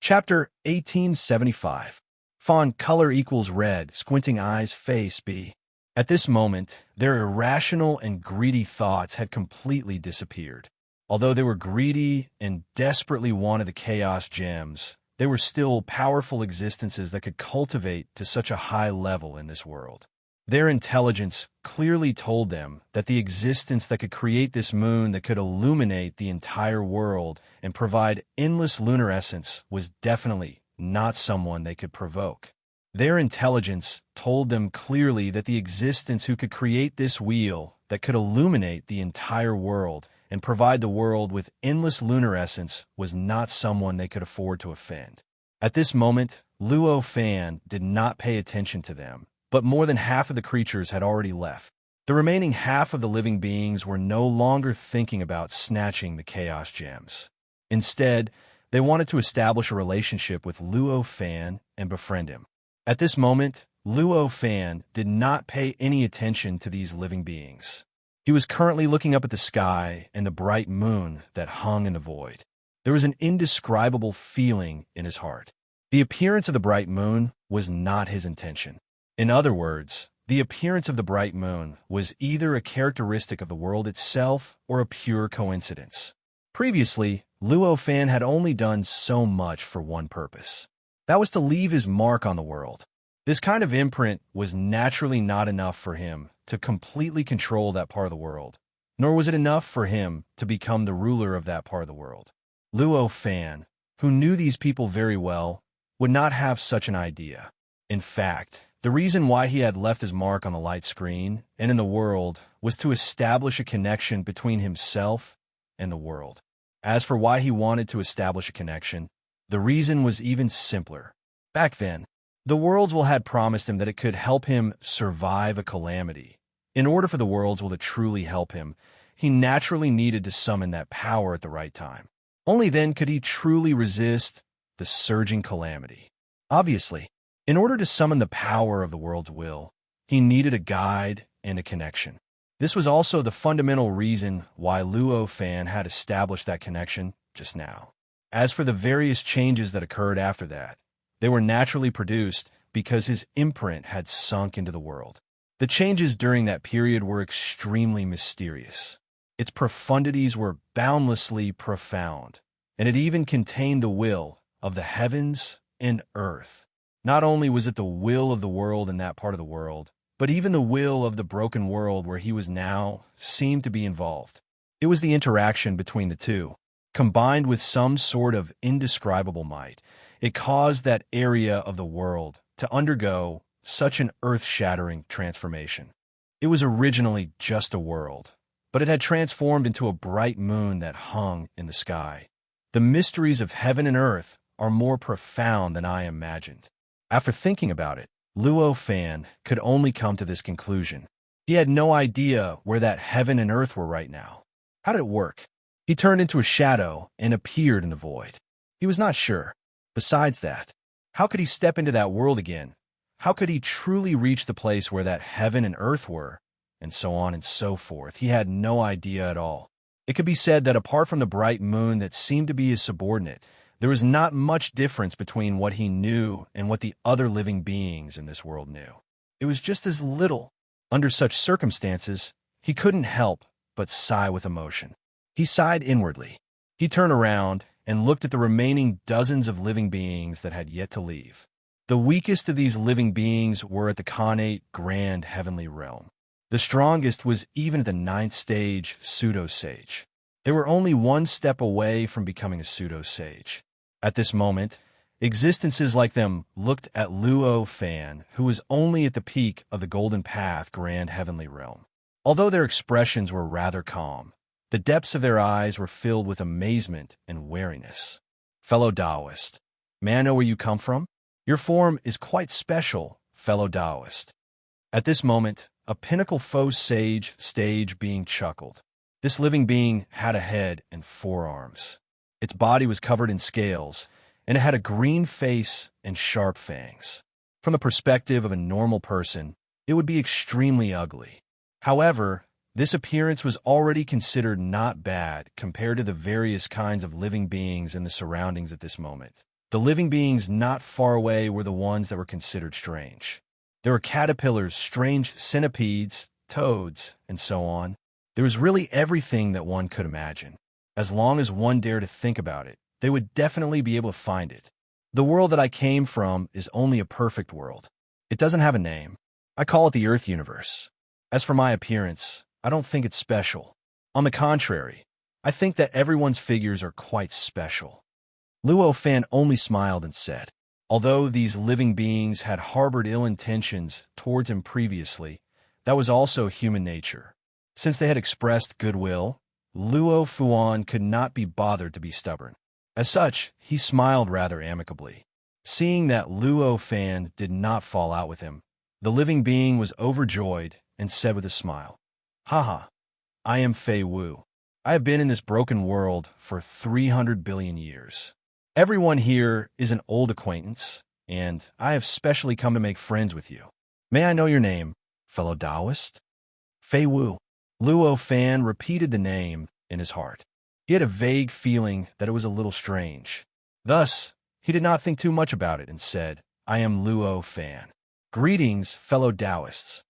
Chapter 1875. Fawn color equals red, squinting eyes face B. At this moment, their irrational and greedy thoughts had completely disappeared. Although they were greedy and desperately wanted the chaos gems, they were still powerful existences that could cultivate to such a high level in this world. Their intelligence clearly told them that the existence that could create this moon that could illuminate the entire world and provide endless luminescence was definitely not someone they could provoke. Their intelligence told them clearly that the existence who could create this wheel that could illuminate the entire world and provide the world with endless luminescence was not someone they could afford to offend. At this moment, Luo Fan did not pay attention to them, but more than half of the creatures had already left. The remaining half of the living beings were no longer thinking about snatching the chaos gems. Instead, they wanted to establish a relationship with Luo Fan and befriend him. At this moment, Luo Fan did not pay any attention to these living beings. He was currently looking up at the sky and the bright moon that hung in the void. There was an indescribable feeling in his heart. The appearance of the bright moon was not his intention. In other words, the appearance of the bright moon was either a characteristic of the world itself or a pure coincidence. Previously, Luo Fan had only done so much for one purpose. That was to leave his mark on the world. This kind of imprint was naturally not enough for him to completely control that part of the world, nor was it enough for him to become the ruler of that part of the world. Luo Fan, who knew these people very well, would not have such an idea. In fact, the reason why he had left his mark on the light screen and in the world was to establish a connection between himself and the world. As for why he wanted to establish a connection, the reason was even simpler. Back then, the Worldswell had promised him that it could help him survive a calamity. In order for the Worldswell to truly help him, he naturally needed to summon that power at the right time. Only then could he truly resist the surging calamity. Obviously, in order to summon the power of the world's will, he needed a guide and a connection. This was also the fundamental reason why Luo Fan had established that connection just now. As for the various changes that occurred after that, they were naturally produced because his imprint had sunk into the world. The changes during that period were extremely mysterious. Its profundities were boundlessly profound, and it even contained the will of the heavens and earth. Not only was it the will of the world in that part of the world, but even the will of the broken world where he was now seemed to be involved. It was the interaction between the two, combined with some sort of indescribable might. It caused that area of the world to undergo such an earth-shattering transformation. It was originally just a world, but it had transformed into a bright moon that hung in the sky. The mysteries of heaven and earth are more profound than I imagined. After thinking about it, Luo Fan could only come to this conclusion. He had no idea where that heaven and earth were right now. How did it work? He turned into a shadow and appeared in the void. He was not sure. Besides that, how could he step into that world again? How could he truly reach the place where that heaven and earth were? And so on and so forth. He had no idea at all. It could be said that apart from the bright moon that seemed to be his subordinate, there was not much difference between what he knew and what the other living beings in this world knew. It was just as little. Under such circumstances, he couldn't help but sigh with emotion. He sighed inwardly. He turned around and looked at the remaining dozens of living beings that had yet to leave. The weakest of these living beings were at the Khanate Grand Heavenly Realm. The strongest was even at the 9th stage pseudo-sage. They were only one step away from becoming a pseudo-sage. At this moment, existences like them looked at Luo Fan, who was only at the peak of the Golden Path Grand Heavenly Realm. Although their expressions were rather calm, the depths of their eyes were filled with amazement and wariness. Fellow Taoist, may I know where you come from? Your form is quite special, fellow Taoist. At this moment, a pinnacle faux sage being chuckled. This living being had a head and 4 arms. Its body was covered in scales, and it had a green face and sharp fangs. From the perspective of a normal person, it would be extremely ugly. However, this appearance was already considered not bad compared to the various kinds of living beings in the surroundings at this moment. The living beings not far away were the ones that were considered strange. There were caterpillars, strange centipedes, toads, and so on. There was really everything that one could imagine. As long as one dared to think about it, they would definitely be able to find it. The world that I came from is only a perfect world. It doesn't have a name. I call it the Earth universe. As for my appearance, I don't think it's special. On the contrary, I think that everyone's figures are quite special. Luo Fan only smiled and said, although these living beings had harbored ill intentions towards him previously, that was also human nature. Since they had expressed goodwill, Luo Fuan could not be bothered to be stubborn. As such, he smiled rather amicably. Seeing that Luo Fan did not fall out with him, the living being was overjoyed and said with a smile, Haha, I am Fei Wu. I have been in this broken world for 300 billion years. Everyone here is an old acquaintance, and I have specially come to make friends with you. May I know your name, fellow Taoist? Fei Wu. Luo Fan repeated the name in his heart. He had a vague feeling that it was a little strange. Thus, he did not think too much about it and said, I am Luo Fan. Greetings, fellow Taoists.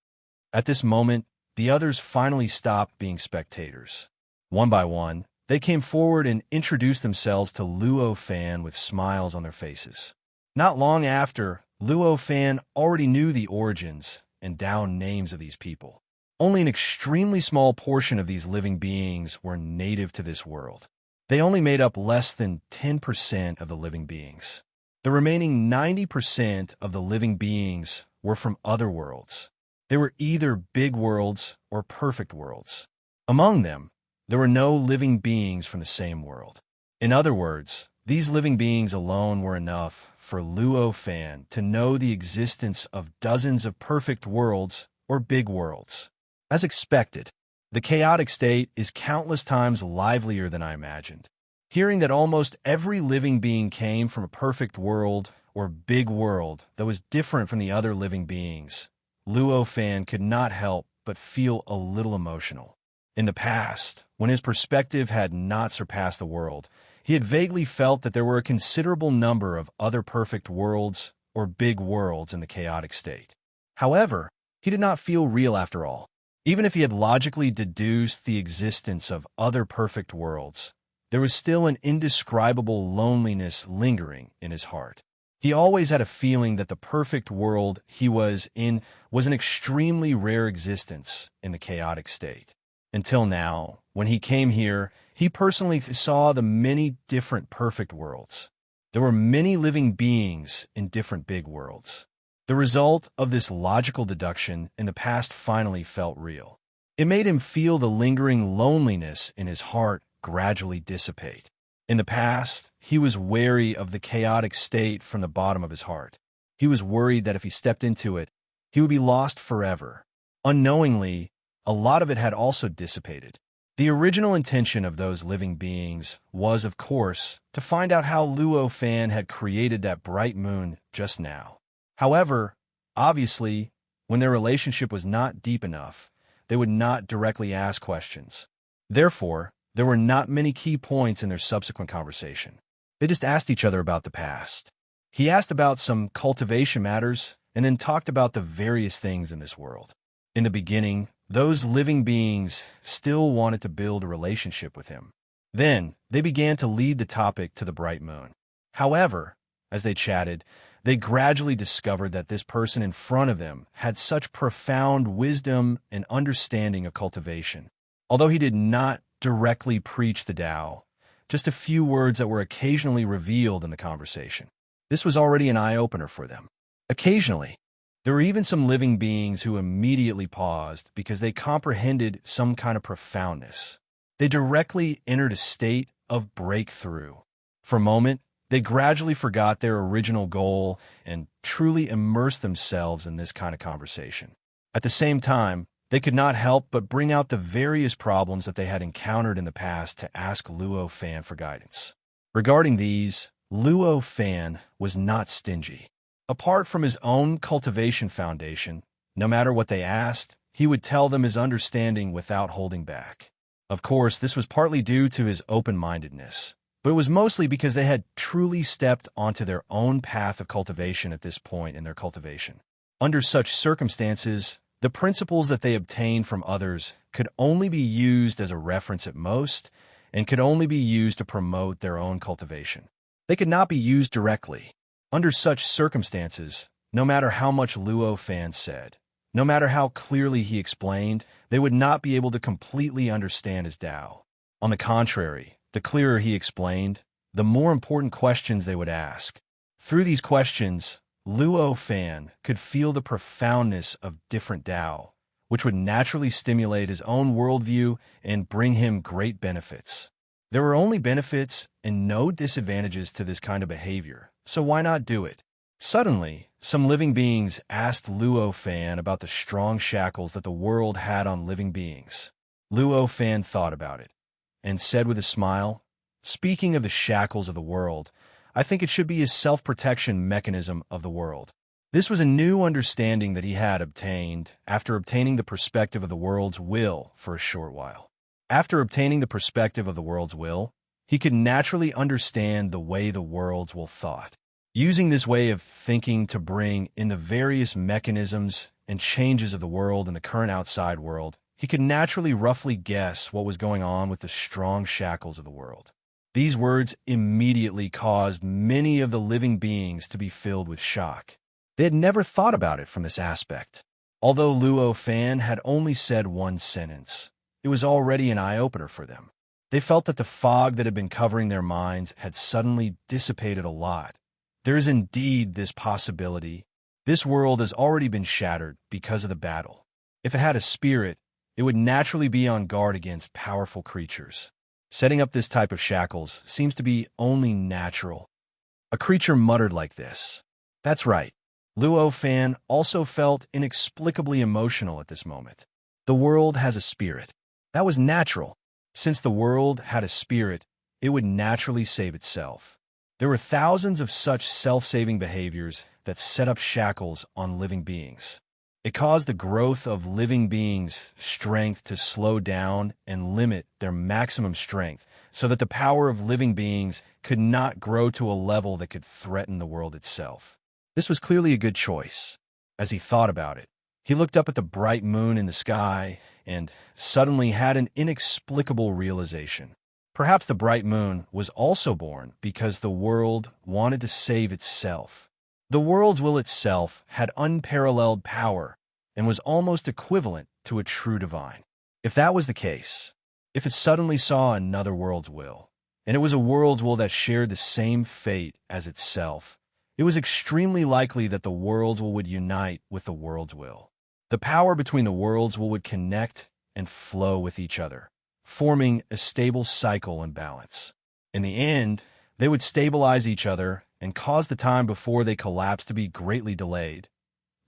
At this moment, the others finally stopped being spectators. One by one, they came forward and introduced themselves to Luo Fan with smiles on their faces. Not long after, Luo Fan already knew the origins and Tao names of these people. Only an extremely small portion of these living beings were native to this world. They only made up less than 10% of the living beings. The remaining 90% of the living beings were from other worlds. They were either big worlds or perfect worlds. Among them, there were no living beings from the same world. In other words, these living beings alone were enough for Luo Fan to know the existence of dozens of perfect worlds or big worlds. As expected, the chaotic state is countless times livelier than I imagined. Hearing that almost every living being came from a perfect world or big world that was different from the other living beings, Luo Fan could not help but feel a little emotional. In the past, when his perspective had not surpassed the world, he had vaguely felt that there were a considerable number of other perfect worlds or big worlds in the chaotic state. However, he did not feel real after all. Even if he had logically deduced the existence of other perfect worlds, there was still an indescribable loneliness lingering in his heart. He always had a feeling that the perfect world he was in was an extremely rare existence in the chaotic state. Until now, when he came here, he personally saw the many different perfect worlds. There were many living beings in different big worlds. The result of this logical deduction in the past finally felt real. It made him feel the lingering loneliness in his heart gradually dissipate. In the past, he was wary of the chaotic state from the bottom of his heart. He was worried that if he stepped into it, he would be lost forever. Unknowingly, a lot of it had also dissipated. The original intention of those living beings was, of course, to find out how Luo Fan had created that bright moon just now. However, obviously, when their relationship was not deep enough, they would not directly ask questions. Therefore, there were not many key points in their subsequent conversation. They just asked each other about the past. He asked about some cultivation matters and then talked about the various things in this world. In the beginning, those living beings still wanted to build a relationship with him. Then, they began to lead the topic to the bright moon. However, as they chatted, they gradually discovered that this person in front of them had such profound wisdom and understanding of cultivation. Although he did not directly preach the Tao, just a few words that were occasionally revealed in the conversation. This was already an eye-opener for them. Occasionally, there were even some living beings who immediately paused because they comprehended some kind of profoundness. They directly entered a state of breakthrough. For a moment, they gradually forgot their original goal and truly immersed themselves in this kind of conversation. At the same time, they could not help but bring out the various problems that they had encountered in the past to ask Luo Fan for guidance. Regarding these, Luo Fan was not stingy. Apart from his own cultivation foundation, no matter what they asked, he would tell them his understanding without holding back. Of course, this was partly due to his open-mindedness. but it was mostly because they had truly stepped onto their own path of cultivation at this point in their cultivation. Under such circumstances, the principles that they obtained from others could only be used as a reference at most, and could only be used to promote their own cultivation. They could not be used directly. Under such circumstances, no matter how much Luo Fan said, no matter how clearly he explained, they would not be able to completely understand his Tao. On the contrary, the clearer he explained, the more important questions they would ask. Through these questions, Luo Fan could feel the profoundness of different Tao, which would naturally stimulate his own worldview and bring him great benefits. There were only benefits and no disadvantages to this kind of behavior, so why not do it? Suddenly, some living beings asked Luo Fan about the strong shackles that the world had on living beings. Luo Fan thought about it and said with a smile, "Speaking of the shackles of the world, I think it should be a self-protection mechanism of the world." This was a new understanding that he had obtained after obtaining the perspective of the world's will for a short while. After obtaining the perspective of the world's will, he could naturally understand the way the world's will thought. Using this way of thinking to bring in the various mechanisms and changes of the world and the current outside world, he could naturally roughly guess what was going on with the strong shackles of the world. These words immediately caused many of the living beings to be filled with shock. They had never thought about it from this aspect. Although Luo Fan had only said one sentence, it was already an eye-opener for them. They felt that the fog that had been covering their minds had suddenly dissipated a lot. There is indeed this possibility. This world has already been shattered because of the battle. If it had a spirit, it would naturally be on guard against powerful creatures. Setting up this type of shackles seems to be only natural. A creature muttered like this. That's right. Luo Fan also felt inexplicably emotional at this moment. The world has a spirit. That was natural. Since the world had a spirit, it would naturally save itself. There were thousands of such self-saving behaviors that set up shackles on living beings. It caused the growth of living beings' strength to slow down and limit their maximum strength so that the power of living beings could not grow to a level that could threaten the world itself. This was clearly a good choice. As he thought about it, he looked up at the bright moon in the sky and suddenly had an inexplicable realization. Perhaps the bright moon was also born because the world wanted to save itself. The world's will itself had unparalleled power and was almost equivalent to a true divine. If that was the case, if it suddenly saw another world's will, and it was a world's will that shared the same fate as itself, it was extremely likely that the world's will would unite with the world's will. The power between the world's will would connect and flow with each other, forming a stable cycle and balance. In the end, they would stabilize each other and cause the time before they collapsed to be greatly delayed.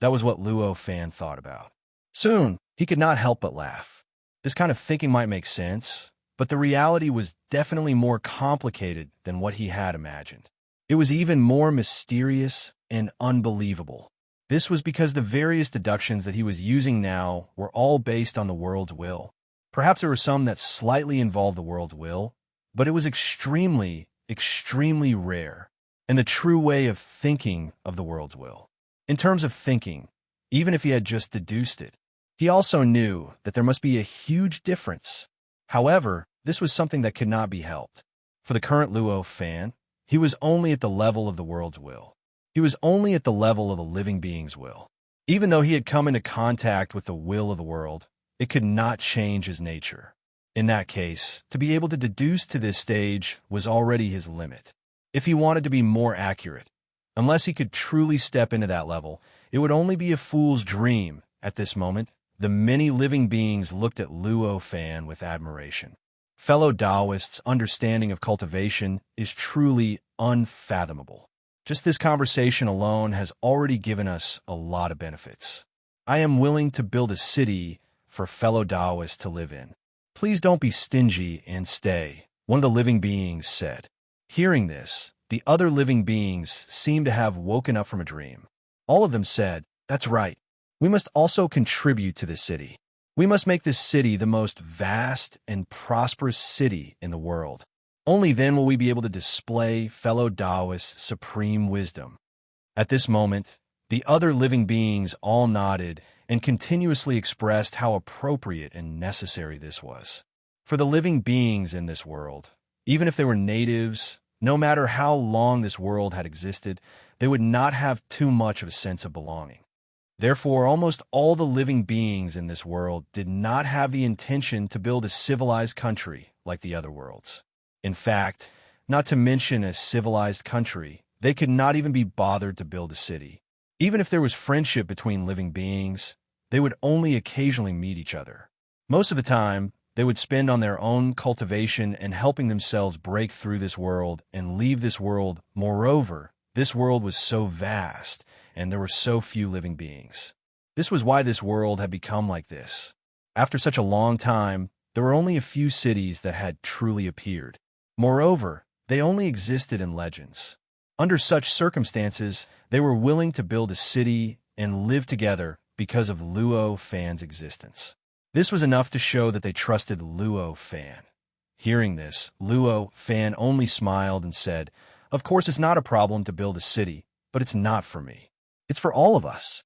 That was what Luo Fan thought about. Soon, he could not help but laugh. This kind of thinking might make sense, but the reality was definitely more complicated than what he had imagined. It was even more mysterious and unbelievable. This was because the various deductions that he was using now were all based on the world's will. Perhaps there were some that slightly involved the world's will, but it was extremely, extremely rare, and the true way of thinking of the world's will. In terms of thinking, even if he had just deduced it, he also knew that there must be a huge difference. However, this was something that could not be helped. For the current Luo Fan, he was only at the level of the world's will. He was only at the level of a living being's will. Even though he had come into contact with the will of the world, it could not change his nature. In that case, to be able to deduce to this stage was already his limit. If he wanted to be more accurate, unless he could truly step into that level, it would only be a fool's dream. At this moment, the many living beings looked at Luo Fan with admiration. Fellow Taoists' understanding of cultivation is truly unfathomable. Just this conversation alone has already given us a lot of benefits. I am willing to build a city for fellow Taoists to live in. Please don't be stingy and stay, one of the living beings said. Hearing this, the other living beings seemed to have woken up from a dream. All of them said, "That's right. We must also contribute to this city. We must make this city the most vast and prosperous city in the world." Only then will we be able to display fellow Taoists' supreme wisdom. At this moment, the other living beings all nodded and continuously expressed how appropriate and necessary this was. For the living beings in this world, even if they were natives, no matter how long this world had existed, they would not have too much of a sense of belonging. Therefore, almost all the living beings in this world did not have the intention to build a civilized country like the other worlds. In fact, not to mention a civilized country, they could not even be bothered to build a city. Even if there was friendship between living beings, they would only occasionally meet each other. Most of the time, they would spend on their own cultivation and helping themselves break through this world and leave this world. Moreover, this world was so vast, and there were so few living beings. This was why this world had become like this. After such a long time, there were only a few cities that had truly appeared. Moreover, they only existed in legends. Under such circumstances, they were willing to build a city and live together because of Luo Fan's existence. This was enough to show that they trusted Luo Fan. Hearing this, Luo Fan only smiled and said, "Of course it's not a problem to build a city, but it's not for me. It's for all of us."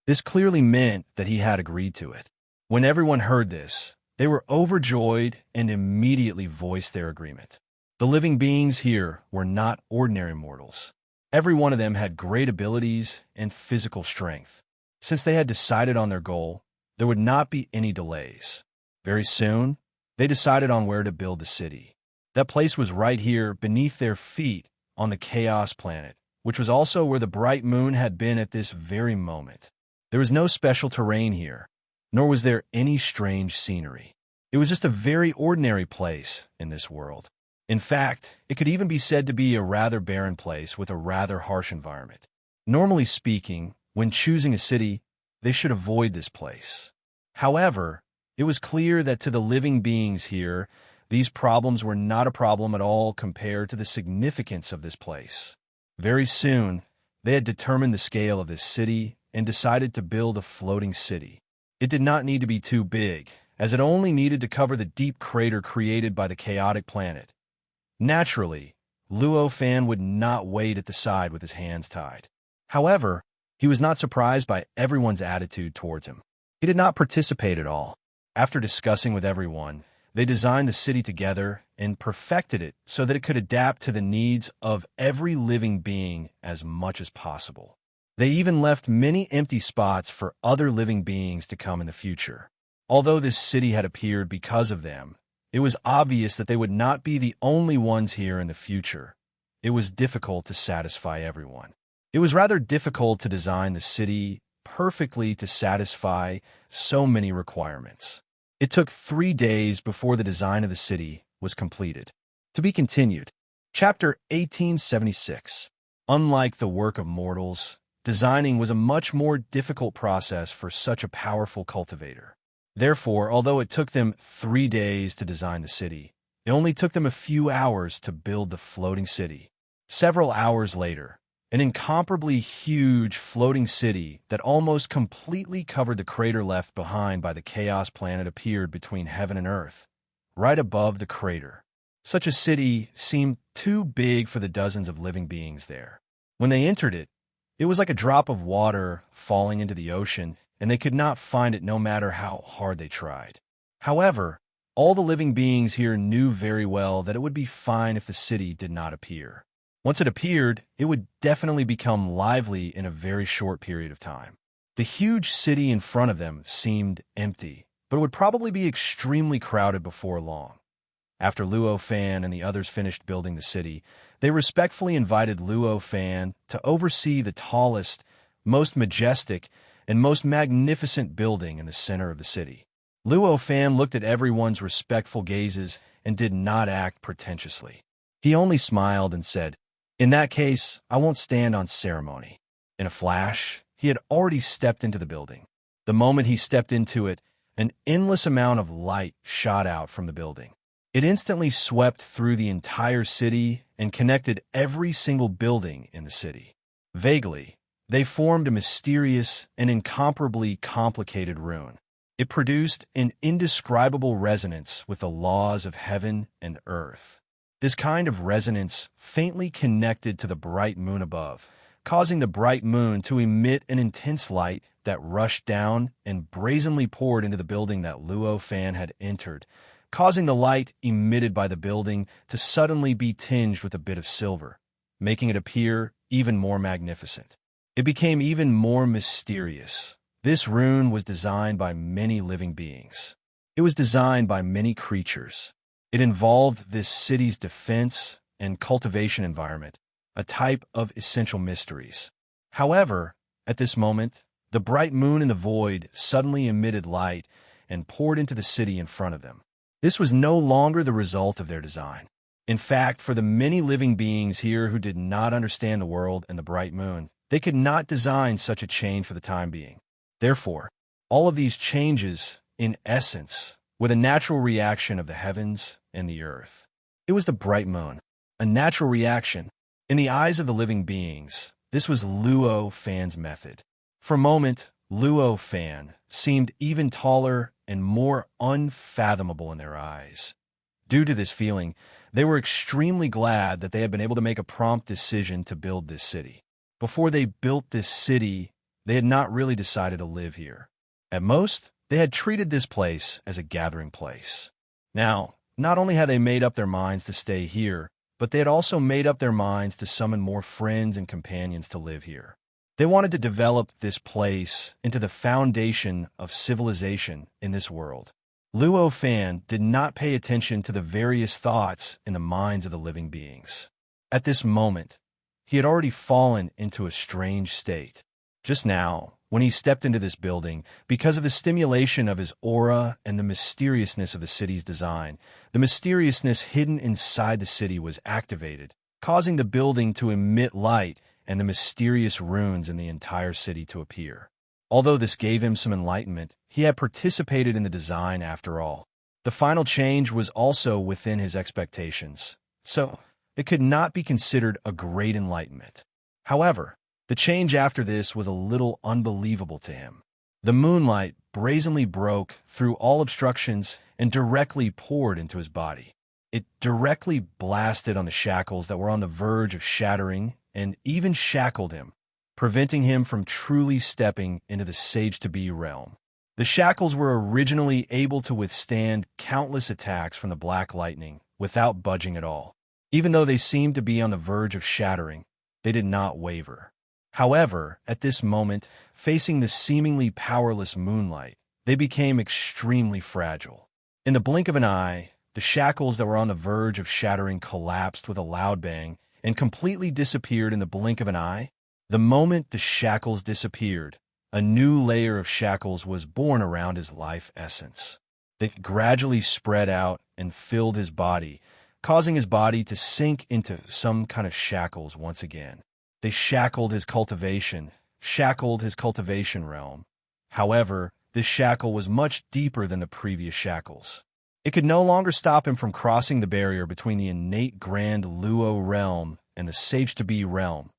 This clearly meant that he had agreed to it. When everyone heard this, they were overjoyed and immediately voiced their agreement. The living beings here were not ordinary mortals. Every one of them had great abilities and physical strength. Since they had decided on their goal, there would not be any delays. Very soon, they decided on where to build the city. That place was right here beneath their feet on the Chaos Planet, which was also where the bright moon had been at this very moment. There was no special terrain here, nor was there any strange scenery. It was just a very ordinary place in this world. In fact, it could even be said to be a rather barren place with a rather harsh environment. Normally speaking, when choosing a city, they should avoid this place. However, it was clear that to the living beings here, these problems were not a problem at all compared to the significance of this place. Very soon, they had determined the scale of this city and decided to build a floating city. It did not need to be too big, as it only needed to cover the deep crater created by the chaotic planet. Naturally, Luo Fan would not wait at the side with his hands tied. However, he was not surprised by everyone's attitude towards him. He did not participate at all. After discussing with everyone, they designed the city together and perfected it so that it could adapt to the needs of every living being as much as possible. They even left many empty spots for other living beings to come in the future. Although this city had appeared because of them, it was obvious that they would not be the only ones here in the future. It was difficult to satisfy everyone. It was rather difficult to design the city perfectly to satisfy so many requirements. It took 3 days before the design of the city was completed. To be continued. Chapter 1876. Unlike the work of mortals, designing was a much more difficult process for such a powerful cultivator. Therefore, although it took them 3 days to design the city, it only took them a few hours to build the floating city. Several hours later, an incomparably huge floating city that almost completely covered the crater left behind by the Chaos Planet appeared between heaven and earth, right above the crater. Such a city seemed too big for the dozens of living beings there. When they entered it, it was like a drop of water falling into the ocean, and they could not find it no matter how hard they tried. However, all the living beings here knew very well that it would be fine if the city did not appear. Once it appeared, it would definitely become lively in a very short period of time. The huge city in front of them seemed empty, but it would probably be extremely crowded before long. After Luo Fan and the others finished building the city, they respectfully invited Luo Fan to oversee the tallest, most majestic, and most magnificent building in the center of the city. Luo Fan looked at everyone's respectful gazes and did not act pretentiously. He only smiled and said, "In that case, I won't stand on ceremony." In a flash, he had already stepped into the building. The moment he stepped into it, an endless amount of light shot out from the building. It instantly swept through the entire city and connected every single building in the city. Vaguely, they formed a mysterious and incomparably complicated rune. It produced an indescribable resonance with the laws of heaven and earth. This kind of resonance faintly connected to the bright moon above, causing the bright moon to emit an intense light that rushed down and brazenly poured into the building that Luo Fan had entered, causing the light emitted by the building to suddenly be tinged with a bit of silver, making it appear even more magnificent. It became even more mysterious. This rune was designed by many living beings. It was designed by many creatures. It involved this city's defense and cultivation environment, a type of essential mysteries. However, at this moment, the bright moon in the void suddenly emitted light and poured into the city in front of them. This was no longer the result of their design. In fact, for the many living beings here who did not understand the world and the bright moon, they could not design such a change for the time being. Therefore, all of these changes, in essence, were the natural reaction of the heavens and the earth. It was the bright moon, a natural reaction. In the eyes of the living beings, this was Luo Fan's method. For a moment, Luo Fan seemed even taller and more unfathomable in their eyes. Due to this feeling, they were extremely glad that they had been able to make a prompt decision to build this city. Before they built this city, they had not really decided to live here. At most, they had treated this place as a gathering place. Now, not only had they made up their minds to stay here, but they had also made up their minds to summon more friends and companions to live here. They wanted to develop this place into the foundation of civilization in this world. Luo Fan did not pay attention to the various thoughts in the minds of the living beings. At this moment, he had already fallen into a strange state. Just now, when he stepped into this building, because of the stimulation of his aura and the mysteriousness of the city's design, the mysteriousness hidden inside the city was activated, causing the building to emit light and the mysterious runes in the entire city to appear. Although this gave him some enlightenment, he had participated in the design after all. The final change was also within his expectations, so it could not be considered a great enlightenment. However, the change after this was a little unbelievable to him. The moonlight brazenly broke through all obstructions and directly poured into his body. It directly blasted on the shackles that were on the verge of shattering and even shackled him, preventing him from truly stepping into the Sage-to-Be realm. The shackles were originally able to withstand countless attacks from the black lightning without budging at all. Even though they seemed to be on the verge of shattering, they did not waver. However, at this moment, facing the seemingly powerless moonlight, they became extremely fragile. In the blink of an eye, the shackles that were on the verge of shattering collapsed with a loud bang and completely disappeared in the blink of an eye. The moment the shackles disappeared, a new layer of shackles was born around his life essence. They gradually spread out and filled his body, causing his body to sink into some kind of shackles once again. They shackled his cultivation realm. However, this shackle was much deeper than the previous shackles. It could no longer stop him from crossing the barrier between the innate grand Luo realm and the Sage-to-Be realm.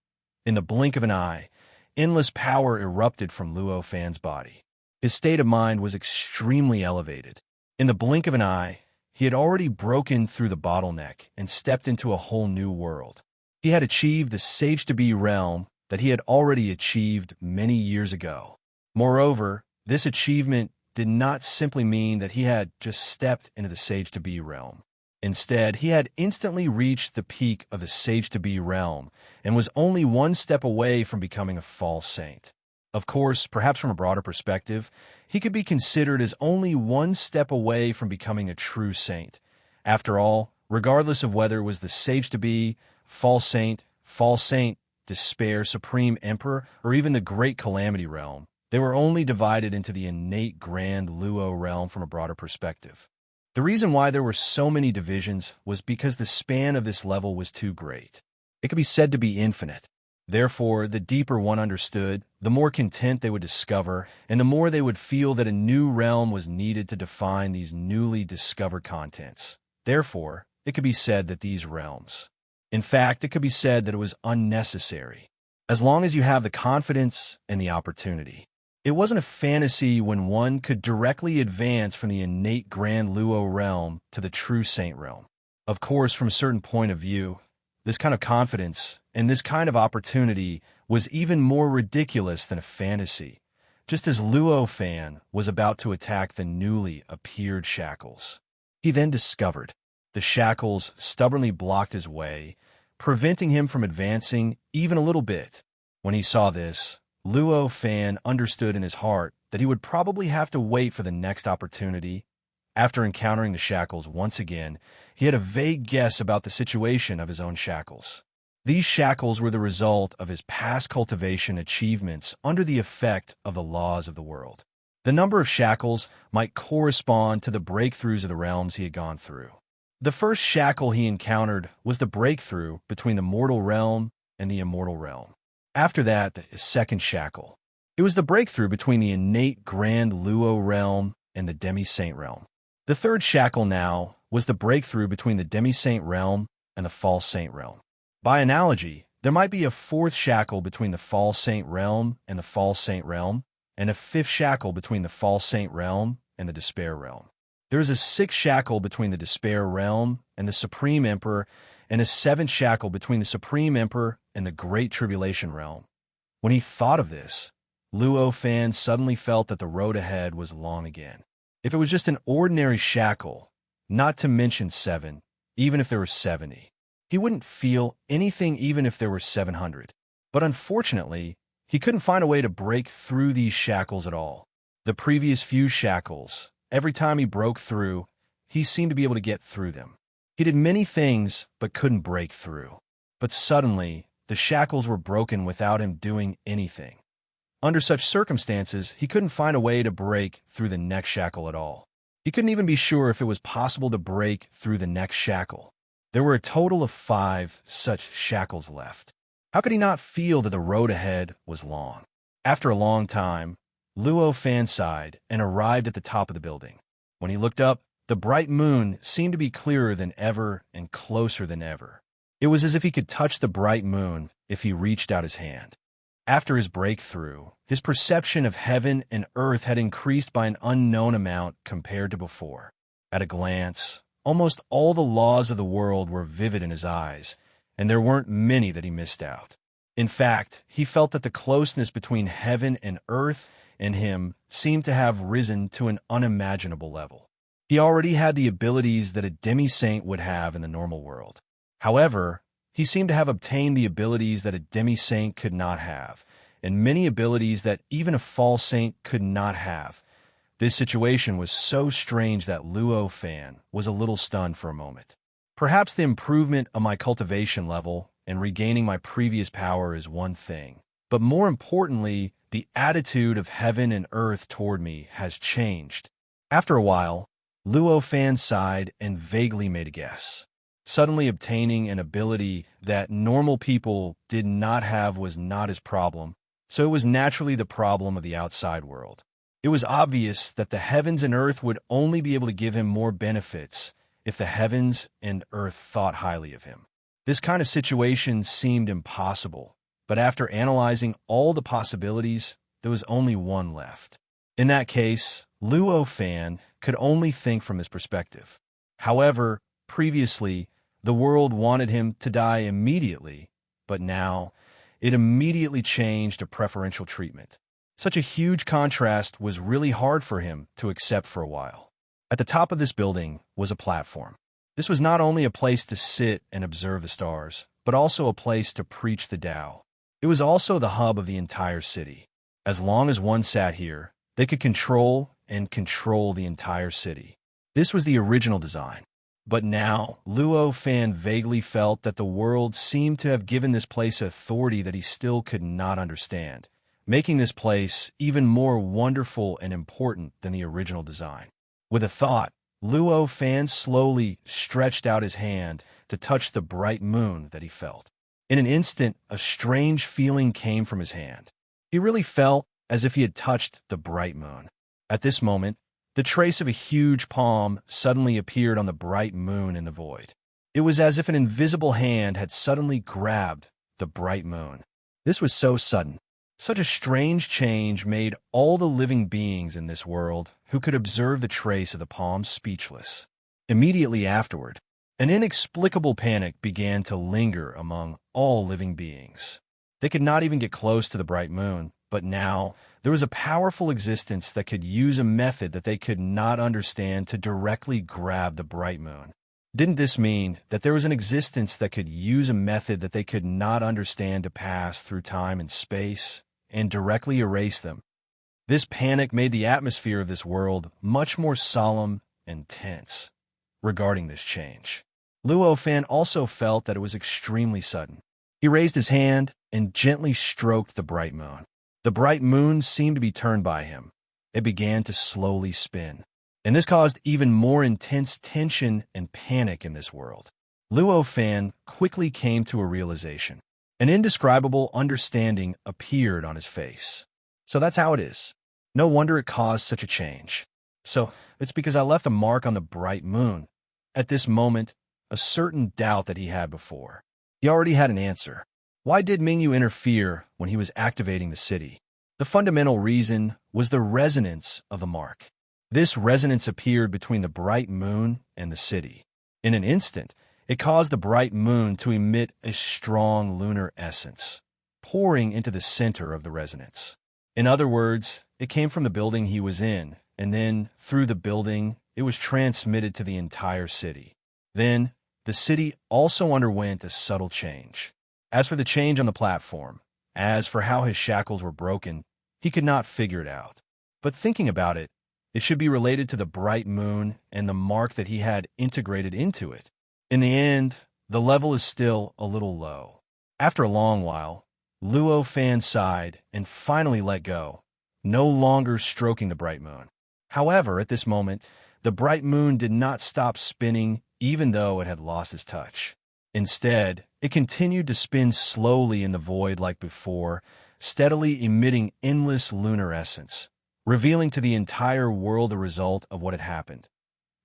In the blink of an eye, endless power erupted from Luo Fan's body. His state of mind was extremely elevated. In the blink of an eye, he had already broken through the bottleneck and stepped into a whole new world. He had achieved the Sage-to-Be realm that he had already achieved many years ago. Moreover, this achievement did not simply mean that he had just stepped into the Sage-to-Be realm. Instead, he had instantly reached the peak of the Sage-to-Be realm and was only one step away from becoming a false saint. Of course, perhaps from a broader perspective, he could be considered as only one step away from becoming a true saint. After all, regardless of whether it was the Sage-to-Be, false saint, despair, supreme emperor, or even the great calamity realm, they were only divided into the innate grand Luo realm from a broader perspective. The reason why there were so many divisions was because the span of this level was too great. It could be said to be infinite. Therefore, the deeper one understood, the more content they would discover, and the more they would feel that a new realm was needed to define these newly discovered contents. Therefore, it could be said that these realms. In fact, it could be said that it was unnecessary, as long as you have the confidence and the opportunity. It wasn't a fantasy when one could directly advance from the innate grand Luo realm to the true saint realm. Of course, from a certain point of view, this kind of confidence and this kind of opportunity was even more ridiculous than a fantasy, just as Luo Fan was about to attack the newly appeared shackles. He then discovered the shackles stubbornly blocked his way, preventing him from advancing even a little bit. When he saw this, Luo Fan understood in his heart that he would probably have to wait for the next opportunity. After encountering the shackles once again, he had a vague guess about the situation of his own shackles. These shackles were the result of his past cultivation achievements under the effect of the laws of the world. The number of shackles might correspond to the breakthroughs of the realms he had gone through. The first shackle he encountered was the breakthrough between the mortal realm and the immortal realm. After that, the second shackle. It was the breakthrough between the innate grand Luo realm and the demi-saint realm. The third shackle now was the breakthrough between the demi-saint realm and the false saint realm. By analogy, there might be a fourth shackle between the false saint realm and the false saint realm, and a fifth shackle between the false saint realm and the despair realm. There is a sixth shackle between the despair realm and the supreme emperor, and a seventh shackle between the supreme emperor and the great tribulation realm. When he thought of this, Luo Fan suddenly felt that the road ahead was long again. If it was just an ordinary shackle, not to mention 7, even if there were 70, he wouldn't feel anything even if there were 700. But unfortunately, he couldn't find a way to break through these shackles at all. The previous few shackles, every time he broke through, he seemed to be able to get through them. He did many things but couldn't break through. But suddenly, the shackles were broken without him doing anything. Under such circumstances, he couldn't find a way to break through the next shackle at all. He couldn't even be sure if it was possible to break through the next shackle. There were a total of 5 such shackles left. How could he not feel that the road ahead was long? After a long time, Luo Fan sighed and arrived at the top of the building. When he looked up, the bright moon seemed to be clearer than ever and closer than ever. It was as if he could touch the bright moon if he reached out his hand. After his breakthrough, his perception of heaven and earth had increased by an unknown amount compared to before. At a glance, almost all the laws of the world were vivid in his eyes, and there weren't many that he missed out. In fact, he felt that the closeness between heaven and earth and him seemed to have risen to an unimaginable level. He already had the abilities that a demi-saint would have in the normal world. However, he seemed to have obtained the abilities that a demi-saint could not have, and many abilities that even a false saint could not have. This situation was so strange that Luo Fan was a little stunned for a moment. Perhaps the improvement of my cultivation level and regaining my previous power is one thing, but more importantly, the attitude of heaven and earth toward me has changed. After a while, Luo Fan sighed and vaguely made a guess. Suddenly obtaining an ability that normal people did not have was not his problem, so it was naturally the problem of the outside world. It was obvious that the heavens and earth would only be able to give him more benefits if the heavens and earth thought highly of him. This kind of situation seemed impossible, but after analyzing all the possibilities, there was only one left. In that case, Luo Fan could only think from his perspective. However, previously, the world wanted him to die immediately, but now it immediately changed to preferential treatment. Such a huge contrast was really hard for him to accept for a while. At the top of this building was a platform. This was not only a place to sit and observe the stars, but also a place to preach the Tao. It was also the hub of the entire city. As long as one sat here, they could control the entire city. This was the original design. But now, Luo Fan vaguely felt that the world seemed to have given this place authority that he still could not understand, making this place even more wonderful and important than the original design. With a thought, Luo Fan slowly stretched out his hand to touch the bright moon that he felt. In an instant, a strange feeling came from his hand. He really felt as if he had touched the bright moon. At this moment, the trace of a huge palm suddenly appeared on the bright moon in the void. It was as if an invisible hand had suddenly grabbed the bright moon. This was so sudden. Such a strange change made all the living beings in this world who could observe the trace of the palm speechless. Immediately afterward, An inexplicable panic began to linger among all living beings. They could not even get close to the bright moon, but now there was a powerful existence that could use a method that they could not understand to directly grab the bright moon. Didn't this mean that there was an existence that could use a method that they could not understand to pass through time and space and directly erase them? This panic made the atmosphere of this world much more solemn and tense regarding this change. Luo Fan also felt that it was extremely sudden. He raised his hand and gently stroked the bright moon. The bright moon seemed to be turned by him. It began to slowly spin, and this caused even more intense tension and panic in this world. Luo Fan quickly came to a realization. An indescribable understanding appeared on his face. So that's how it is. No wonder it caused such a change. So it's because I left a mark on the bright moon. At this moment, a certain doubt that he had before. He already had an answer. Why did Mingyu interfere when he was activating the city? The fundamental reason was the resonance of the mark. This resonance appeared between the bright moon and the city. In an instant, it caused the bright moon to emit a strong lunar essence, pouring into the center of the resonance. In other words, it came from the building he was in, and then, through the building, it was transmitted to the entire city. Then, the city also underwent a subtle change. As for the change on the platform, as for how his shackles were broken, he could not figure it out. But thinking about it, it should be related to the bright moon and the mark that he had integrated into it. In the end, the level is still a little low. After a long while, Luo Fan sighed and finally let go, no longer stroking the bright moon. However, at this moment, the bright moon did not stop spinning even though it had lost its touch. Instead, it continued to spin slowly in the void like before, steadily emitting endless lunar essence, revealing to the entire world the result of what had happened.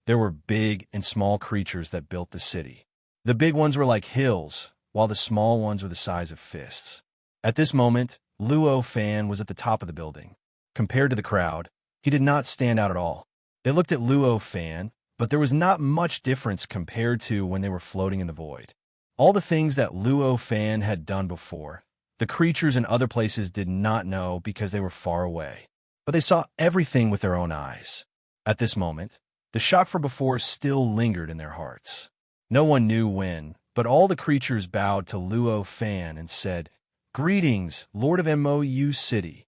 There were big and small creatures that built the city. The big ones were like hills, while the small ones were the size of fists. At this moment, Luo Fan was at the top of the building. Compared to the crowd, he did not stand out at all. They looked at Luo Fan, but there was not much difference compared to when they were floating in the void. All the things that Luo Fan had done before, the creatures in other places did not know because they were far away. But they saw everything with their own eyes. At this moment, the shock from before still lingered in their hearts. No one knew when, but all the creatures bowed to Luo Fan and said, "Greetings, Lord of Mou City."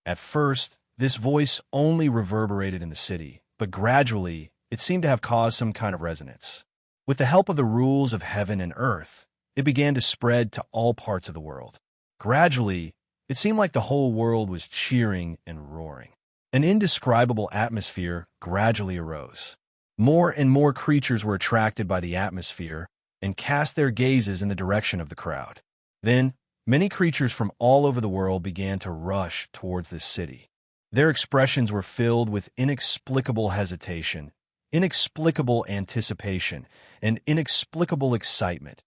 At first, this voice only reverberated in the city, but gradually, it seemed to have caused some kind of resonance. With the help of the rules of heaven and earth, it began to spread to all parts of the world. Gradually, it seemed like the whole world was cheering and roaring. An indescribable atmosphere gradually arose. More and more creatures were attracted by the atmosphere and cast their gazes in the direction of the crowd. Then, many creatures from all over the world began to rush towards this city. Their expressions were filled with inexplicable hesitation, inexplicable anticipation, and inexplicable excitement.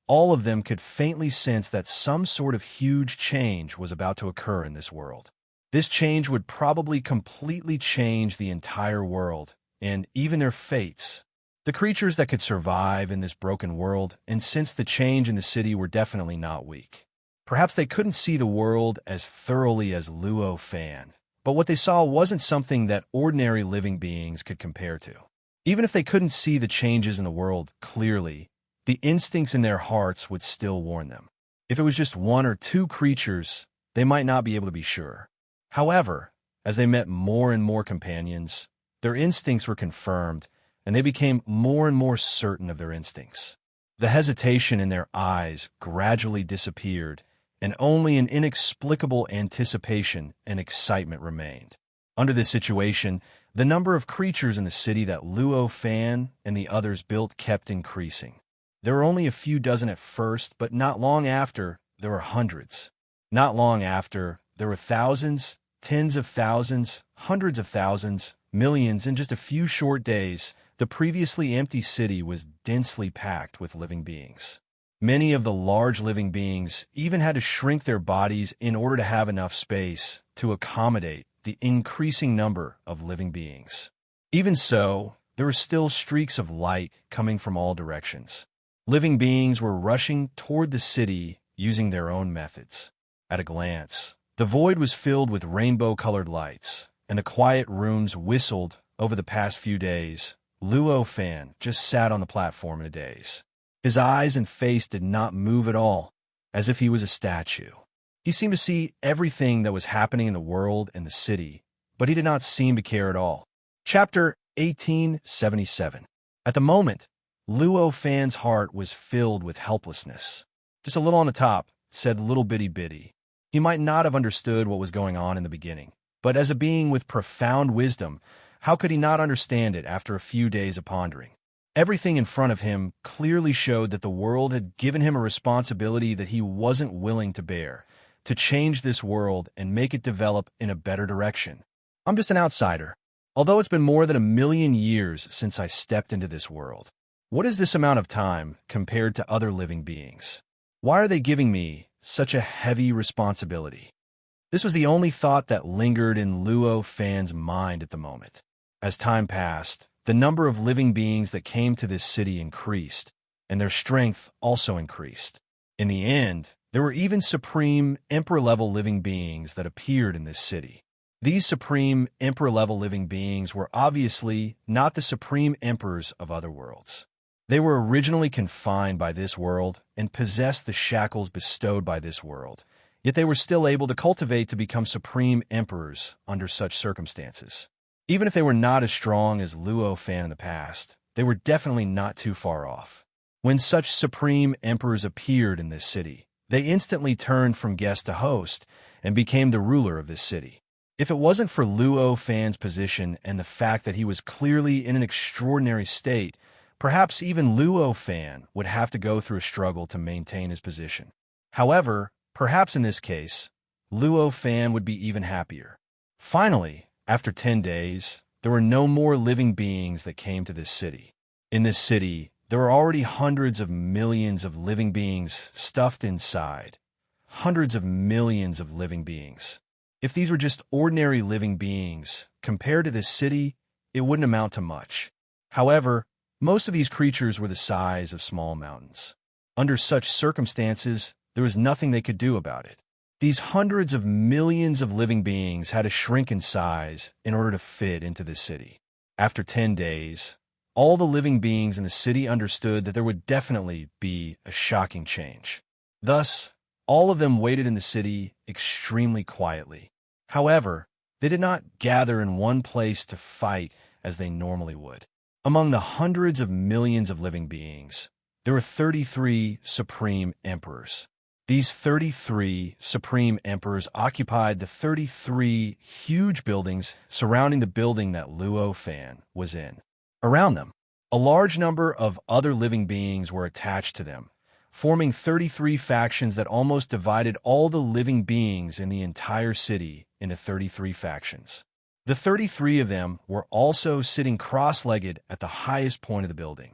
All of them could faintly sense that some sort of huge change was about to occur in this world. This change would probably completely change the entire world, and even their fates. The creatures that could survive in this broken world and sense the change in the city were definitely not weak. Perhaps they couldn't see the world as thoroughly as Luo Fan, but what they saw wasn't something that ordinary living beings could compare to. Even if they couldn't see the changes in the world clearly, the instincts in their hearts would still warn them. If it was just one or two creatures, they might not be able to be sure. However, as they met more and more companions, their instincts were confirmed, and they became more and more certain of their instincts. The hesitation in their eyes gradually disappeared, and only an inexplicable anticipation and excitement remained. Under this situation, the number of creatures in the city that Luo Fan and the others built kept increasing. There were only a few dozen at first, but not long after, there were hundreds. Not long after, there were thousands, tens of thousands, hundreds of thousands, millions. In just a few short days, the previously empty city was densely packed with living beings. Many of the large living beings even had to shrink their bodies in order to have enough space to accommodate the increasing number of living beings. Even so, there were still streaks of light coming from all directions. Living beings were rushing toward the city using their own methods. At a glance, the void was filled with rainbow-colored lights, and the quiet rooms whistled over the past few days. Luo Fan just sat on the platform in a daze. His eyes and face did not move at all, as if he was a statue. He seemed to see everything that was happening in the world and the city, but he did not seem to care at all. Chapter 1877. At the moment, Luo Fan's heart was filled with helplessness. Just a little on the top said little bitty bitty. He might not have understood what was going on in the beginning, but as a being with profound wisdom, how could he not understand it after a few days of pondering? Everything in front of him clearly showed that the world had given him a responsibility that he wasn't willing to bear, to change this world and make it develop in a better direction. I'm just an outsider. Although it's been more than 1,000,000 years since I stepped into this world. What is this amount of time compared to other living beings? Why are they giving me such a heavy responsibility? This was the only thought that lingered in Luo Fan's mind at the moment. As time passed, the number of living beings that came to this city increased, and their strength also increased. In the end, there were even supreme emperor-level living beings that appeared in this city. These supreme emperor-level living beings were obviously not the supreme emperors of other worlds. They were originally confined by this world and possessed the shackles bestowed by this world, yet they were still able to cultivate to become supreme emperors under such circumstances. Even if they were not as strong as Luo Fan in the past, they were definitely not too far off. When such supreme emperors appeared in this city, they instantly turned from guest to host and became the ruler of this city. If it wasn't for Luo Fan's position and the fact that he was clearly in an extraordinary state, perhaps even Luo Fan would have to go through a struggle to maintain his position. However, perhaps in this case, Luo Fan would be even happier. Finally, after 10 days, there were no more living beings that came to this city. In this city, there were already hundreds of millions of living beings stuffed inside. Hundreds of millions of living beings. If these were just ordinary living beings, compared to this city, it wouldn't amount to much. However, most of these creatures were the size of small mountains. Under such circumstances, there was nothing they could do about it. These hundreds of millions of living beings had to shrink in size in order to fit into this city. After 10 days, all the living beings in the city understood that there would definitely be a shocking change. Thus, all of them waited in the city extremely quietly. However, they did not gather in one place to fight as they normally would. Among the hundreds of millions of living beings, there were 33 supreme emperors. These 33 supreme emperors occupied the 33 huge buildings surrounding the building that Luo Fan was in. Around them, a large number of other living beings were attached to them, forming 33 factions that almost divided all the living beings in the entire city into 33 factions. The 33 of them were also sitting cross-legged at the highest point of the building.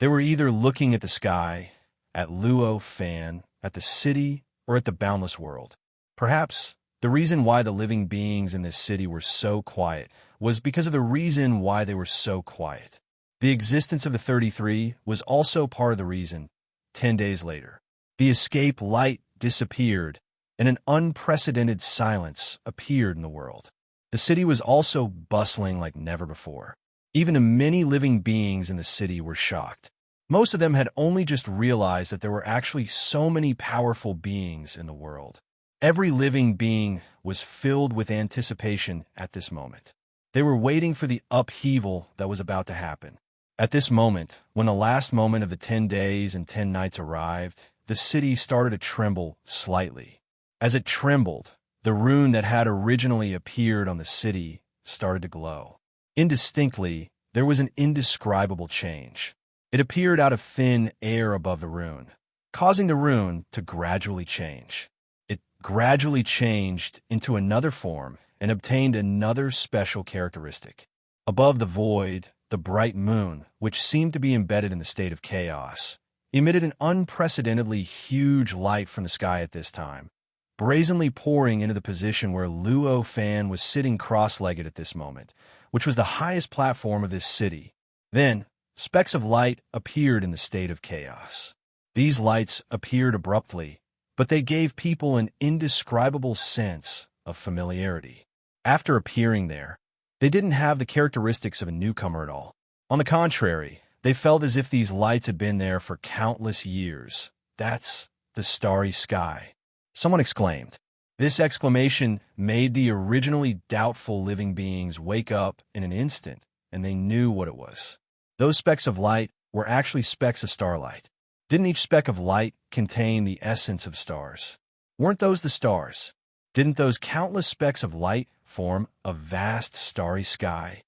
They were either looking at the sky, at Luo Fan, at the city, or at the boundless world. Perhaps the reason why the living beings in this city were so quiet was because of the reason why they were so quiet. The existence of the 33 was also part of the reason. 10 days later, the escape light disappeared, and an unprecedented silence appeared in the world. The city was also bustling like never before. Even the many living beings in the city were shocked. Most of them had only just realized that there were actually so many powerful beings in the world. Every living being was filled with anticipation at this moment. They were waiting for the upheaval that was about to happen. At this moment, when the last moment of the 10 days and 10 nights arrived, the city started to tremble slightly. As it trembled, the rune that had originally appeared on the city started to glow. Indistinctly, there was an indescribable change. It appeared out of thin air above the rune, causing the rune to gradually change. It gradually changed into another form and obtained another special characteristic. Above the void, the bright moon, which seemed to be embedded in the state of chaos, emitted an unprecedentedly huge light from the sky at this time, brazenly pouring into the position where Luo Fan was sitting cross-legged at this moment, which was the highest platform of this city. Then, specks of light appeared in the state of chaos. These lights appeared abruptly, but they gave people an indescribable sense of familiarity. After appearing there, they didn't have the characteristics of a newcomer at all. On the contrary, they felt as if these lights had been there for countless years. That's the starry sky, someone exclaimed. This exclamation made the originally doubtful living beings wake up in an instant, and they knew what it was. Those specks of light were actually specks of starlight. Didn't each speck of light contain the essence of stars? Weren't those the stars? Didn't those countless specks of light form a vast starry sky?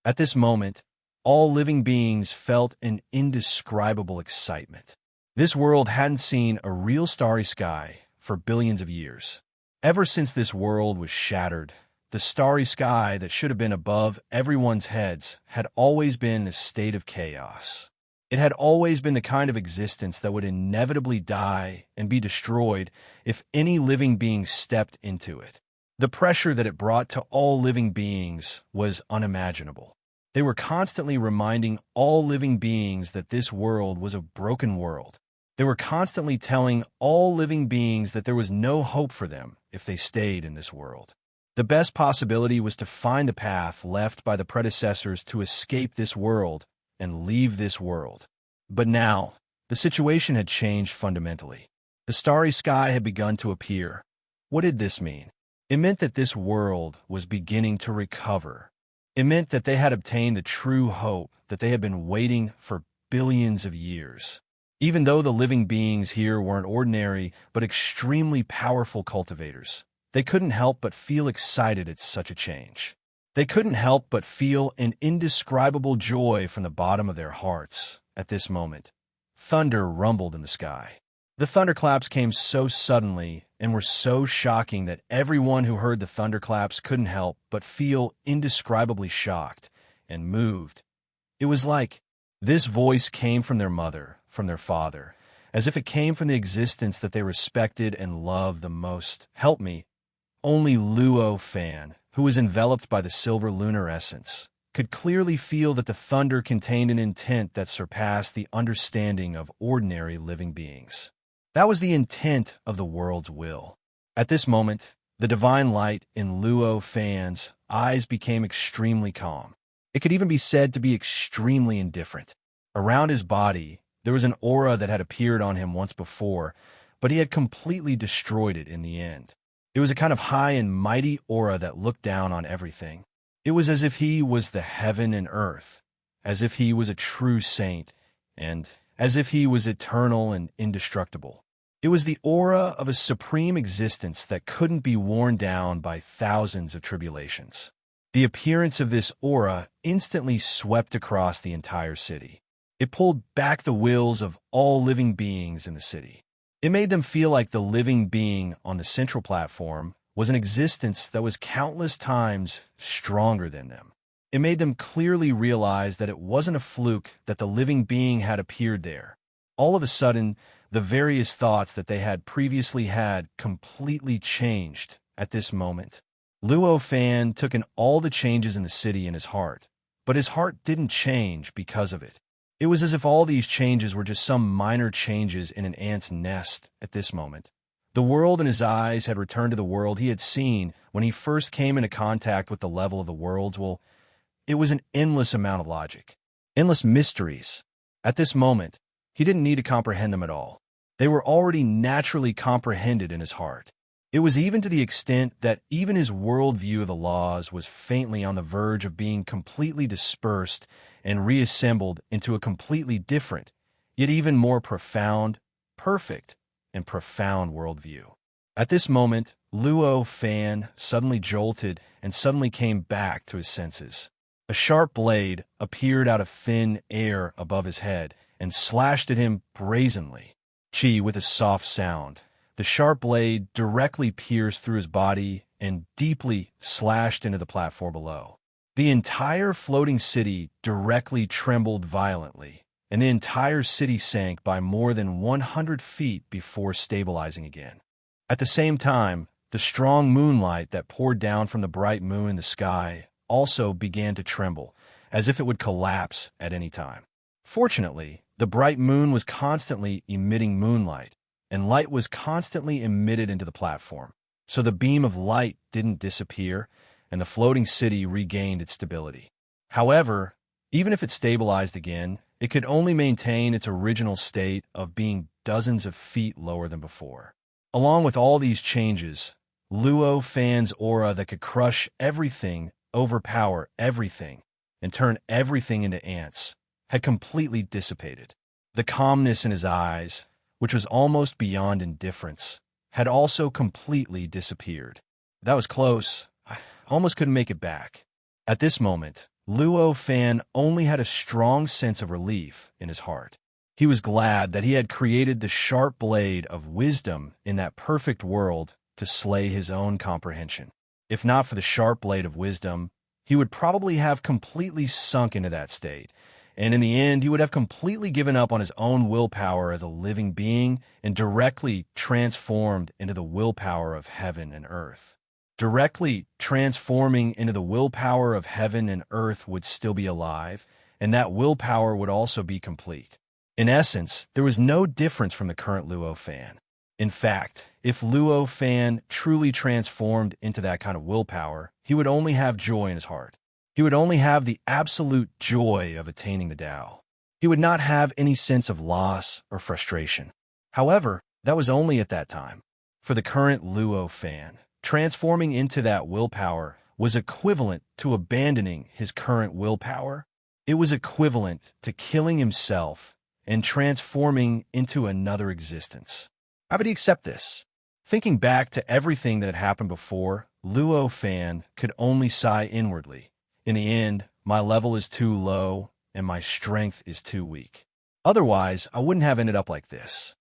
At this moment, all living beings felt an indescribable excitement. This world hadn't seen a real starry sky for billions of years. Ever since this world was shattered, the starry sky that should have been above everyone's heads had always been a state of chaos. It had always been the kind of existence that would inevitably die and be destroyed if any living being stepped into it. The pressure that it brought to all living beings was unimaginable. They were constantly reminding all living beings that this world was a broken world. They were constantly telling all living beings that there was no hope for them if they stayed in this world. The best possibility was to find the path left by the predecessors to escape this world and leave this world. But now, the situation had changed fundamentally. The starry sky had begun to appear. What did this mean? It meant that this world was beginning to recover. It meant that they had obtained the true hope that they had been waiting for billions of years. Even though the living beings here weren't ordinary but extremely powerful cultivators, they couldn't help but feel excited at such a change. They couldn't help but feel an indescribable joy from the bottom of their hearts at this moment. Thunder rumbled in the sky. The thunderclaps came so suddenly and were so shocking that everyone who heard the thunderclaps couldn't help but feel indescribably shocked and moved. It was like this voice came from their mother, from their father, as if it came from the existence that they respected and loved the most. Help me. Only Luo Fan, who was enveloped by the silver lunar essence, could clearly feel that the thunder contained an intent that surpassed the understanding of ordinary living beings. That was the intent of the world's will. At this moment, the divine light in Luo Fan's eyes became extremely calm. It could even be said to be extremely indifferent. Around his body, there was an aura that had appeared on him once before, but he had completely destroyed it in the end. It was a kind of high and mighty aura that looked down on everything. It was as if he was the heaven and earth, as if he was a true saint, and as if he was eternal and indestructible. It was the aura of a supreme existence that couldn't be worn down by thousands of tribulations. The appearance of this aura instantly swept across the entire city. It pulled back the wills of all living beings in the city. It made them feel like the living being on the central platform was an existence that was countless times stronger than them. It made them clearly realize that it wasn't a fluke that the living being had appeared there. All of a sudden, the various thoughts that they had previously had completely changed at this moment. Luo Fan took in all the changes in the city in his heart, but his heart didn't change because of it. It was as if all these changes were just some minor changes in an ant's nest at this moment. The world in his eyes had returned to the world he had seen when he first came into contact with the level of the worlds. Well, it was an endless amount of logic, endless mysteries. At this moment, he didn't need to comprehend them at all. They were already naturally comprehended in his heart. It was even to the extent that even his worldview of the laws was faintly on the verge of being completely dispersed and reassembled into a completely different, yet even more profound, perfect, and profound worldview. At this moment, Luo Fan suddenly jolted and suddenly came back to his senses. A sharp blade appeared out of thin air above his head and slashed at him brazenly. Chi, with a soft sound, the sharp blade directly pierced through his body and deeply slashed into the platform below. The entire floating city directly trembled violently, and the entire city sank by more than 100 feet before stabilizing again. At the same time, the strong moonlight that poured down from the bright moon in the sky also began to tremble, as if it would collapse at any time. Fortunately, the bright moon was constantly emitting moonlight, and light was constantly emitted into the platform, so the beam of light didn't disappear, and the floating city regained its stability. However, even if it stabilized again, it could only maintain its original state of being dozens of feet lower than before. Along with all these changes, Luo Fan's aura that could crush everything, overpower everything, and turn everything into ants, had completely dissipated. The calmness in his eyes, which was almost beyond indifference, had also completely disappeared. That was close. I almost couldn't make it back. At this moment, Luo Fan only had a strong sense of relief in his heart. He was glad that he had created the sharp blade of wisdom in that perfect world to slay his own comprehension. If not for the sharp blade of wisdom, he would probably have completely sunk into that state, and in the end, he would have completely given up on his own willpower as a living being and directly transformed into the willpower of heaven and earth. Directly transforming into the willpower of heaven and earth would still be alive, and that willpower would also be complete. In essence, there was no difference from the current Luo Fan. In fact, if Luo Fan truly transformed into that kind of willpower, he would only have joy in his heart. He would only have the absolute joy of attaining the Tao. He would not have any sense of loss or frustration. However, that was only at that time. For the current Luo Fan, transforming into that willpower was equivalent to abandoning his current willpower. It was equivalent to killing himself and transforming into another existence. How would he accept this? Thinking back to everything that had happened before, Luo Fan could only sigh inwardly. In the end, my level is too low and my strength is too weak. Otherwise, I wouldn't have ended up like this.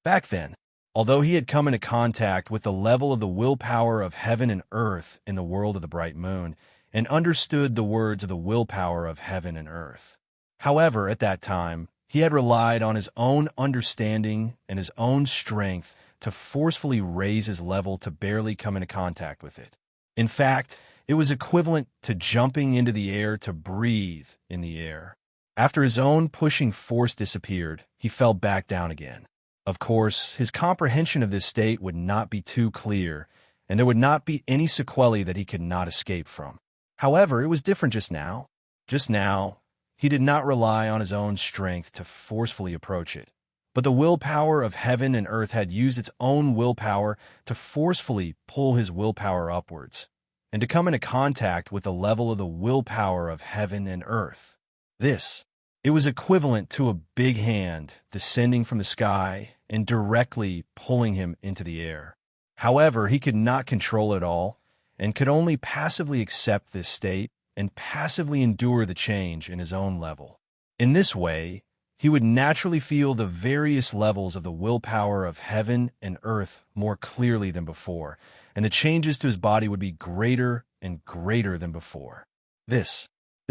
Back then, although he had come into contact with the level of the willpower of heaven and earth in the world of the bright moon, and understood the words of the willpower of heaven and earth. However, at that time, he had relied on his own understanding and his own strength to forcefully raise his level to barely come into contact with it. In fact, it was equivalent to jumping into the air to breathe in the air. After his own pushing force disappeared, he fell back down again. Of course, his comprehension of this state would not be too clear, and there would not be any sequelae that he could not escape from. However, it was different just now. Just now, he did not rely on his own strength to forcefully approach it, but the willpower of heaven and earth had used its own willpower to forcefully pull his willpower upwards, and to come into contact with the level of the willpower of heaven and earth. It was equivalent to a big hand descending from the sky and directly pulling him into the air. However, he could not control it all, and could only passively accept this state and passively endure the change in his own level. In this way, he would naturally feel the various levels of the willpower of heaven and earth more clearly than before, and the changes to his body would be greater and greater than before. This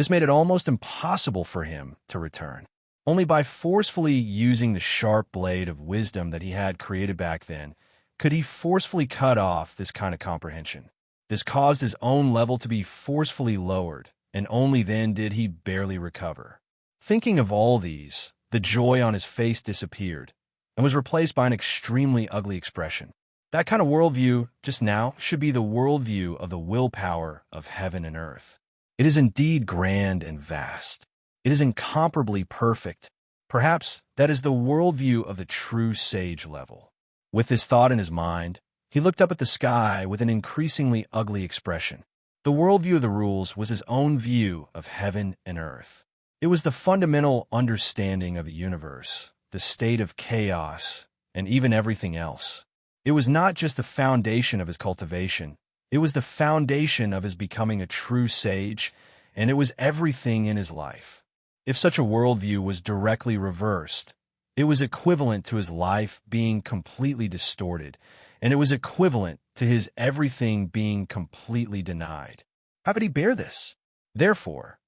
made it almost impossible for him to return. Only by forcefully using the sharp blade of wisdom that he had created back then could he forcefully cut off this kind of comprehension. This caused his own level to be forcefully lowered, and only then did he barely recover. Thinking of all these, the joy on his face disappeared and was replaced by an extremely ugly expression. That kind of worldview just now should be the worldview of the willpower of heaven and earth. It is indeed grand and vast. It is incomparably perfect. Perhaps that is the worldview of the true sage level. With this thought in his mind, he looked up at the sky with an increasingly ugly expression. The worldview of the rules was his own view of heaven and earth. It was the fundamental understanding of the universe, the state of chaos, and even everything else. It was not just the foundation of his cultivation. It was the foundation of his becoming a true sage, and it was everything in his life. If such a worldview was directly reversed, it was equivalent to his life being completely distorted, and it was equivalent to his everything being completely denied. How could he bear this? Therefore,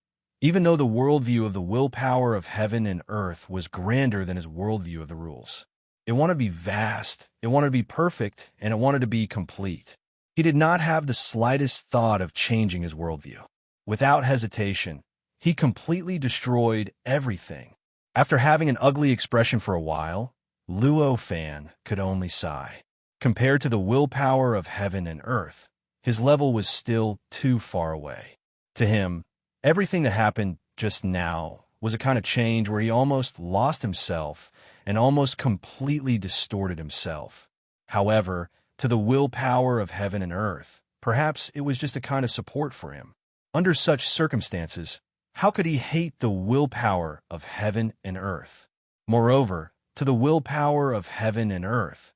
even though the worldview of the willpower of heaven and earth was grander than his worldview of the rules, it wanted to be vast, it wanted to be perfect, and it wanted to be complete. He did not have the slightest thought of changing his worldview. Without hesitation, he completely destroyed everything. After having an ugly expression for a while, Luo Fan could only sigh. Compared to the willpower of heaven and earth, his level was still too far away. To him, everything that happened just now was a kind of change where he almost lost himself and almost completely distorted himself. However, to the willpower of heaven and earth, perhaps it was just a kind of support for him. Under such circumstances, how could he hate the willpower of heaven and earth? Moreover, to the willpower of heaven and earth,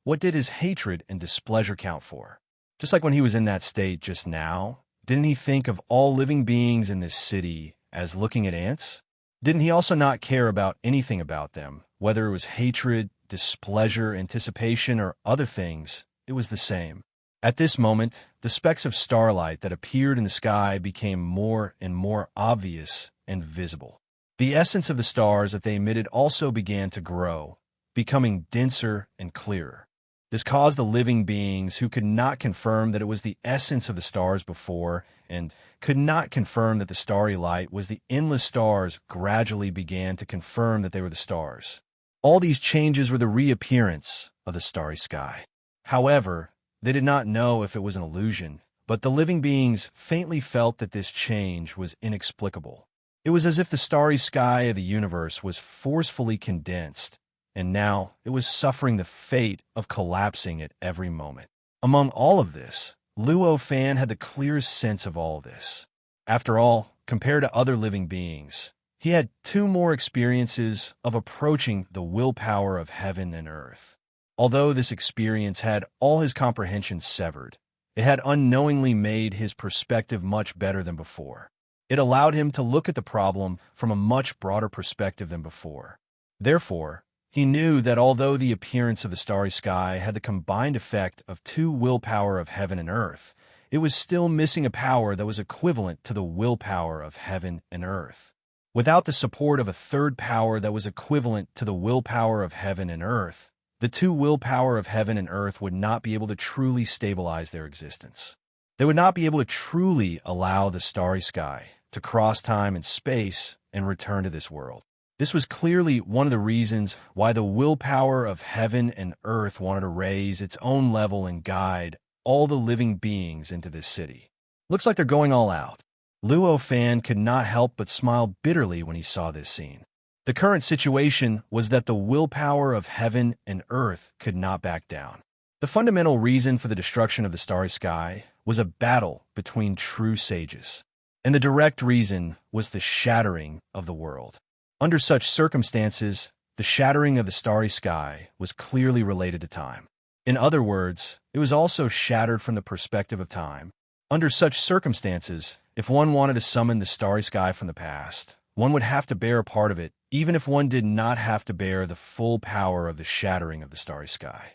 what did his hatred and displeasure count for? Just like when he was in that state just now, didn't he think of all living beings in this city as looking at ants? Didn't he also not care about anything about them, whether it was hatred, displeasure, anticipation, or other things? It was the same. At this moment, the specks of starlight that appeared in the sky became more and more obvious and visible. The essence of the stars that they emitted also began to grow, becoming denser and clearer. This caused the living beings who could not confirm that it was the essence of the stars before and could not confirm that the starry light was the endless stars gradually began to confirm that they were the stars. All these changes were the reappearance of the starry sky. However, they did not know if it was an illusion, but the living beings faintly felt that this change was inexplicable. It was as if the starry sky of the universe was forcefully condensed, and now it was suffering the fate of collapsing at every moment. Among all of this, Luo Fan had the clearest sense of all this. After all, compared to other living beings, he had 2 more experiences of approaching the willpower of heaven and earth. Although this experience had all his comprehension severed, it had unknowingly made his perspective much better than before. It allowed him to look at the problem from a much broader perspective than before. Therefore, he knew that although the appearance of the starry sky had the combined effect of 2 willpower of heaven and earth, it was still missing a power that was equivalent to the willpower of heaven and earth. Without the support of a 3rd power that was equivalent to the willpower of heaven and earth, the 2 willpower of heaven and earth would not be able to truly stabilize their existence. They would not be able to truly allow the starry sky to cross time and space and return to this world. This was clearly one of the reasons why the willpower of heaven and earth wanted to raise its own level and guide all the living beings into this city. Looks like they're going all out. Luo Fan could not help but smile bitterly when he saw this scene. The current situation was that the willpower of heaven and earth could not back down. The fundamental reason for the destruction of the starry sky was a battle between true sages, and the direct reason was the shattering of the world. Under such circumstances, the shattering of the starry sky was clearly related to time. In other words, it was also shattered from the perspective of time. Under such circumstances, if one wanted to summon the starry sky from the past, one would have to bear a part of it, even if one did not have to bear the full power of the shattering of the starry sky.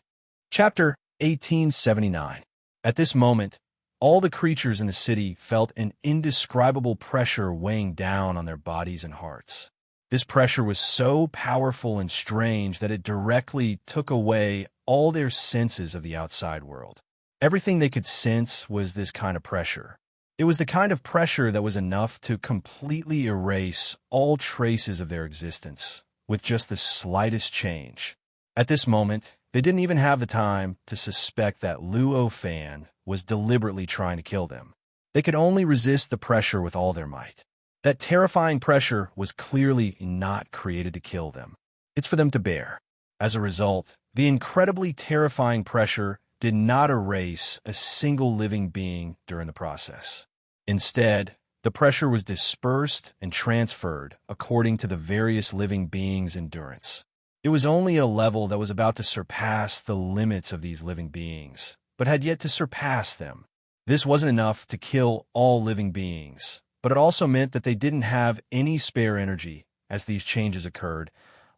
Chapter 1879. At this moment, all the creatures in the city felt an indescribable pressure weighing down on their bodies and hearts. This pressure was so powerful and strange that it directly took away all their senses of the outside world. Everything they could sense was this kind of pressure. It was the kind of pressure that was enough to completely erase all traces of their existence, with just the slightest change. At this moment, they didn't even have the time to suspect that Luo Fan was deliberately trying to kill them. They could only resist the pressure with all their might. That terrifying pressure was clearly not created to kill them. It's for them to bear. As a result, the incredibly terrifying pressure did not erase a single living being during the process. Instead, the pressure was dispersed and transferred according to the various living beings' endurance. It was only a level that was about to surpass the limits of these living beings, but had yet to surpass them. This wasn't enough to kill all living beings, but it also meant that they didn't have any spare energy. As these changes occurred,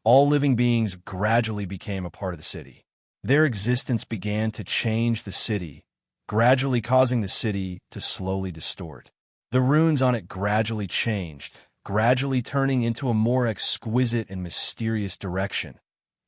all living beings gradually became a part of the city. Their existence began to change the city, gradually causing the city to slowly distort. The runes on it gradually changed, gradually turning into a more exquisite and mysterious direction.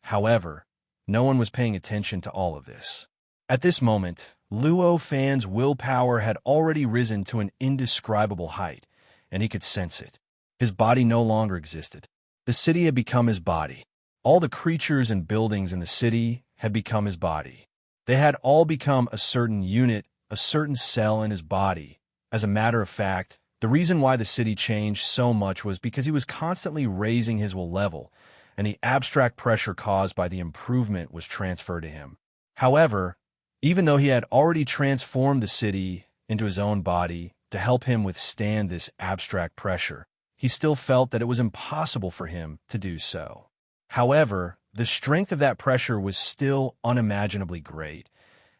However, no one was paying attention to all of this. At this moment, Luo Fan's willpower had already risen to an indescribable height, and he could sense it. His body no longer existed. The city had become his body. All the creatures and buildings in the city had become his body. They had all become a certain unit, a certain cell in his body. As a matter of fact, the reason why the city changed so much was because he was constantly raising his will level, and the abstract pressure caused by the improvement was transferred to him. However, even though he had already transformed the city into his own body to help him withstand this abstract pressure, he still felt that it was impossible for him to do so. However, the strength of that pressure was still unimaginably great,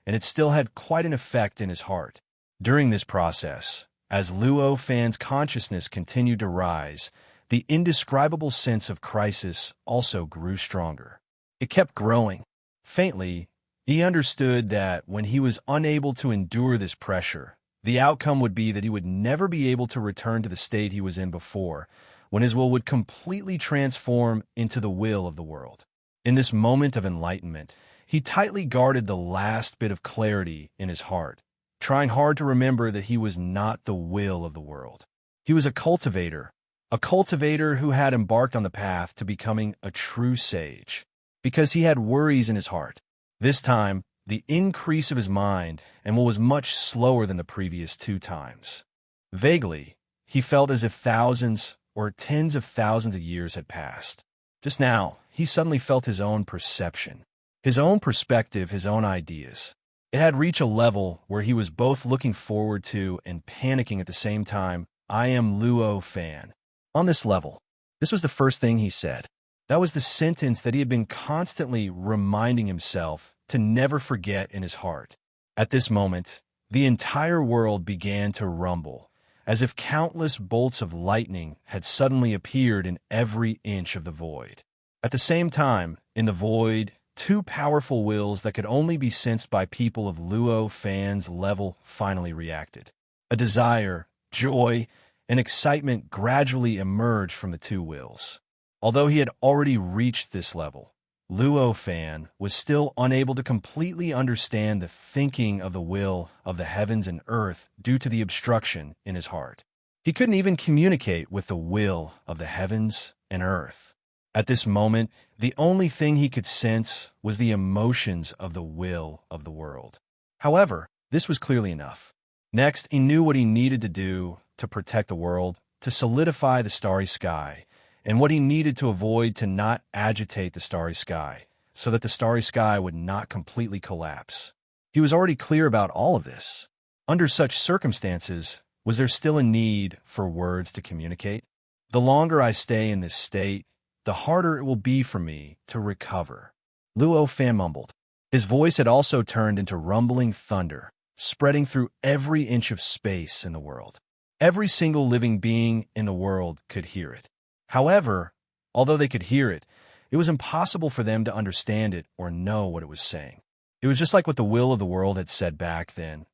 and it still had quite an effect in his heart. During this process, as Luo Fan's consciousness continued to rise, the indescribable sense of crisis also grew stronger. It kept growing. Faintly, he understood that when he was unable to endure this pressure, the outcome would be that he would never be able to return to the state he was in before, when his will would completely transform into the will of the world. In this moment of enlightenment, he tightly guarded the last bit of clarity in his heart, trying hard to remember that he was not the will of the world. He was a cultivator who had embarked on the path to becoming a true sage, because he had worries in his heart. This time, the increase of his mind and will was much slower than the previous 2 times. Vaguely, he felt as if thousands or tens of thousands of years had passed. Just now, he suddenly felt his own perception, his own perspective, his own ideas. It had reached a level where he was both looking forward to and panicking at the same time. I am Luo Fan. On this level, this was the first thing he said. That was the sentence that he had been constantly reminding himself to never forget in his heart. At this moment, the entire world began to rumble, as if countless bolts of lightning had suddenly appeared in every inch of the void. At the same time, in the void, 2 powerful wills that could only be sensed by people of Luo Fan's level finally reacted. A desire, joy, and excitement gradually emerged from the 2 wills. Although he had already reached this level, Luo Fan was still unable to completely understand the thinking of the will of the heavens and earth due to the obstruction in his heart. He couldn't even communicate with the will of the heavens and earth. At this moment, the only thing he could sense was the emotions of the will of the world. However, this was clearly enough. Next, he knew what he needed to do to protect the world, to solidify the starry sky, and what he needed to avoid to not agitate the starry sky, so that the starry sky would not completely collapse. He was already clear about all of this. Under such circumstances, was there still a need for words to communicate? The longer I stay in this state, the harder it will be for me to recover, Luo Fan mumbled. His voice had also turned into rumbling thunder, spreading through every inch of space in the world. Every single living being in the world could hear it. However, although they could hear it, it was impossible for them to understand it or know what it was saying. It was just like what the will of the world had said back then.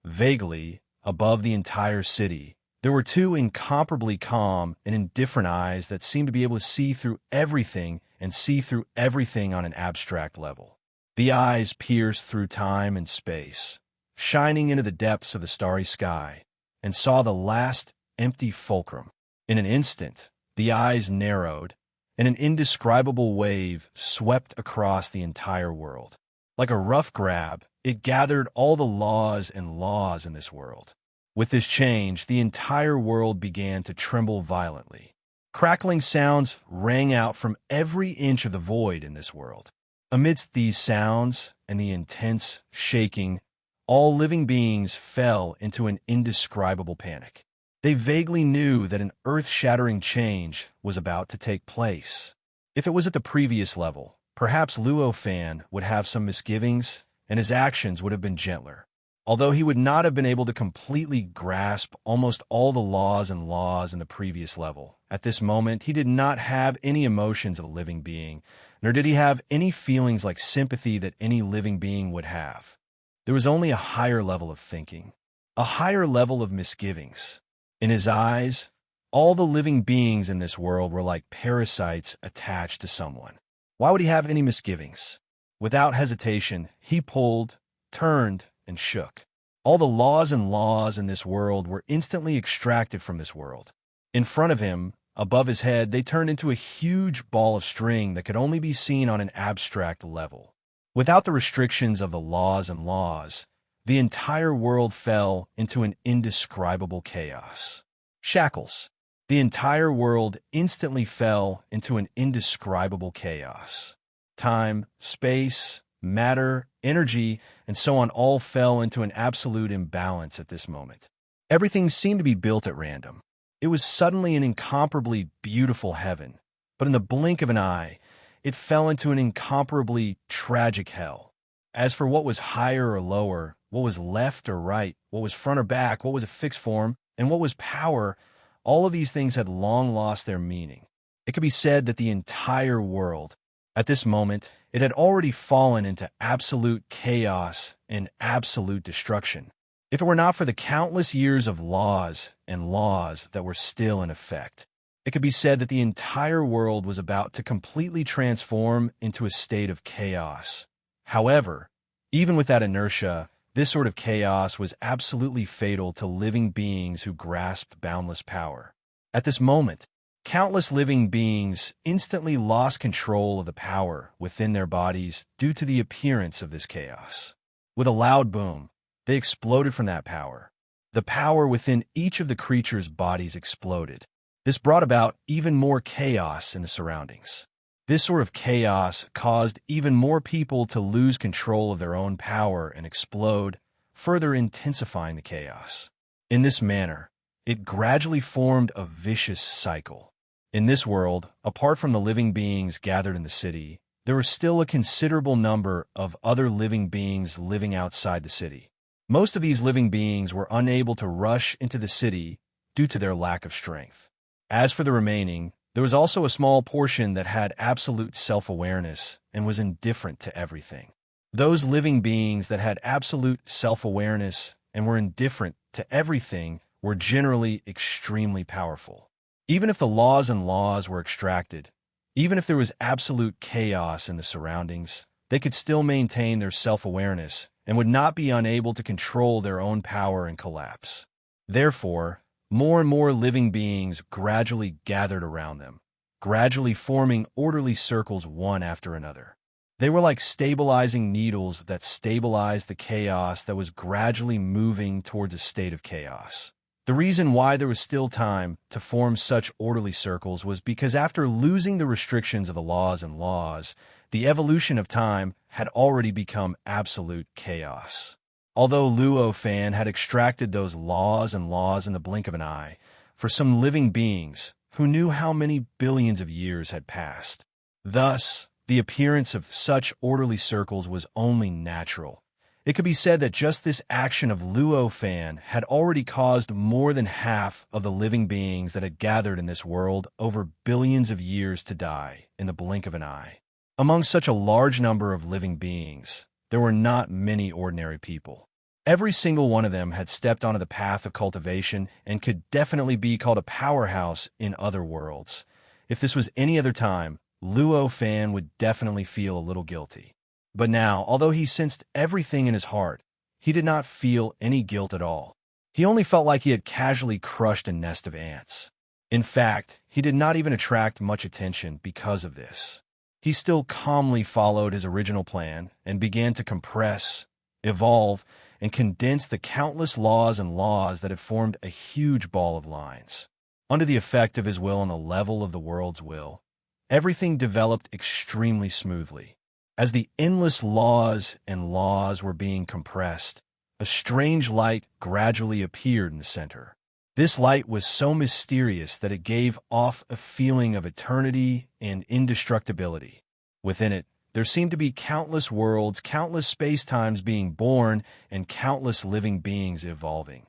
Vaguely, above the entire city, there were 2 incomparably calm and indifferent eyes that seemed to be able to see through everything and see through everything on an abstract level. The eyes pierced through time and space, shining into the depths of the starry sky, and saw the last empty fulcrum. In an instant, the eyes narrowed, and an indescribable wave swept across the entire world. Like a rough grab, it gathered all the laws and laws in this world. With this change, the entire world began to tremble violently. Crackling sounds rang out from every inch of the void in this world. Amidst these sounds and the intense shaking, all living beings fell into an indescribable panic. They vaguely knew that an earth-shattering change was about to take place. If it was at the previous level, perhaps Luo Fan would have some misgivings, and his actions would have been gentler. Although he would not have been able to completely grasp almost all the laws in the previous level, at this moment he did not have any emotions of a living being, nor did he have any feelings like sympathy that any living being would have. There was only a higher level of thinking, a higher level of misgivings. In his eyes, all the living beings in this world were like parasites attached to someone. Why would he have any misgivings? Without hesitation, he pulled, turned, and shook. All the laws in this world were instantly extracted from this world. In front of him, Above his head, they turned into a huge ball of string that could only be seen on an abstract level. Without the restrictions of the laws and laws, the entire world fell into an indescribable chaos. Shackles. The entire world instantly fell into an indescribable chaos. Time, space, matter, energy, and so on all fell into an absolute imbalance at this moment. Everything seemed to be built at random. It was suddenly an incomparably beautiful heaven, but in the blink of an eye, it fell into an incomparably tragic hell. As for what was higher or lower, what was left or right, what was front or back, what was a fixed form, and what was power, all of these things had long lost their meaning. It could be said that the entire world, at this moment, it had already fallen into absolute chaos and absolute destruction. If it were not for the countless years of laws and laws that were still in effect, it could be said that the entire world was about to completely transform into a state of chaos. However, even with that inertia, this sort of chaos was absolutely fatal to living beings who grasped boundless power. At this moment, countless living beings instantly lost control of the power within their bodies due to the appearance of this chaos. With a loud boom, they exploded from that power. The power within each of the creatures' bodies exploded. This brought about even more chaos in the surroundings. This sort of chaos caused even more people to lose control of their own power and explode, further intensifying the chaos. In this manner, it gradually formed a vicious cycle. In this world, apart from the living beings gathered in the city, there was still a considerable number of other living beings living outside the city. Most of these living beings were unable to rush into the city due to their lack of strength. As for the remaining, there was also a small portion that had absolute self-awareness and was indifferent to everything. Those living beings that had absolute self-awareness and were indifferent to everything were generally extremely powerful. Even if the laws and laws were extracted, even if there was absolute chaos in the surroundings, they could still maintain their self-awareness and would not be unable to control their own power and collapse. Therefore, more and more living beings gradually gathered around them, gradually forming orderly circles one after another. They were like stabilizing needles that stabilized the chaos that was gradually moving towards a state of chaos. The reason why there was still time to form such orderly circles was because after losing the restrictions of the laws and laws, the evolution of time had already become absolute chaos. Although Luo Fan had extracted those laws and laws in the blink of an eye, for some living beings who knew how many billions of years had passed. Thus, the appearance of such orderly circles was only natural. It could be said that just this action of Luo Fan had already caused more than half of the living beings that had gathered in this world over billions of years to die in the blink of an eye. Among such a large number of living beings, there were not many ordinary people. Every single one of them had stepped onto the path of cultivation and could definitely be called a powerhouse in other worlds. If this was any other time, Luo Fan would definitely feel a little guilty. But now, although he sensed everything in his heart, he did not feel any guilt at all. He only felt like he had casually crushed a nest of ants. In fact, he did not even attract much attention because of this. He still calmly followed his original plan and began to compress, evolve, and condense the countless laws and laws that had formed a huge ball of lines. Under the effect of his will on the level of the world's will, everything developed extremely smoothly. As the endless laws and laws were being compressed, a strange light gradually appeared in the center. This light was so mysterious that it gave off a feeling of eternity and indestructibility. Within it, there seemed to be countless worlds, countless space-times being born, and countless living beings evolving.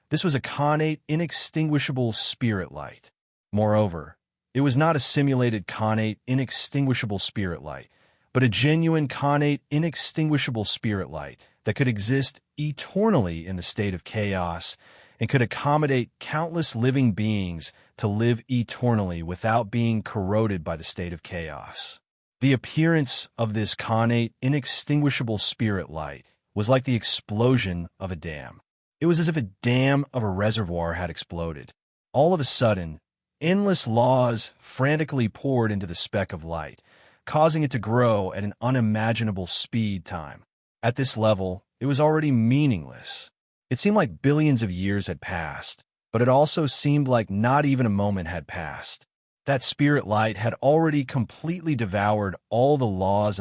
This was a connate, inextinguishable spirit light. Moreover, it was not a simulated connate, inextinguishable spirit light, but a genuine connate, inextinguishable spirit light that could exist eternally in the state of chaos and could accommodate countless living beings to live eternally without being corroded by the state of chaos. The appearance of this connate, inextinguishable spirit light was like the explosion of a dam. It was as if a dam of a reservoir had exploded. All of a sudden, endless laws frantically poured into the speck of light, causing it to grow at an unimaginable speed time. At this level, it was already meaningless. It seemed like billions of years had passed, but it also seemed like not even a moment had passed. That spirit light had already completely devoured all the laws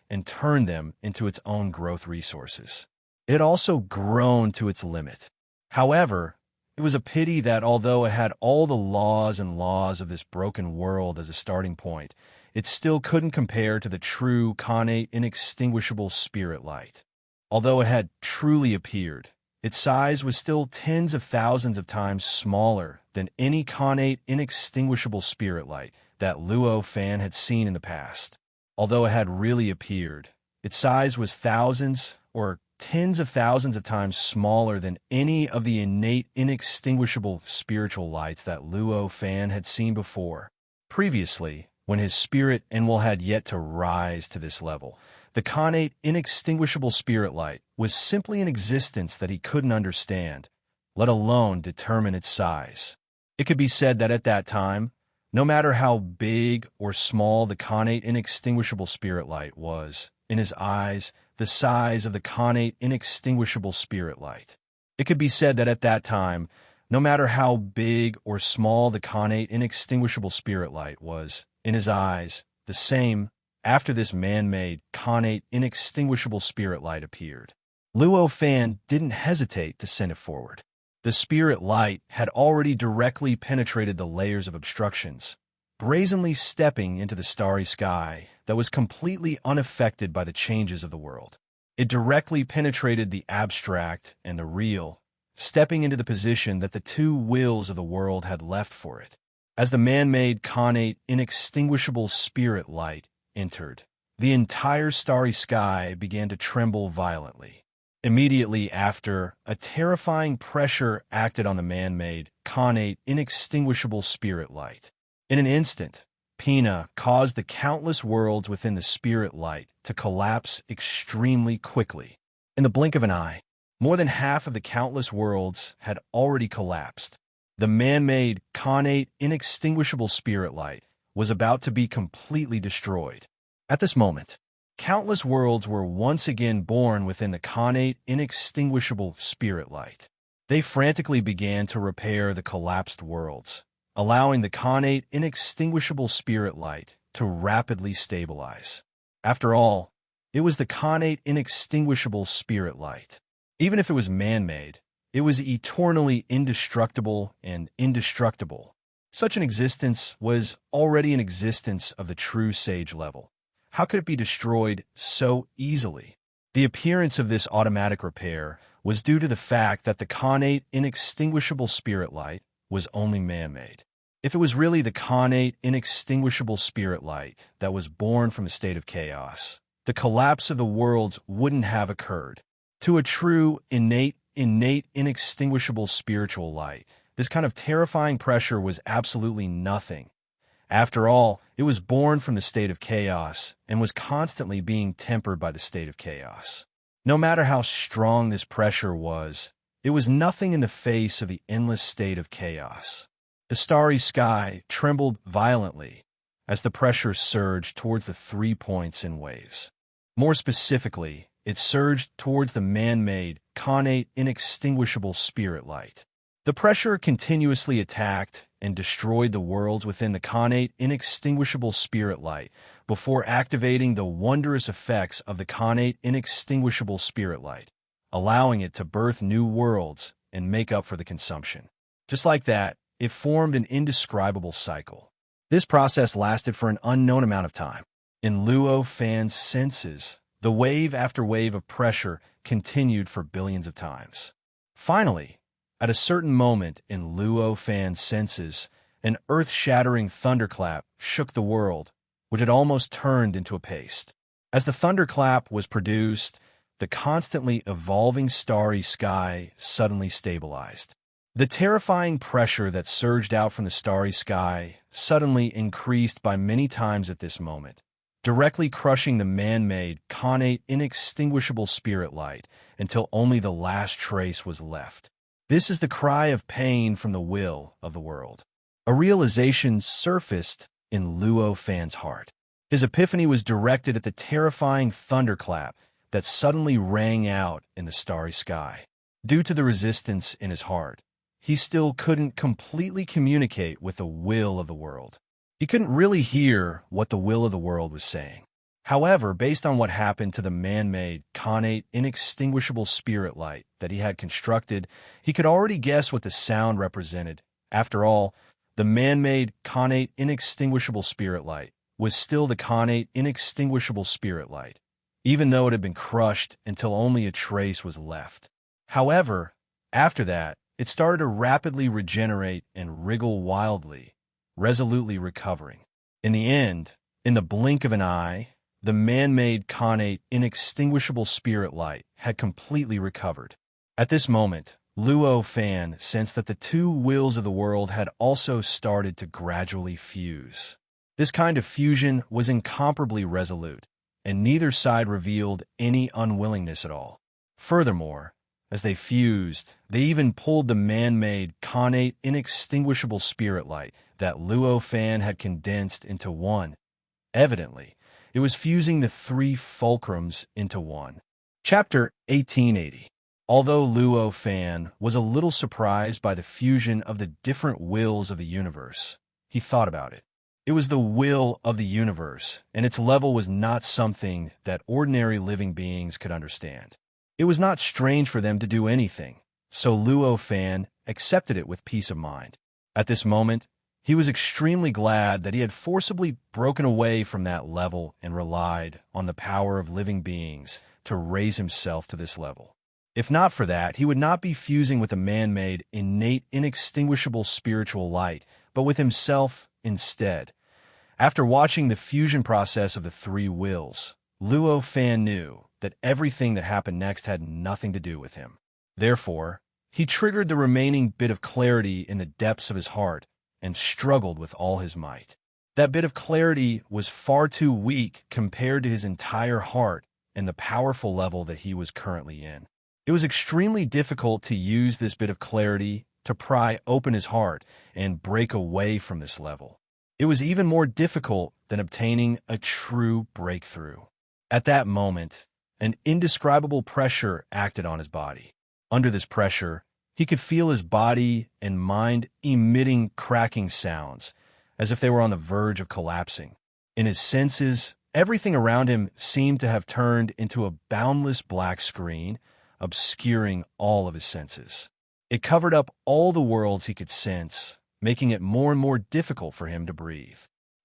and turned them into its own growth resources. It had also grown to its limit. However, it was a pity that although it had all the laws of this broken world as a starting point, it still couldn't compare to the true, connate, inextinguishable spirit light. Although it had truly appeared, its size was still tens of thousands of times smaller than any connate, inextinguishable spirit light that Luo Fan had seen in the past. Although it had really appeared, its size was thousands or tens of thousands of times smaller than any of the innate, inextinguishable spiritual lights that Luo Fan had seen before. Previously, when his spirit Enwell had yet to rise to this level, the connate, inextinguishable spirit light was simply an existence that he couldn't understand, let alone determine its size. It could be said that at that time, no matter how big or small the connate, inextinguishable spirit light was, in his eyes, the size of the connate, inextinguishable spirit light. It could be said that at that time, no matter how big or small the connate, inextinguishable spirit light was, in his eyes, the same after this man-made, connate, inextinguishable spirit light appeared. Luo Fan didn't hesitate to send it forward. The spirit light had already directly penetrated the layers of obstructions, brazenly stepping into the starry sky that was completely unaffected by the changes of the world. It directly penetrated the abstract and the real, stepping into the position that the two wills of the world had left for it. As the man-made, connate, inextinguishable spirit light entered, the entire starry sky began to tremble violently. Immediately after, a terrifying pressure acted on the man-made, connate, inextinguishable spirit light. In an instant, Pina caused the countless worlds within the spirit light to collapse extremely quickly. In the blink of an eye, more than half of the countless worlds had already collapsed. The man-made, connate, inextinguishable spirit light was about to be completely destroyed. At this moment, countless worlds were once again born within the connate, inextinguishable spirit light. They frantically began to repair the collapsed worlds, allowing the connate, inextinguishable spirit light to rapidly stabilize. After all, it was the connate, inextinguishable spirit light. Even if it was man-made, it was eternally indestructible and indestructible. Such an existence was already an existence of the true sage level. How could it be destroyed so easily? The appearance of this automatic repair was due to the fact that the connate, inextinguishable spirit light was only man-made. If it was really the connate, inextinguishable spirit light that was born from a state of chaos, the collapse of the worlds wouldn't have occurred. To a true, innate, inextinguishable spiritual light, this kind of terrifying pressure was absolutely nothing. After all, it was born from the state of chaos and was constantly being tempered by the state of chaos. No matter how strong this pressure was, it was nothing in the face of the endless state of chaos. The starry sky trembled violently as the pressure surged towards the 3 points in waves. More specifically, it surged towards the man-made, connate, inextinguishable spirit light. The pressure continuously attacked and destroyed the worlds within the connate, inextinguishable spirit light before activating the wondrous effects of the connate, inextinguishable spirit light, allowing it to birth new worlds and make up for the consumption. Just like that, it formed an indescribable cycle. This process lasted for an unknown amount of time. In Luo Fan's senses, the wave after wave of pressure continued for billions of times. Finally, at a certain moment in Luo Fan's senses, an earth-shattering thunderclap shook the world, which had almost turned into a paste. As the thunderclap was produced, the constantly evolving starry sky suddenly stabilized. The terrifying pressure that surged out from the starry sky suddenly increased by many times at this moment, directly crushing the man-made, connate, inextinguishable spirit light until only the last trace was left. This is the cry of pain from the will of the world. A realization surfaced in Luo Fan's heart. His epiphany was directed at the terrifying thunderclap that suddenly rang out in the starry sky. Due to the resistance in his heart, he still couldn't completely communicate with the will of the world. He couldn't really hear what the will of the world was saying. However, based on what happened to the man-made, connate, inextinguishable spirit light that he had constructed, he could already guess what the sound represented. After all, the man-made, connate, inextinguishable spirit light was still the connate, inextinguishable spirit light, even though it had been crushed until only a trace was left. However, after that, it started to rapidly regenerate and wriggle wildly, resolutely recovering. In the end, in the blink of an eye, the man-made, connate, inextinguishable spirit light had completely recovered. At this moment, Luo Fan sensed that the two wills of the world had also started to gradually fuse. This kind of fusion was incomparably resolute, and neither side revealed any unwillingness at all. Furthermore, as they fused, they even pulled the man-made, connate, inextinguishable spirit light that Luo Fan had condensed into one. Evidently, it was fusing the three fulcrums into one. Chapter 1880. Although Luo Fan was a little surprised by the fusion of the different wills of the universe, he thought about it. It was the will of the universe, and its level was not something that ordinary living beings could understand. It was not strange for them to do anything, so Luo Fan accepted it with peace of mind. At this moment, he was extremely glad that he had forcibly broken away from that level and relied on the power of living beings to raise himself to this level. If not for that, he would not be fusing with a man-made, innate, inextinguishable spiritual light, but with himself instead. After watching the fusion process of the three wills, Luo Fan knew that everything that happened next had nothing to do with him. Therefore, he triggered the remaining bit of clarity in the depths of his heart and struggled with all his might. That bit of clarity was far too weak compared to his entire heart and the powerful level that he was currently in. It was extremely difficult to use this bit of clarity to pry open his heart and break away from this level. It was even more difficult than obtaining a true breakthrough. At that moment, an indescribable pressure acted on his body. Under this pressure, he could feel his body and mind emitting cracking sounds, as if they were on the verge of collapsing. In his senses, everything around him seemed to have turned into a boundless black screen, obscuring all of his senses. It covered up all the worlds he could sense, making it more and more difficult for him to breathe.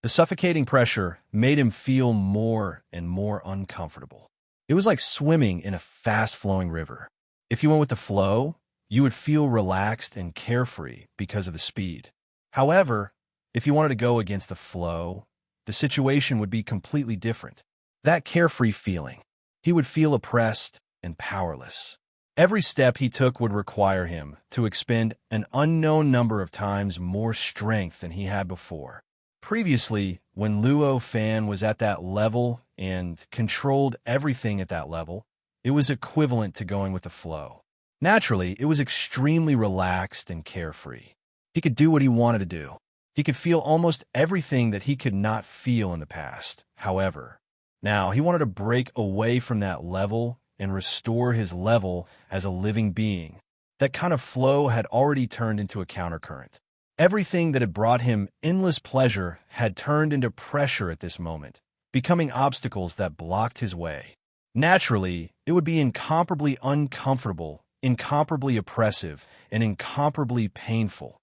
The suffocating pressure made him feel more and more uncomfortable. It was like swimming in a fast-flowing river. If you went with the flow, you would feel relaxed and carefree because of the speed. However, if you wanted to go against the flow, the situation would be completely different. That carefree feeling, he would feel oppressed and powerless. Every step he took would require him to expend an unknown number of times more strength than he had before. Previously, when Luo Fan was at that level and controlled everything at that level, it was equivalent to going with the flow. Naturally, it was extremely relaxed and carefree. He could do what he wanted to do. He could feel almost everything that he could not feel in the past. However, now he wanted to break away from that level and restore his level as a living being. That kind of flow had already turned into a countercurrent. Everything that had brought him endless pleasure had turned into pressure at this moment, becoming obstacles that blocked his way. Naturally, it would be incomparably uncomfortable, incomparably oppressive, and incomparably painful.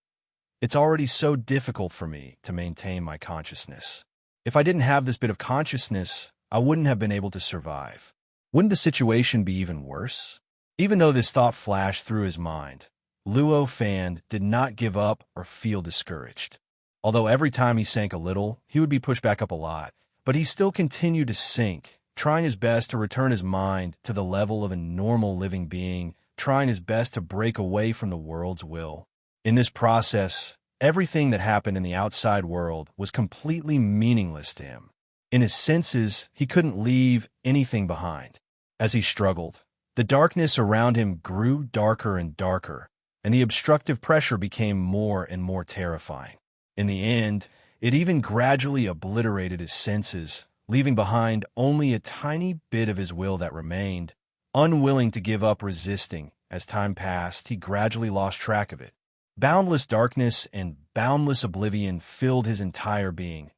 It's already so difficult for me to maintain my consciousness. If I didn't have this bit of consciousness, I wouldn't have been able to survive. Wouldn't the situation be even worse? Even though this thought flashed through his mind, Luo Fan did not give up or feel discouraged. Although every time he sank a little, he would be pushed back up a lot, but he still continued to sink, trying his best to return his mind to the level of a normal living being, trying his best to break away from the world's will. In this process, everything that happened in the outside world was completely meaningless to him. In his senses, he couldn't leave anything behind. As he struggled, the darkness around him grew darker and darker, and the obstructive pressure became more and more terrifying. In the end, it even gradually obliterated his senses, leaving behind only a tiny bit of his will that remained. Unwilling to give up resisting, as time passed, he gradually lost track of it. Boundless darkness and boundless oblivion filled his entire being.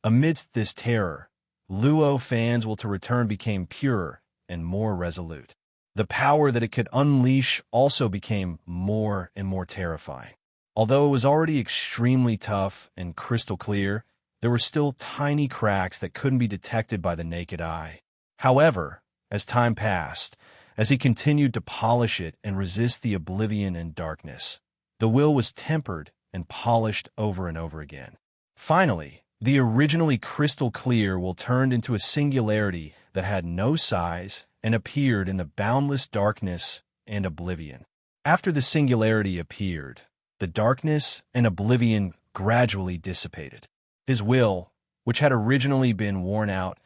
Amidst this terror, Luo Fan's will to return became purer and more resolute. The power that it could unleash also became more and more terrifying. Although it was already extremely tough and crystal clear, there were still tiny cracks that couldn't be detected by the naked eye. However, as time passed, as he continued to polish it and resist the oblivion and darkness, the will was tempered and polished over and over again. Finally, the originally crystal clear will turned into a singularity that had no size and appeared in the boundless darkness and oblivion. After the singularity appeared, the darkness and oblivion gradually dissipated. His will, which had originally been worn out,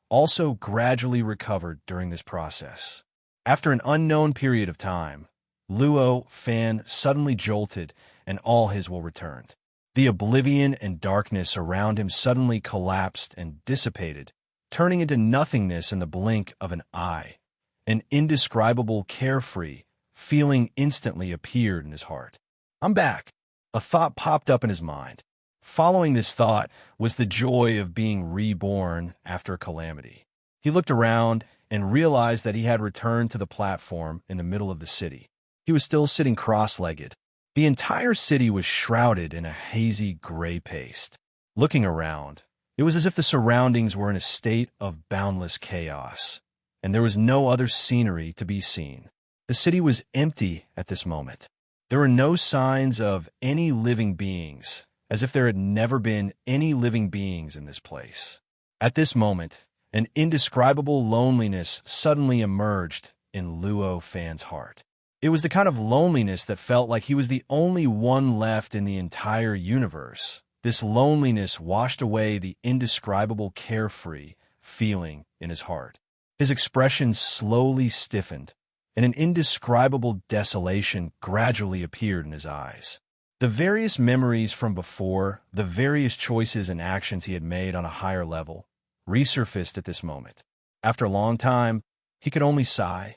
also gradually recovered during this process. After an unknown period of time, Luo Fan suddenly jolted and all his will returned. The oblivion and darkness around him suddenly collapsed and dissipated, turning into nothingness in the blink of an eye. An indescribable, carefree feeling instantly appeared in his heart. "I'm back." A thought popped up in his mind. Following this thought was the joy of being reborn after a calamity. He looked around and realized that he had returned to the platform in the middle of the city. He was still sitting cross-legged. The entire city was shrouded in a hazy gray paste. Looking around, it was as if the surroundings were in a state of boundless chaos, and there was no other scenery to be seen. The city was empty at this moment. There were no signs of any living beings, as if there had never been any living beings in this place. At this moment, an indescribable loneliness suddenly emerged in Luo Fan's heart. It was the kind of loneliness that felt like he was the only one left in the entire universe. This loneliness washed away the indescribable carefree feeling in his heart. His expression slowly stiffened, and an indescribable desolation gradually appeared in his eyes. The various memories from before, the various choices and actions he had made on a higher level, resurfaced at this moment. After a long time, he could only sigh.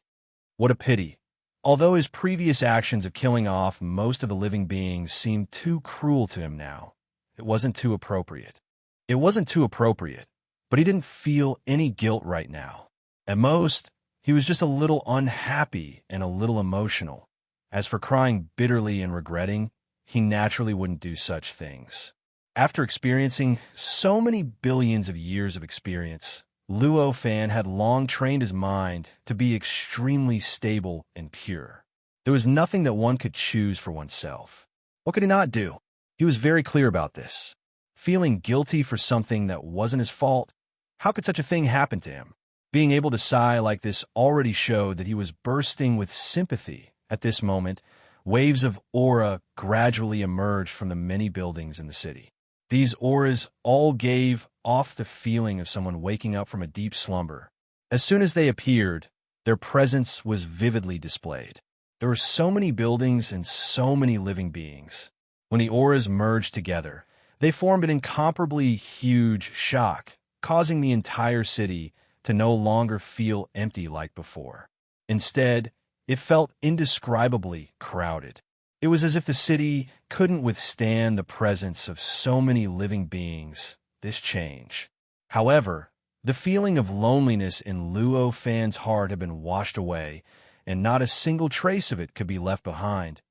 What a pity. Although his previous actions of killing off most of the living beings seemed too cruel to him now, it wasn't too appropriate. It wasn't too appropriate, but he didn't feel any guilt right now. At most, he was just a little unhappy and a little emotional. As for crying bitterly and regretting, he naturally wouldn't do such things. After experiencing so many billions of years of experience, Luo Fan had long trained his mind to be extremely stable and pure. There was nothing that one could choose for oneself. What could he not do? He was very clear about this. Feeling guilty for something that wasn't his fault, how could such a thing happen to him? Being able to sigh like this already showed that he was bursting with sympathy. At this moment, waves of aura gradually emerged from the many buildings in the city. These auras all gave off the feeling of someone waking up from a deep slumber. As soon as they appeared, their presence was vividly displayed. There were so many buildings and so many living beings. When the auras merged together, they formed an incomparably huge shock, causing the entire city to no longer feel empty like before. Instead, it felt indescribably crowded. It was as if the city couldn't withstand the presence of so many living beings. This change. However, the feeling of loneliness in Luo Fan's heart had been washed away, and not a single trace of it could be left behind.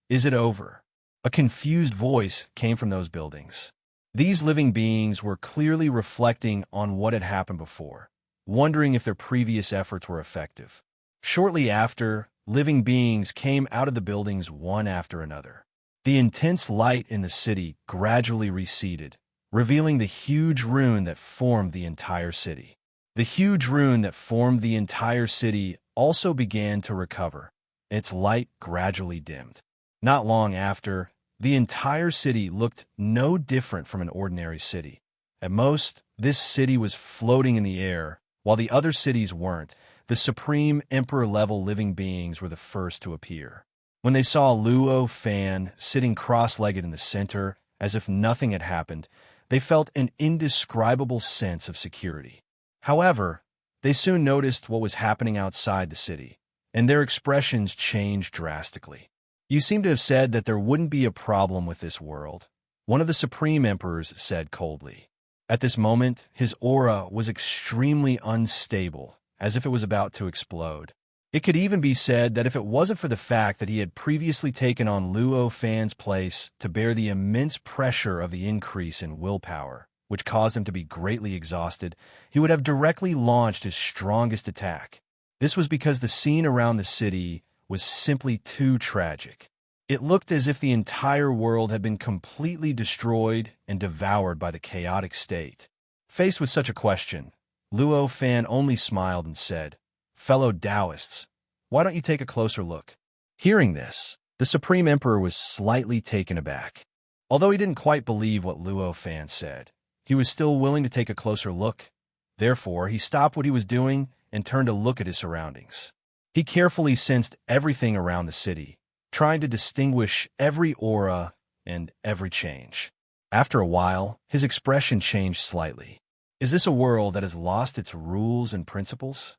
Is it over? A confused voice came from those buildings. These living beings were clearly reflecting on what had happened before, wondering if their previous efforts were effective. Shortly after, living beings came out of the buildings one after another. The intense light in the city gradually receded, revealing the huge rune that formed the entire city. The huge rune that formed the entire city also began to recover. Its light gradually dimmed. Not long after, the entire city looked no different from an ordinary city. At most, this city was floating in the air, while the other cities weren't. The supreme emperor-level living beings were the first to appear. When they saw Luo Fan sitting cross-legged in the center, as if nothing had happened, they felt an indescribable sense of security. However, they soon noticed what was happening outside the city, and their expressions changed drastically. "You seem to have said that there wouldn't be a problem with this world," one of the Supreme Emperors said coldly. At this moment, his aura was extremely unstable, as if it was about to explode. It could even be said that if it wasn't for the fact that he had previously taken on Luo Fan's place to bear the immense pressure of the increase in willpower, which caused him to be greatly exhausted, he would have directly launched his strongest attack. This was because the scene around the city was simply too tragic. It looked as if the entire world had been completely destroyed and devoured by the chaotic state. Faced with such a question, Luo Fan only smiled and said, "Fellow Taoists, why don't you take a closer look?" Hearing this, the Supreme Emperor was slightly taken aback. Although he didn't quite believe what Luo Fan said, he was still willing to take a closer look. Therefore, he stopped what he was doing and turned to look at his surroundings. He carefully sensed everything around the city, trying to distinguish every aura and every change. After a while, his expression changed slightly. Is this a world that has lost its rules and principles?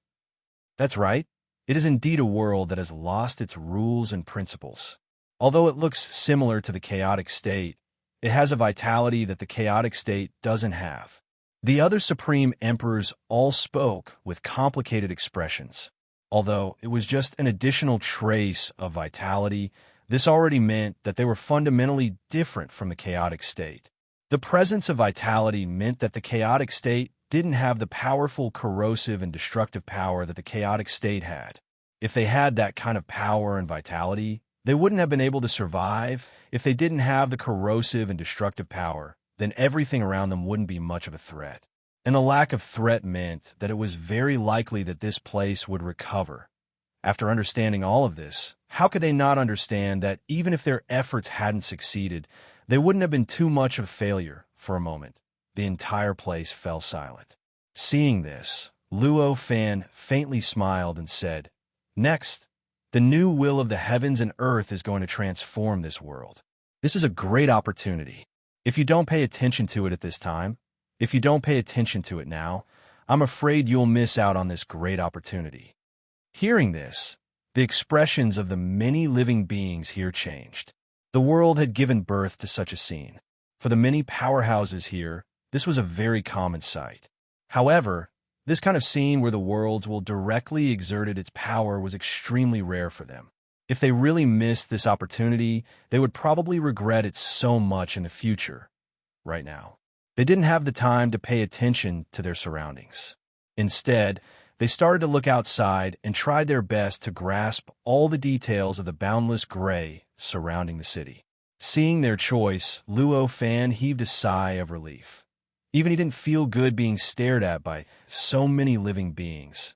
That's right. It is indeed a world that has lost its rules and principles. Although it looks similar to the chaotic state, it has a vitality that the chaotic state doesn't have. The other Supreme Emperors all spoke with complicated expressions. Although it was just an additional trace of vitality, this already meant that they were fundamentally different from the chaotic state. The presence of vitality meant that the chaotic state didn't have the powerful corrosive and destructive power that the chaotic state had. If they had that kind of power and vitality, they wouldn't have been able to survive. If they didn't have the corrosive and destructive power, then everything around them wouldn't be much of a threat. And a lack of threat meant that it was very likely that this place would recover. After understanding all of this, how could they not understand that even if their efforts hadn't succeeded, they wouldn't have been too much of a failure? For a moment, the entire place fell silent. Seeing this, Luo Fan faintly smiled and said, "Next, the new will of the heavens and earth is going to transform this world. This is a great opportunity. If you don't pay attention to it at this time, if you don't pay attention to it now, I'm afraid you'll miss out on this great opportunity." Hearing this, the expressions of the many living beings here changed. The world had given birth to such a scene. For the many powerhouses here, this was a very common sight. However, this kind of scene where the worlds will directly exerted its power was extremely rare for them. If they really missed this opportunity, they would probably regret it so much in the future. Right now, they didn't have the time to pay attention to their surroundings. Instead, they started to look outside and tried their best to grasp all the details of the boundless gray surrounding the city. Seeing their choice, Luo Fan heaved a sigh of relief. Even he didn't feel good being stared at by so many living beings.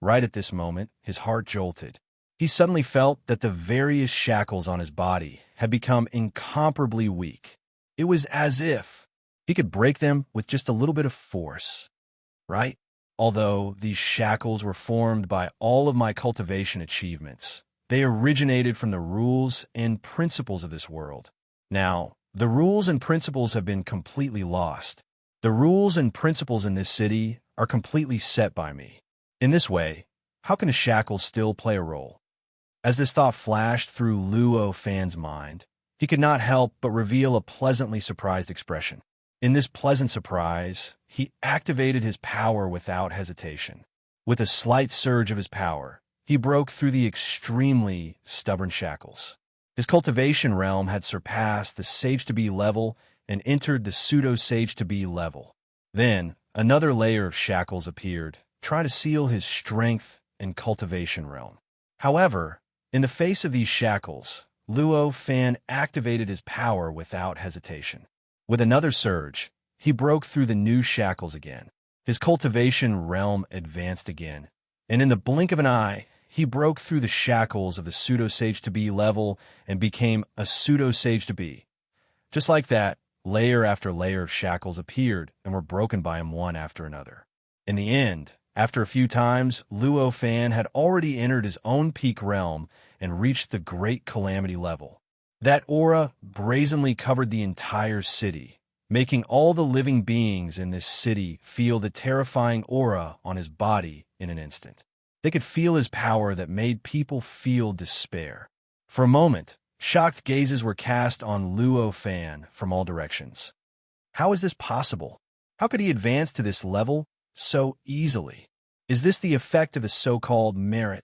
Right at this moment, his heart jolted. He suddenly felt that the various shackles on his body had become incomparably weak. It was as if he could break them with just a little bit of force, right? Although these shackles were formed by all of my cultivation achievements, they originated from the rules and principles of this world. Now, the rules and principles have been completely lost. The rules and principles in this city are completely set by me. In this way, how can a shackle still play a role? As this thought flashed through Luo Fan's mind, he could not help but reveal a pleasantly surprised expression. In this pleasant surprise, he activated his power without hesitation. With a slight surge of his power, he broke through the extremely stubborn shackles. His cultivation realm had surpassed the Sage-to-Be level and entered the Pseudo-Sage-to-Be level. Then, another layer of shackles appeared, trying to seal his strength and cultivation realm. However, in the face of these shackles, Luo Fan activated his power without hesitation. With another surge, he broke through the new shackles again. His cultivation realm advanced again, and in the blink of an eye, he broke through the shackles of the Pseudo-Sage-to-Be level and became a Pseudo-Sage-to-Be. Just like that, layer after layer of shackles appeared and were broken by him one after another. In the end, after a few times, Luo Fan had already entered his own peak realm and reached the Great Calamity level. That aura brazenly covered the entire city, making all the living beings in this city feel the terrifying aura on his body in an instant. They could feel his power that made people feel despair. For a moment, shocked gazes were cast on Luo Fan from all directions. How is this possible? How could he advance to this level so easily? Is this the effect of his so-called merit?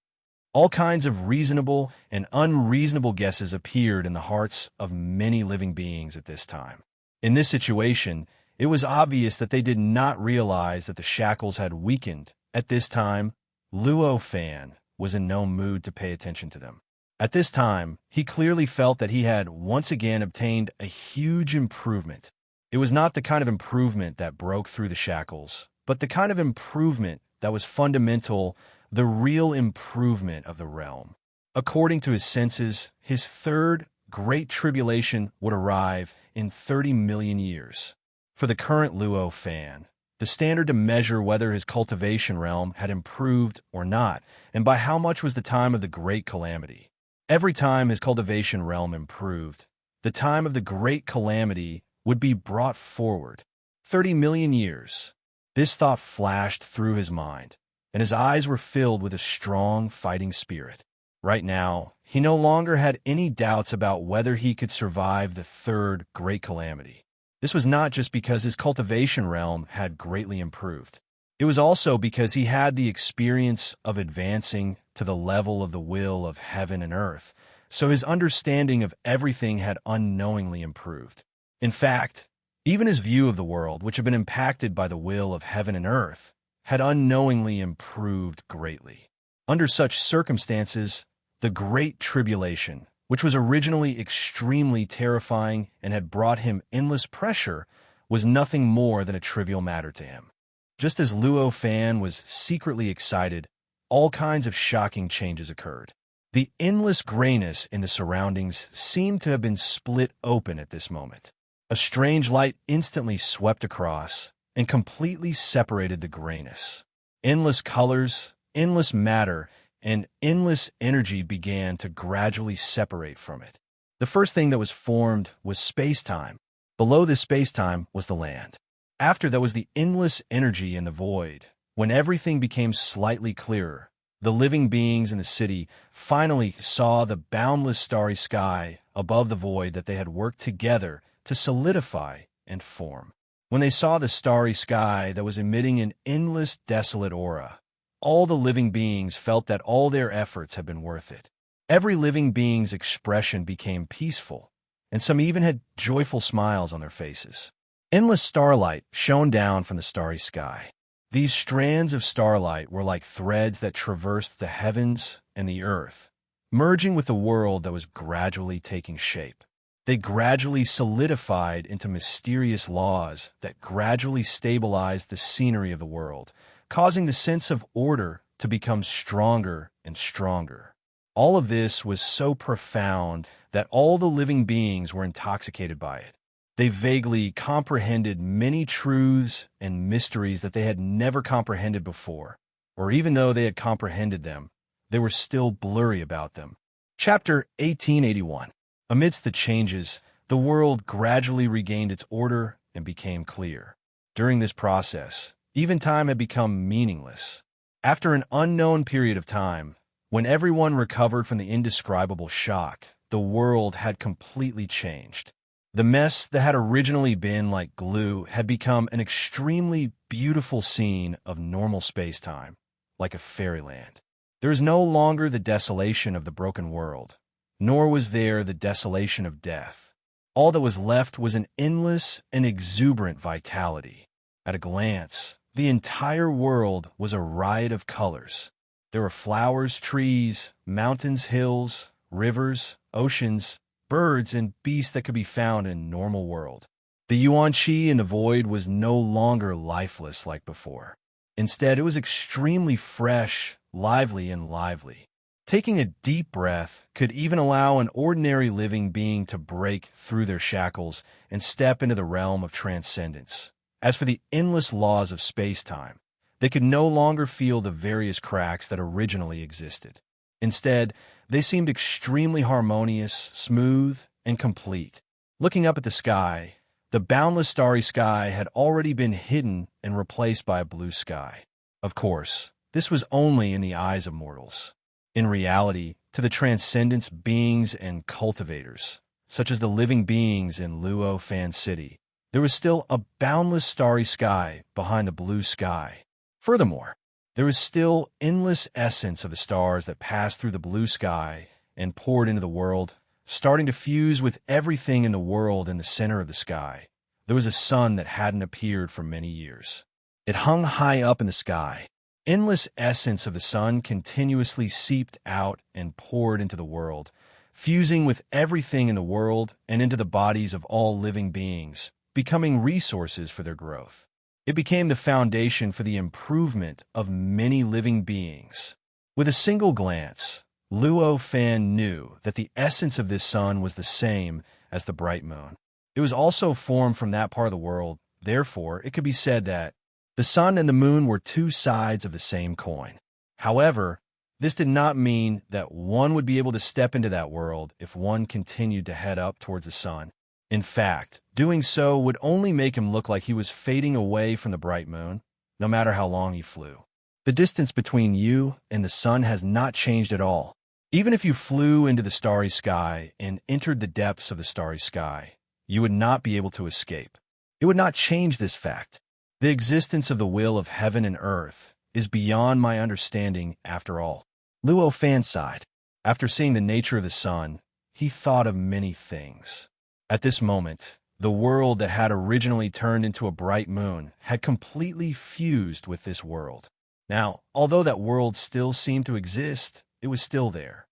All kinds of reasonable and unreasonable guesses appeared in the hearts of many living beings at this time. In this situation, it was obvious that they did not realize that the shackles had weakened. At this time, Luo Fan was in no mood to pay attention to them. At this time, he clearly felt that he had once again obtained a huge improvement. It was not the kind of improvement that broke through the shackles, but the kind of improvement that was fundamental, the real improvement of the realm. According to his senses, his third great tribulation would arrive in 30 million years. For the current Luo Fan, the standard to measure whether his cultivation realm had improved or not, and by how much was the time of the great calamity. Every time his cultivation realm improved, the time of the great calamity would be brought forward. 30 million years. This thought flashed through his mind, and his eyes were filled with a strong fighting spirit. Right now, he no longer had any doubts about whether he could survive the third great calamity. This was not just because his cultivation realm had greatly improved. It was also because he had the experience of advancing to the level of the will of heaven and earth, so his understanding of everything had unknowingly improved. In fact, even his view of the world, which had been impacted by the will of heaven and earth, had unknowingly improved greatly. Under such circumstances, the Great Tribulation, which was originally extremely terrifying and had brought him endless pressure, was nothing more than a trivial matter to him. Just as Luo Fan was secretly excited, all kinds of shocking changes occurred. The endless grayness in the surroundings seemed to have been split open at this moment. A strange light instantly swept across and completely separated the grayness. Endless colors, endless matter, and endless energy began to gradually separate from it. The first thing that was formed was space-time. Below this space-time was the land. After that was the endless energy in the void. When everything became slightly clearer, the living beings in the city finally saw the boundless starry sky above the void that they had worked together to solidify and form. When they saw the starry sky that was emitting an endless desolate aura, all the living beings felt that all their efforts had been worth it. Every living being's expression became peaceful, and some even had joyful smiles on their faces. Endless starlight shone down from the starry sky. These strands of starlight were like threads that traversed the heavens and the earth, merging with the world that was gradually taking shape. They gradually solidified into mysterious laws that gradually stabilized the scenery of the world, causing the sense of order to become stronger and stronger. All of this was so profound that all the living beings were intoxicated by it. They vaguely comprehended many truths and mysteries that they had never comprehended before, or even though they had comprehended them, they were still blurry about them. Chapter 1881. Amidst the changes, the world gradually regained its order and became clear. During this process, even time had become meaningless. After an unknown period of time, when everyone recovered from the indescribable shock, the world had completely changed. The mess that had originally been like glue had become an extremely beautiful scene of normal space-time, like a fairyland. There is no longer the desolation of the broken world, nor was there the desolation of death. All that was left was an endless and exuberant vitality. At a glance, the entire world was a riot of colors. There were flowers, trees, mountains, hills, rivers, oceans, birds, and beasts that could be found in a normal world. The yuan qi in the void was no longer lifeless like before. Instead, it was extremely fresh, lively, and lively. Taking a deep breath could even allow an ordinary living being to break through their shackles and step into the realm of transcendence. As for the endless laws of space-time, they could no longer feel the various cracks that originally existed. Instead, they seemed extremely harmonious, smooth, and complete. Looking up at the sky, the boundless starry sky had already been hidden and replaced by a blue sky. Of course, this was only in the eyes of mortals. In reality, to the transcendence beings and cultivators, such as the living beings in Luo Fan City, there was still a boundless starry sky behind the blue sky. Furthermore, there was still endless essence of the stars that passed through the blue sky and poured into the world, starting to fuse with everything in the world in the center of the sky. There was a sun that hadn't appeared for many years. It hung high up in the sky. Endless essence of the sun continuously seeped out and poured into the world, fusing with everything in the world and into the bodies of all living beings, becoming resources for their growth. It became the foundation for the improvement of many living beings. With a single glance, Luo Fan knew that the essence of this sun was the same as the bright moon. It was also formed from that part of the world. Therefore, it could be said that the sun and the moon were two sides of the same coin. However, this did not mean that one would be able to step into that world if one continued to head up towards the sun. In fact, doing so would only make him look like he was fading away from the bright moon, no matter how long he flew. The distance between you and the sun has not changed at all. Even if you flew into the starry sky and entered the depths of the starry sky, you would not be able to escape. It would not change this fact. The existence of the will of heaven and earth is beyond my understanding after all. Luo Fan sighed. After seeing the nature of the sun, he thought of many things. At this moment, the world that had originally turned into a bright moon had completely fused with this world. Now, although that world still seemed to exist, it was still there.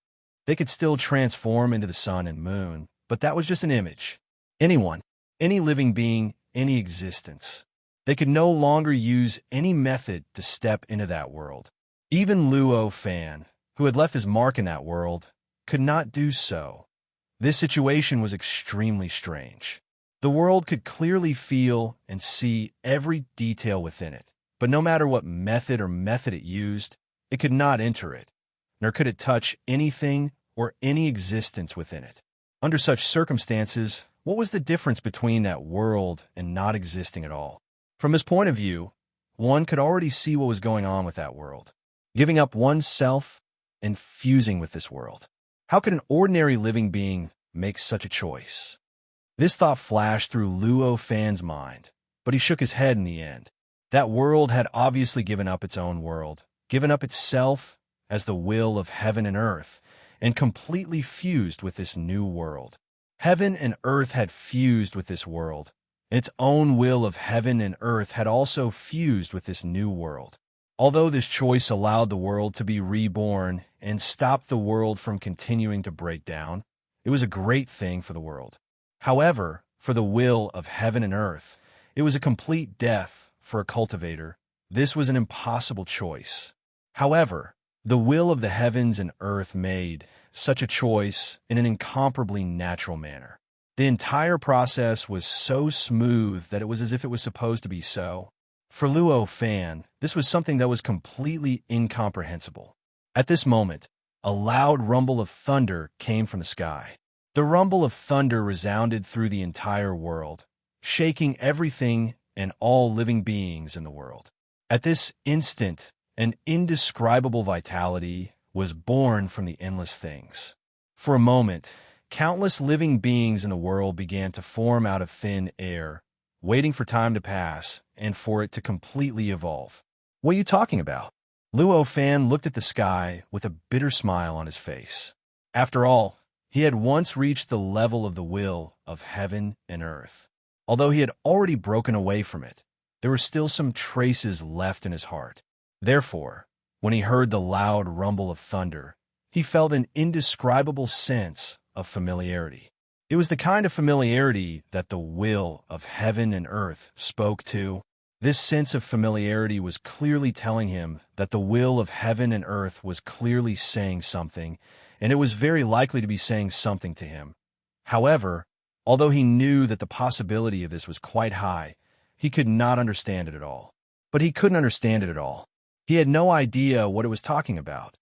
They could still transform into the sun and moon, but that was just an image. Anyone, any living being, any existence. They could no longer use any method to step into that world. Even Luo Fan, who had left his mark in that world, could not do so. This situation was extremely strange. The world could clearly feel and see every detail within it, but no matter what method it used, it could not enter it, nor could it touch anything or any existence within it. Under such circumstances, what was the difference between that world and not existing at all? From his point of view, one could already see what was going on with that world, giving up oneself and fusing with this world. How could an ordinary living being make such a choice? This thought flashed through Luo Fan's mind, but he shook his head in the end. That world had obviously given up its own world, given up itself as the will of heaven and earth, and completely fused with this new world. Heaven and earth had fused with this world, and its own will of heaven and earth had also fused with this new world. Although this choice allowed the world to be reborn and stopped the world from continuing to break down, it was a great thing for the world. However, for the will of heaven and earth, it was a complete death for a cultivator. This was an impossible choice. However, the will of the heavens and earth made such a choice in an incomparably natural manner. The entire process was so smooth that it was as if it was supposed to be so. For Luo Fan, this was something that was completely incomprehensible. At this moment, a loud rumble of thunder came from the sky. The rumble of thunder resounded through the entire world, shaking everything and all living beings in the world. At this instant, an indescribable vitality was born from the endless things. For a moment, countless living beings in the world began to form out of thin air, waiting for time to pass and for it to completely evolve. What are you talking about? Luo Fan looked at the sky with a bitter smile on his face. After all, he had once reached the level of the will of heaven and earth. Although he had already broken away from it, there were still some traces left in his heart. Therefore, when he heard the loud rumble of thunder, he felt an indescribable sense of familiarity. It was the kind of familiarity that the will of heaven and earth spoke to. This sense of familiarity was clearly telling him that the will of heaven and earth was clearly saying something, and it was very likely to be saying something to him. However, although he knew that the possibility of this was quite high, he could not understand it at all. But he couldn't understand it at all. He had no idea what it was talking about.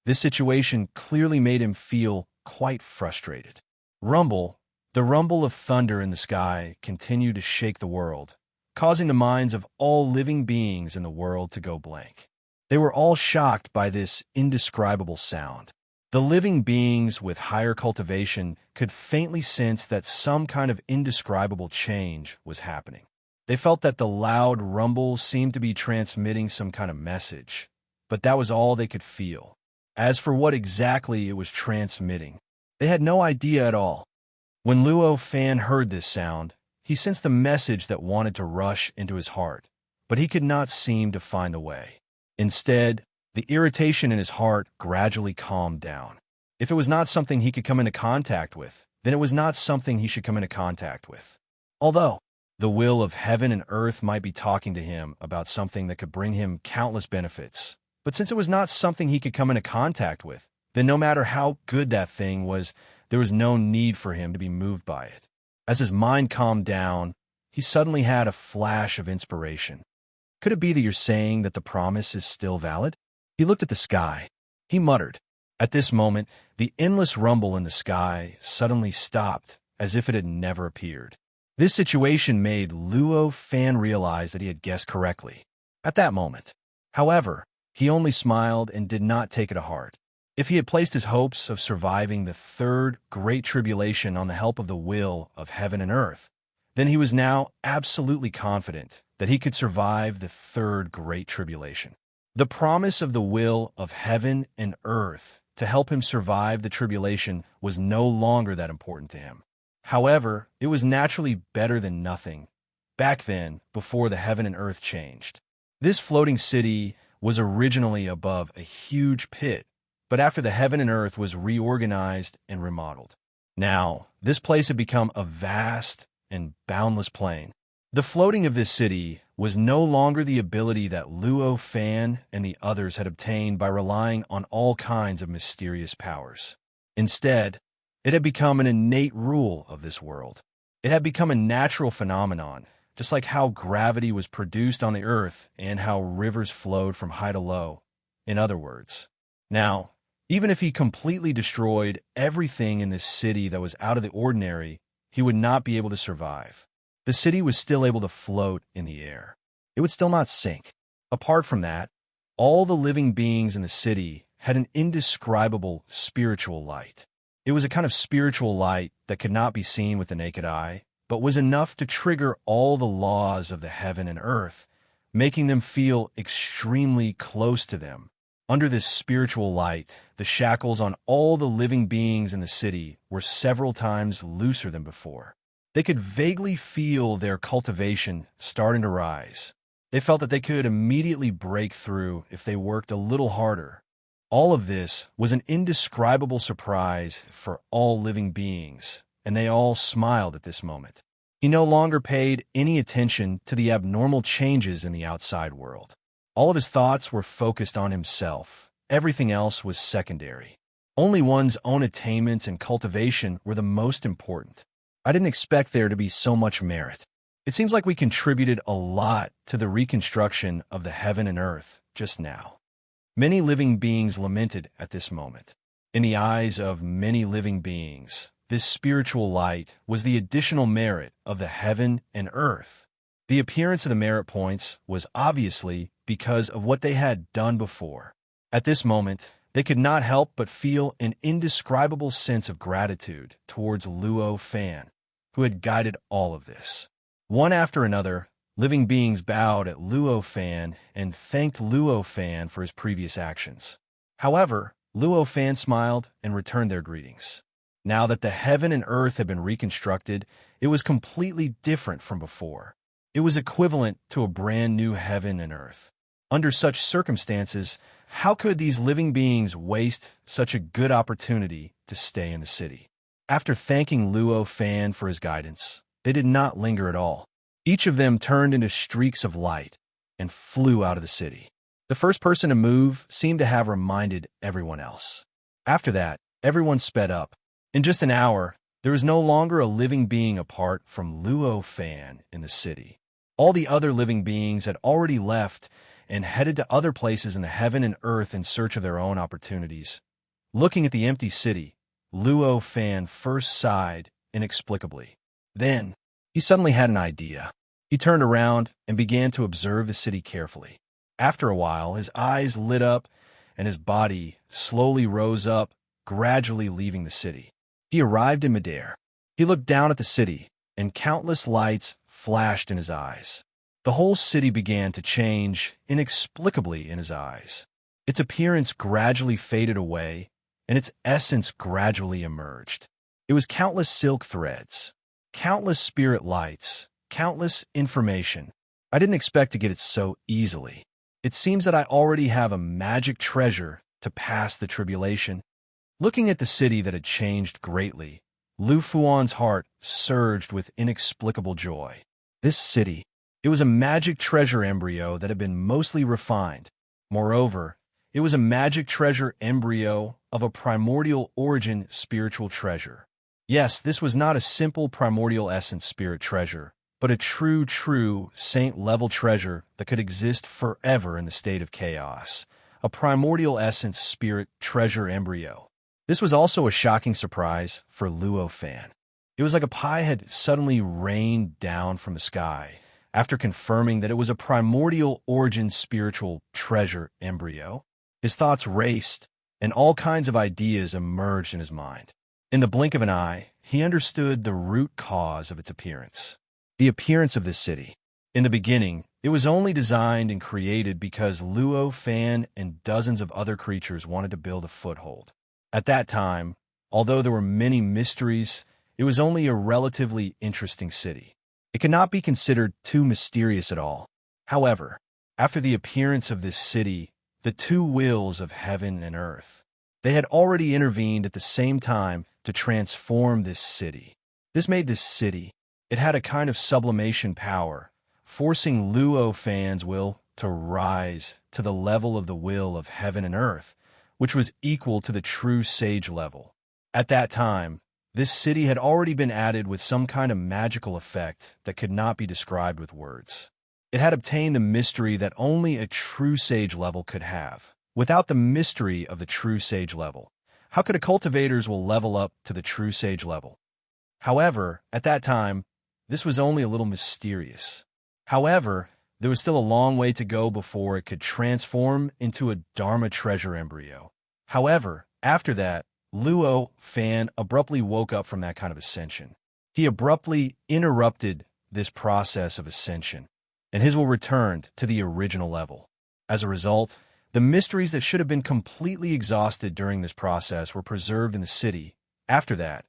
This situation clearly made him feel quite frustrated. Rumble The rumble of thunder in the sky continued to shake the world, causing the minds of all living beings in the world to go blank. They were all shocked by this indescribable sound. The living beings with higher cultivation could faintly sense that some kind of indescribable change was happening. They felt that the loud rumble seemed to be transmitting some kind of message, but that was all they could feel. As for what exactly it was transmitting, they had no idea at all. When Luo Fan heard this sound, he sensed the message that wanted to rush into his heart, but he could not seem to find a way. Instead, the irritation in his heart gradually calmed down. If it was not something he could come into contact with, then it was not something he should come into contact with. Although the will of heaven and earth might be talking to him about something that could bring him countless benefits, but since it was not something he could come into contact with, then no matter how good that thing was, there was no need for him to be moved by it. As his mind calmed down, he suddenly had a flash of inspiration. Could it be that you're saying that the promise is still valid? He looked at the sky. He muttered. At this moment, the endless rumble in the sky suddenly stopped, as if it had never appeared. This situation made Luo Fan realize that he had guessed correctly. At that moment, however, he only smiled and did not take it to heart. If he had placed his hopes of surviving the third great tribulation on the help of the will of heaven and earth, then he was now absolutely confident that he could survive the third great tribulation. The promise of the will of heaven and earth to help him survive the tribulation was no longer that important to him. However, it was naturally better than nothing, back then, before the heaven and earth changed. This floating city was originally above a huge pit, but after the heaven and earth was reorganized and remodeled. Now, this place had become a vast and boundless plain. The floating of this city was no longer the ability that Luo Fan and the others had obtained by relying on all kinds of mysterious powers. Instead, it had become an innate rule of this world. It had become a natural phenomenon, just like how gravity was produced on the earth and how rivers flowed from high to low, in other words. Now, even if he completely destroyed everything in this city that was out of the ordinary, he would not be able to survive. The city was still able to float in the air. It would still not sink. Apart from that, all the living beings in the city had an indescribable spiritual light. It was a kind of spiritual light that could not be seen with the naked eye, but was enough to trigger all the laws of the heaven and earth, making them feel extremely close to them. Under this spiritual light, the shackles on all the living beings in the city were several times looser than before. They could vaguely feel their cultivation starting to rise. They felt that they could immediately break through if they worked a little harder. All of this was an indescribable surprise for all living beings, and they all smiled at this moment. He no longer paid any attention to the abnormal changes in the outside world. All of his thoughts were focused on himself. Everything else was secondary. Only one's own attainments and cultivation were the most important. I didn't expect there to be so much merit. It seems like we contributed a lot to the reconstruction of the heaven and earth just now. Many living beings lamented at this moment. In the eyes of many living beings, this spiritual light was the additional merit of the heaven and earth. The appearance of the merit points was obviously because of what they had done before. At this moment, they could not help but feel an indescribable sense of gratitude towards Luo Fan, who had guided all of this. One after another, living beings bowed at Luo Fan and thanked Luo Fan for his previous actions. However, Luo Fan smiled and returned their greetings. Now that the heaven and earth had been reconstructed, it was completely different from before. It was equivalent to a brand new heaven and earth. Under such circumstances, how could these living beings waste such a good opportunity to stay in the city? After thanking Luo Fan for his guidance, they did not linger at all. Each of them turned into streaks of light and flew out of the city. The first person to move seemed to have reminded everyone else. After that, everyone sped up. In just an hour, there was no longer a living being apart from Luo Fan in the city. All the other living beings had already left and headed to other places in the heaven and earth in search of their own opportunities. Looking at the empty city, Luo Fan first sighed inexplicably. Then, he suddenly had an idea. He turned around and began to observe the city carefully. After a while, his eyes lit up and his body slowly rose up, gradually leaving the city. He arrived in midair. He looked down at the city, and countless lights flashed in his eyes. The whole city began to change inexplicably in his eyes. Its appearance gradually faded away, and its essence gradually emerged. It was countless silk threads, countless spirit lights, countless information. I didn't expect to get it so easily. It seems that I already have a magic treasure to pass the tribulation. Looking at the city that had changed greatly, Lu Fuan's heart surged with inexplicable joy. This city, it was a magic treasure embryo that had been mostly refined. Moreover, it was a magic treasure embryo of a primordial origin spiritual treasure. Yes, this was not a simple primordial essence spirit treasure, but a true saint-level treasure that could exist forever in the state of chaos. A primordial essence spirit treasure embryo. This was also a shocking surprise for Luo Fan. It was like a pie had suddenly rained down from the sky after confirming that it was a primordial origin spiritual treasure embryo. His thoughts raced, and all kinds of ideas emerged in his mind. In the blink of an eye, he understood the root cause of its appearance. The appearance of this city. In the beginning, it was only designed and created because Luo Fan and dozens of other creatures wanted to build a foothold. At that time, although there were many mysteries, it was only a relatively interesting city. It could not be considered too mysterious at all. However, after the appearance of this city, the two wills of heaven and earth, they had already intervened at the same time to transform this city. This made this city, it had a kind of sublimation power, forcing Luo Fan's will to rise to the level of the will of heaven and earth, which was equal to the true sage level. At that time, this city had already been added with some kind of magical effect that could not be described with words. It had obtained the mystery that only a true sage level could have. Without the mystery of the true sage level, how could a cultivators will level up to the true sage level? However, at that time, this was only a little mysterious. However, there was still a long way to go before it could transform into a Dharma treasure embryo. However, after that, Luo Fan abruptly woke up from that kind of ascension. He abruptly interrupted this process of ascension, and his will returned to the original level. As a result, the mysteries that should have been completely exhausted during this process were preserved in the city. After that,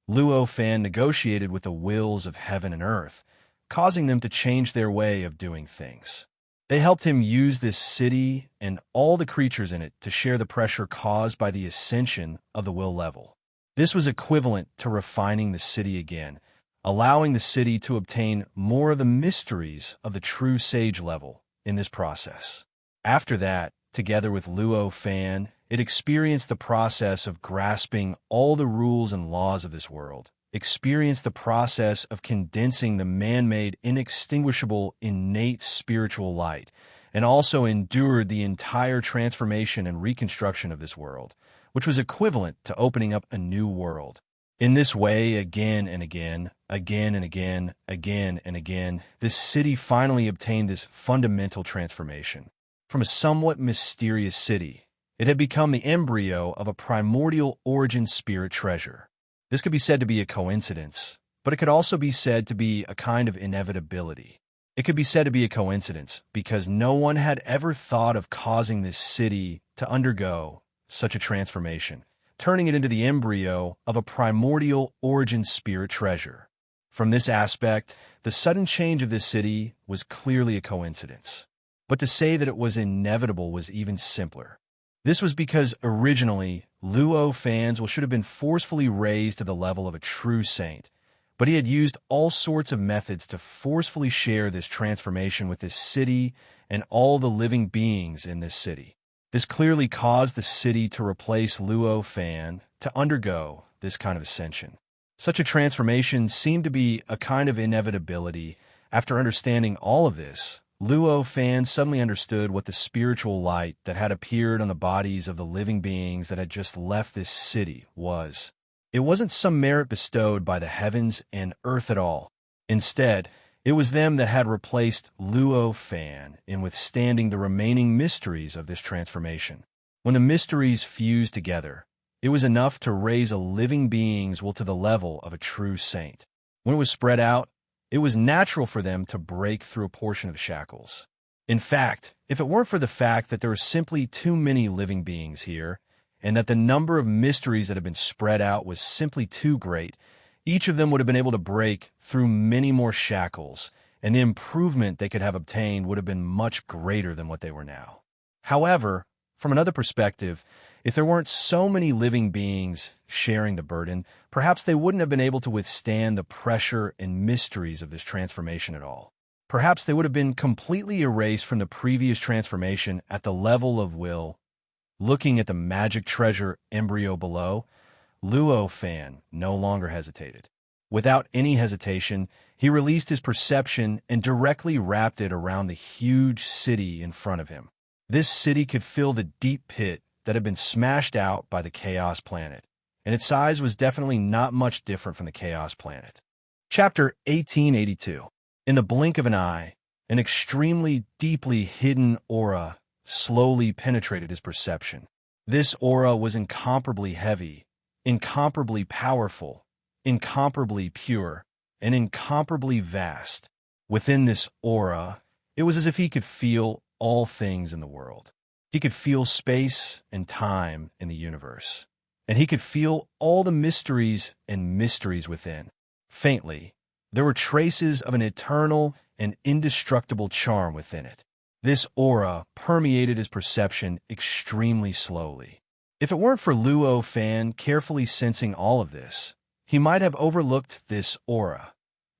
Luo Fan negotiated with the wills of heaven and earth, causing them to change their way of doing things. They helped him use this city and all the creatures in it to share the pressure caused by the ascension of the will level. This was equivalent to refining the city again, allowing the city to obtain more of the mysteries of the true sage level in this process. After that, together with Luo Fan, it experienced the process of grasping all the rules and laws of this world, experienced the process of condensing the man-made, inextinguishable, innate spiritual light, and also endured the entire transformation and reconstruction of this world, which was equivalent to opening up a new world. In this way, again and again, again and again, again and again, this city finally obtained this fundamental transformation. From a somewhat mysterious city, it had become the embryo of a primordial origin spirit treasure. This could be said to be a coincidence, but it could also be said to be a kind of inevitability. It could be said to be a coincidence because no one had ever thought of causing this city to undergo such a transformation, turning it into the embryo of a primordial origin spirit treasure. From this aspect, the sudden change of this city was clearly a coincidence. But to say that it was inevitable was even simpler. This was because originally, Luo Fan's should have been forcefully raised to the level of a true saint, but he had used all sorts of methods to forcefully share this transformation with this city and all the living beings in this city. This clearly caused the city to replace Luo Fan to undergo this kind of ascension. Such a transformation seemed to be a kind of inevitability. After understanding all of this, Luo Fan suddenly understood what the spiritual light that had appeared on the bodies of the living beings that had just left this city was. It wasn't some merit bestowed by the heavens and earth at all. Instead, it was them that had replaced Luo Fan in withstanding the remaining mysteries of this transformation. When the mysteries fused together, it was enough to raise a living being's will to the level of a true saint. When it was spread out, it was natural for them to break through a portion of the shackles. In fact, if it weren't for the fact that there were simply too many living beings here, and that the number of mysteries that had been spread out was simply too great, each of them would have been able to break through many more shackles, and the improvement they could have obtained would have been much greater than what they were now. However, from another perspective, if there weren't so many living beings sharing the burden, perhaps they wouldn't have been able to withstand the pressure and mysteries of this transformation at all. Perhaps they would have been completely erased from the previous transformation at the level of will. Looking at the magic treasure embryo below, Luo Fan no longer hesitated. Without any hesitation, he released his perception and directly wrapped it around the huge city in front of him. This city could fill the deep pit that had been smashed out by the Chaos Planet, and its size was definitely not much different from the Chaos Planet. Chapter 1882. In the blink of an eye, an extremely deeply hidden aura slowly penetrated his perception. This aura was incomparably heavy, incomparably powerful, incomparably pure, and incomparably vast. Within this aura, it was as if he could feel all things in the world. He could feel space and time in the universe, and he could feel all the mysteries and mysteries within. Faintly, there were traces of an eternal and indestructible charm within it. This aura permeated his perception extremely slowly. If it weren't for Luo Fan carefully sensing all of this, he might have overlooked this aura.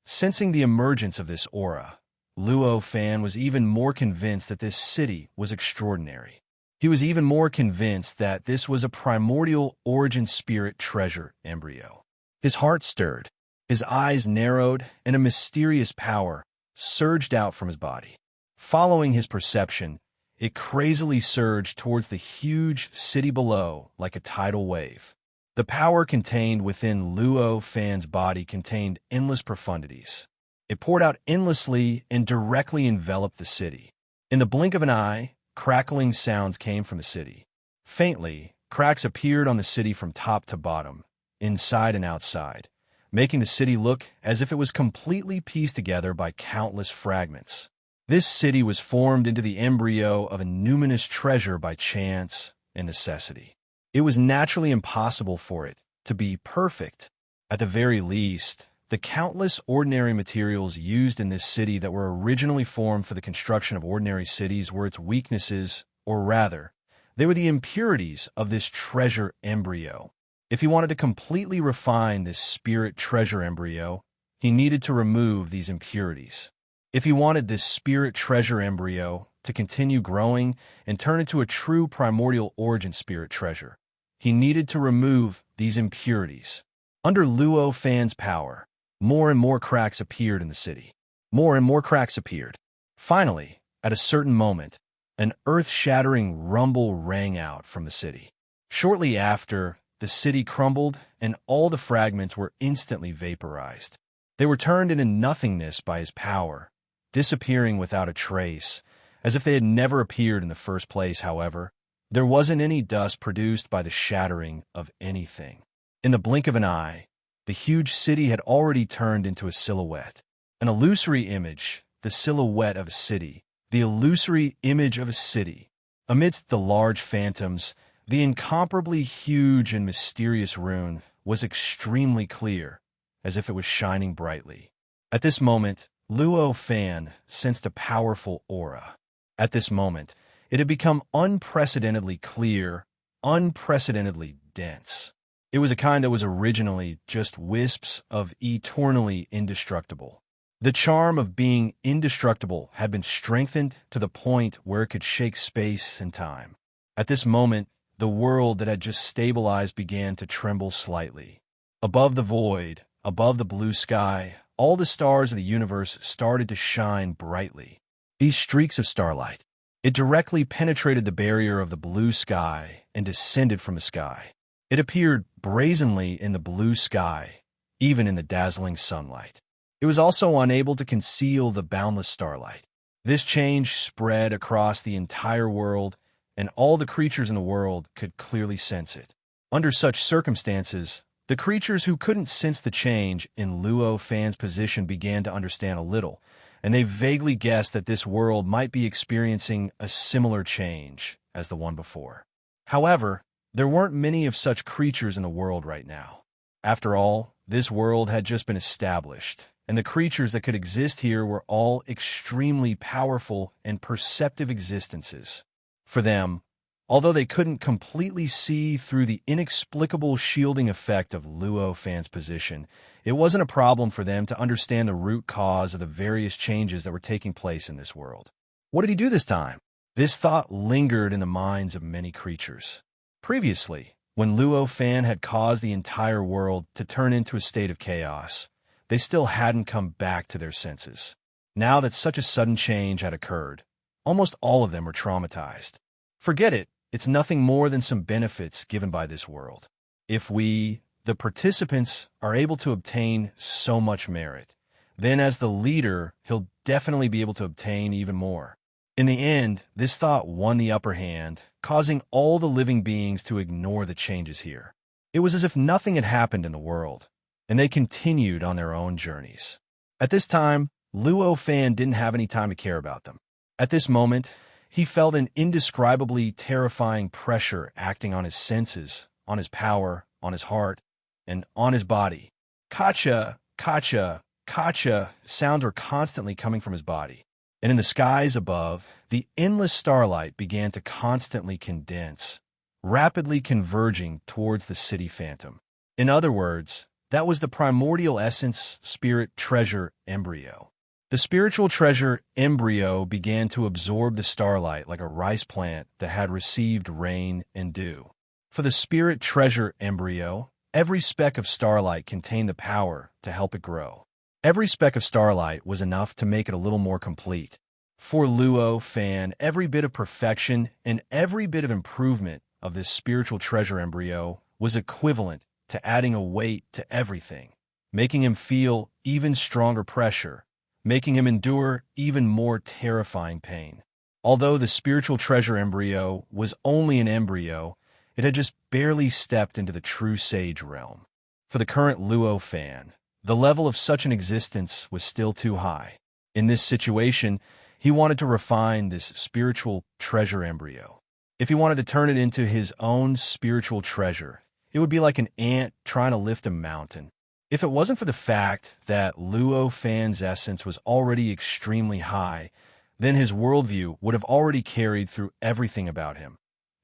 Sensing the emergence of this aura, Luo Fan was even more convinced that this city was extraordinary. He was even more convinced that this was a primordial origin spirit treasure embryo. His heart stirred, his eyes narrowed, and a mysterious power surged out from his body. Following his perception, it crazily surged towards the huge city below like a tidal wave. The power contained within Luo Fan's body contained endless profundities. It poured out endlessly and directly enveloped the city. In the blink of an eye, crackling sounds came from the city. Faintly, cracks appeared on the city from top to bottom, inside and outside, making the city look as if it was completely pieced together by countless fragments. This city was formed into the embryo of a numinous treasure by chance and necessity. It was naturally impossible for it to be perfect. At the very least, the countless ordinary materials used in this city that were originally formed for the construction of ordinary cities were its weaknesses, or rather, they were the impurities of this treasure embryo. If he wanted to completely refine this spirit treasure embryo, he needed to remove these impurities. If he wanted this spirit treasure embryo to continue growing and turn into a true primordial origin spirit treasure, he needed to remove these impurities. Under Luo Fan's power, more and more cracks appeared in the city. More and more cracks appeared. Finally, at a certain moment, an earth-shattering rumble rang out from the city. Shortly after, the city crumbled, and all the fragments were instantly vaporized. They were turned into nothingness by his power, disappearing without a trace, as if they had never appeared in the first place. However, there wasn't any dust produced by the shattering of anything. In the blink of an eye, the huge city had already turned into a silhouette. An illusory image, the silhouette of a city, the illusory image of a city. Amidst the large phantoms, the incomparably huge and mysterious rune was extremely clear, as if it was shining brightly. At this moment, Luo Fan sensed a powerful aura. At this moment, it had become unprecedentedly clear, unprecedentedly dense. It was a kind that was originally just wisps of eternally indestructible. The charm of being indestructible had been strengthened to the point where it could shake space and time. At this moment, the world that had just stabilized began to tremble slightly. Above the void, above the blue sky, all the stars of the universe started to shine brightly. These streaks of starlight, it directly penetrated the barrier of the blue sky and descended from the sky. It appeared brazenly in the blue sky, even in the dazzling sunlight. It was also unable to conceal the boundless starlight. This change spread across the entire world, and all the creatures in the world could clearly sense it. Under such circumstances, the creatures who couldn't sense the change in Luo Fan's position began to understand a little, and they vaguely guessed that this world might be experiencing a similar change as the one before. However, there weren't many of such creatures in the world right now. After all, this world had just been established, and the creatures that could exist here were all extremely powerful and perceptive existences. For them, although they couldn't completely see through the inexplicable shielding effect of Luo Fan's position, it wasn't a problem for them to understand the root cause of the various changes that were taking place in this world. What did he do this time? This thought lingered in the minds of many creatures. Previously, when Luo Fan had caused the entire world to turn into a state of chaos, they still hadn't come back to their senses. Now that such a sudden change had occurred, almost all of them were traumatized. Forget it, it's nothing more than some benefits given by this world. If we, the participants, are able to obtain so much merit, then as the leader, he'll definitely be able to obtain even more. In the end, this thought won the upper hand, causing all the living beings to ignore the changes here. It was as if nothing had happened in the world, and they continued on their own journeys. At this time, Luo Fan didn't have any time to care about them. At this moment, he felt an indescribably terrifying pressure acting on his senses, on his power, on his heart, and on his body. Kacha, kacha, kacha sounds were constantly coming from his body. And in the skies above, the endless starlight began to constantly condense, rapidly converging towards the city phantom. In other words, that was the primordial essence, spirit, treasure, embryo. The spiritual treasure embryo began to absorb the starlight like a rice plant that had received rain and dew. For the spirit treasure embryo, every speck of starlight contained the power to help it grow. Every speck of starlight was enough to make it a little more complete. For Luo Fan, every bit of perfection and every bit of improvement of this spiritual treasure embryo was equivalent to adding a weight to everything, making him feel even stronger pressure, making him endure even more terrifying pain. Although the spiritual treasure embryo was only an embryo, it had just barely stepped into the true sage realm. For the current Luo Fan, the level of such an existence was still too high. In this situation, he wanted to refine this spiritual treasure embryo. If he wanted to turn it into his own spiritual treasure, it would be like an ant trying to lift a mountain. If it wasn't for the fact that Luo Fan's essence was already extremely high, then his worldview would have already carried through everything about him,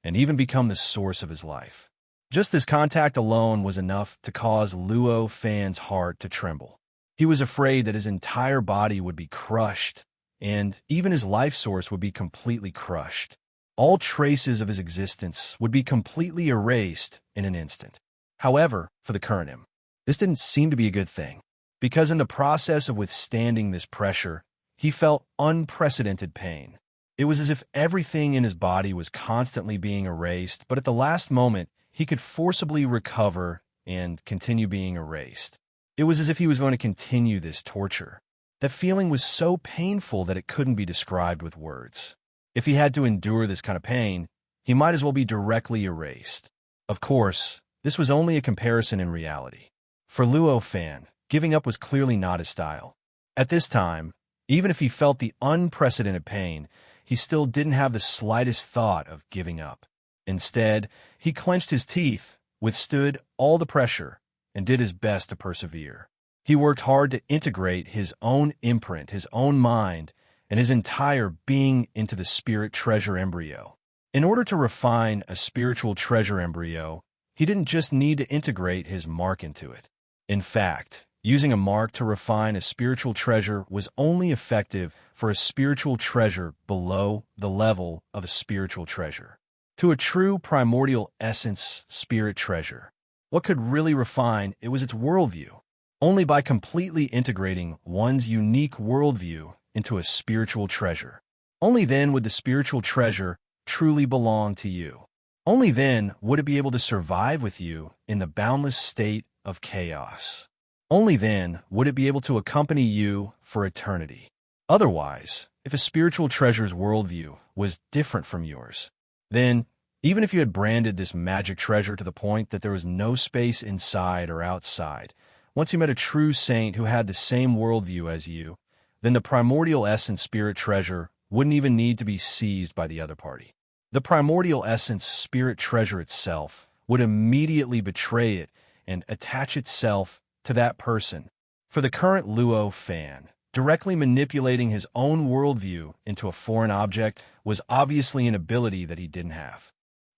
and even become the source of his life. Just this contact alone was enough to cause Luo Fan's heart to tremble. He was afraid that his entire body would be crushed, and even his life source would be completely crushed. All traces of his existence would be completely erased in an instant. However, for the current him, this didn't seem to be a good thing, because in the process of withstanding this pressure, he felt unprecedented pain. It was as if everything in his body was constantly being erased, but at the last moment, he could forcibly recover and continue being erased. It was as if he was going to continue this torture. That feeling was so painful that it couldn't be described with words. If he had to endure this kind of pain, he might as well be directly erased. Of course, this was only a comparison in reality. For Luo Fan, giving up was clearly not his style. At this time, even if he felt the unprecedented pain, he still didn't have the slightest thought of giving up. Instead, he clenched his teeth, withstood all the pressure, and did his best to persevere. He worked hard to integrate his own imprint, his own mind, and his entire being into the spirit treasure embryo. In order to refine a spiritual treasure embryo, he didn't just need to integrate his mark into it. In fact, using a mark to refine a spiritual treasure was only effective for a spiritual treasure below the level of a spiritual treasure. To a true primordial essence spirit treasure, what could really refine it was its worldview. Only by completely integrating one's unique worldview into a spiritual treasure. Only then would the spiritual treasure truly belong to you. Only then would it be able to survive with you in the boundless state of chaos. Only then would it be able to accompany you for eternity. Otherwise, if a spiritual treasure's worldview was different from yours, then, even if you had branded this magic treasure to the point that there was no space inside or outside, once you met a true saint who had the same worldview as you, then the primordial essence spirit treasure wouldn't even need to be seized by the other party. The primordial essence spirit treasure itself would immediately betray it and attach itself to that person. For the current Luo fan, directly manipulating his own worldview into a foreign object was obviously an ability that he didn't have.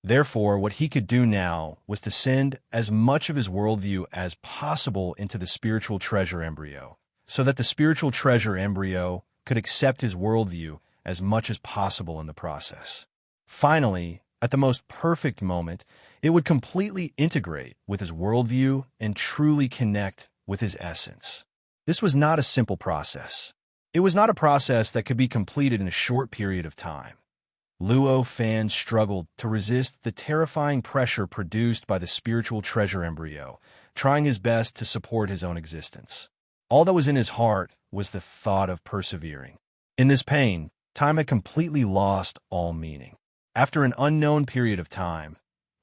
Therefore, what he could do now was to send as much of his worldview as possible into the spiritual treasure embryo, so that the spiritual treasure embryo could accept his worldview as much as possible in the process. Finally, at the most perfect moment, it would completely integrate with his worldview and truly connect with his essence. This was not a simple process. It was not a process that could be completed in a short period of time. Luo Fan struggled to resist the terrifying pressure produced by the spiritual treasure embryo, trying his best to support his own existence. All that was in his heart was the thought of persevering. In this pain, time had completely lost all meaning. After an unknown period of time,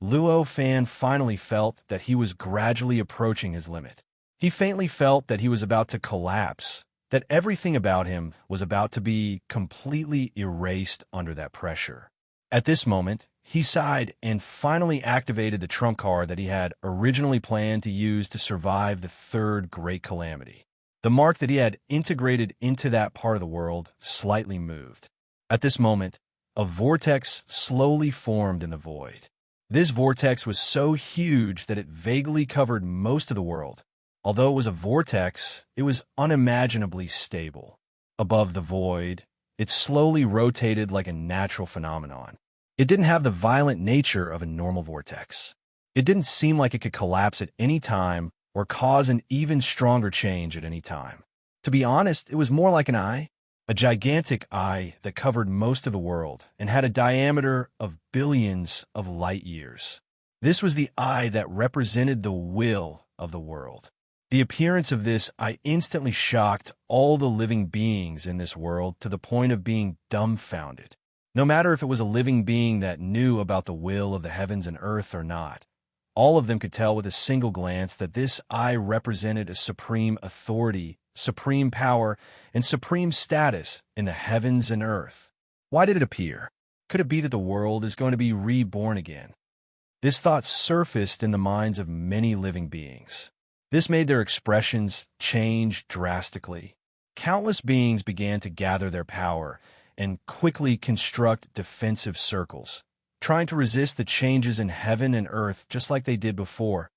Luo Fan finally felt that he was gradually approaching his limit. He faintly felt that he was about to collapse, that everything about him was about to be completely erased under that pressure. At this moment, he sighed and finally activated the trump card that he had originally planned to use to survive the third great calamity. The mark that he had integrated into that part of the world slightly moved. At this moment, a vortex slowly formed in the void. This vortex was so huge that it vaguely covered most of the world. Although it was a vortex, it was unimaginably stable. Above the void, it slowly rotated like a natural phenomenon. It didn't have the violent nature of a normal vortex. It didn't seem like it could collapse at any time or cause an even stronger change at any time. To be honest, it was more like an eye, a gigantic eye that covered most of the world and had a diameter of billions of light years. This was the eye that represented the will of the world. The appearance of this eye instantly shocked all the living beings in this world to the point of being dumbfounded. No matter if it was a living being that knew about the will of the heavens and earth or not, all of them could tell with a single glance that this eye represented a supreme authority, supreme power, and supreme status in the heavens and earth. Why did it appear? Could it be that the world is going to be reborn again? This thought surfaced in the minds of many living beings. This made their expressions change drastically. Countless beings began to gather their power and quickly construct defensive circles, trying to resist the changes in heaven and earth just like they did before.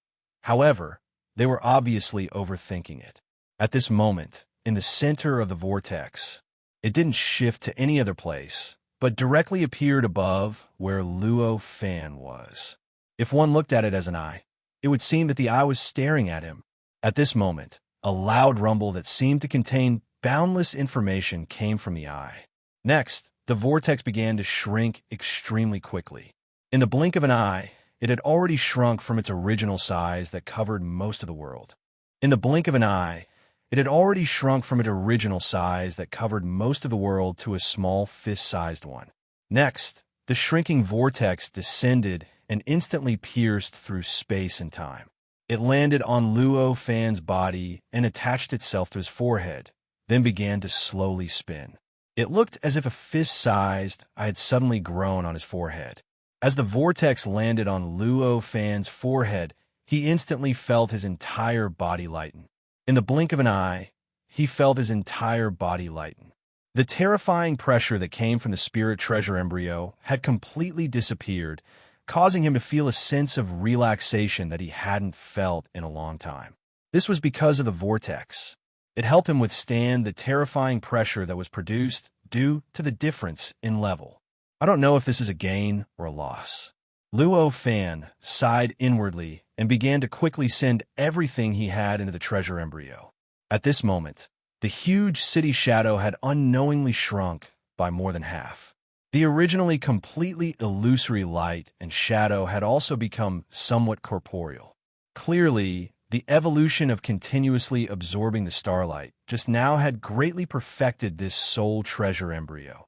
However, they were obviously overthinking it. At this moment, in the center of the vortex, it didn't shift to any other place, but directly appeared above where Luo Fan was. If one looked at it as an eye, it would seem that the eye was staring at him. At this moment, a loud rumble that seemed to contain boundless information came from the eye. Next, the vortex began to shrink extremely quickly. In the blink of an eye, it had already shrunk from its original size that covered most of the world. In the blink of an eye, it had already shrunk from its original size that covered most of the world to a small fist-sized one. Next, the shrinking vortex descended and instantly pierced through space and time. It landed on Luo Fan's body and attached itself to his forehead, then began to slowly spin. It looked as if a fist-sized eye had suddenly grown on his forehead. As the vortex landed on Luo Fan's forehead, he instantly felt his entire body lighten. In the blink of an eye, he felt his entire body lighten. The terrifying pressure that came from the spirit treasure embryo had completely disappeared, causing him to feel a sense of relaxation that he hadn't felt in a long time. This was because of the vortex. It helped him withstand the terrifying pressure that was produced due to the difference in level. I don't know if this is a gain or a loss. Luo Fan sighed inwardly and began to quickly send everything he had into the treasure embryo. At this moment, the huge city shadow had unknowingly shrunk by more than half. The originally completely illusory light and shadow had also become somewhat corporeal. Clearly, the evolution of continuously absorbing the starlight just now had greatly perfected this soul treasure embryo.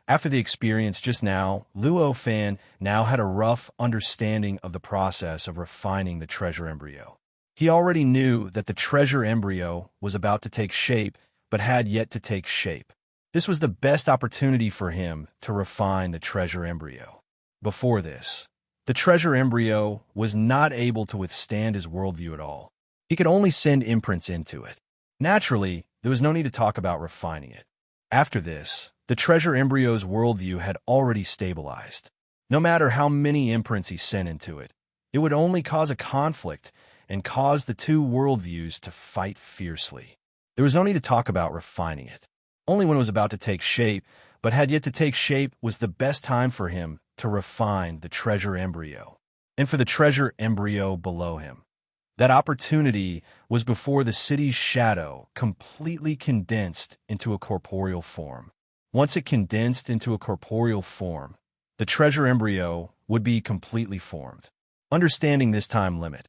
After the experience just now, Luo Fan now had a rough understanding of the process of refining the treasure embryo. He already knew that the treasure embryo was about to take shape, but had yet to take shape. This was the best opportunity for him to refine the treasure embryo. Before this, the treasure embryo was not able to withstand his worldview at all. He could only send imprints into it. Naturally, there was no need to talk about refining it. After this, the treasure embryo's worldview had already stabilized. No matter how many imprints he sent into it, it would only cause a conflict and cause the two worldviews to fight fiercely. There was no need to talk about refining it. Only when it was about to take shape, but had yet to take shape, was the best time for him to refine the treasure embryo, and for the treasure embryo below him. That opportunity was before the city's shadow completely condensed into a corporeal form. Once it condensed into a corporeal form, the treasure embryo would be completely formed. Understanding this time limit,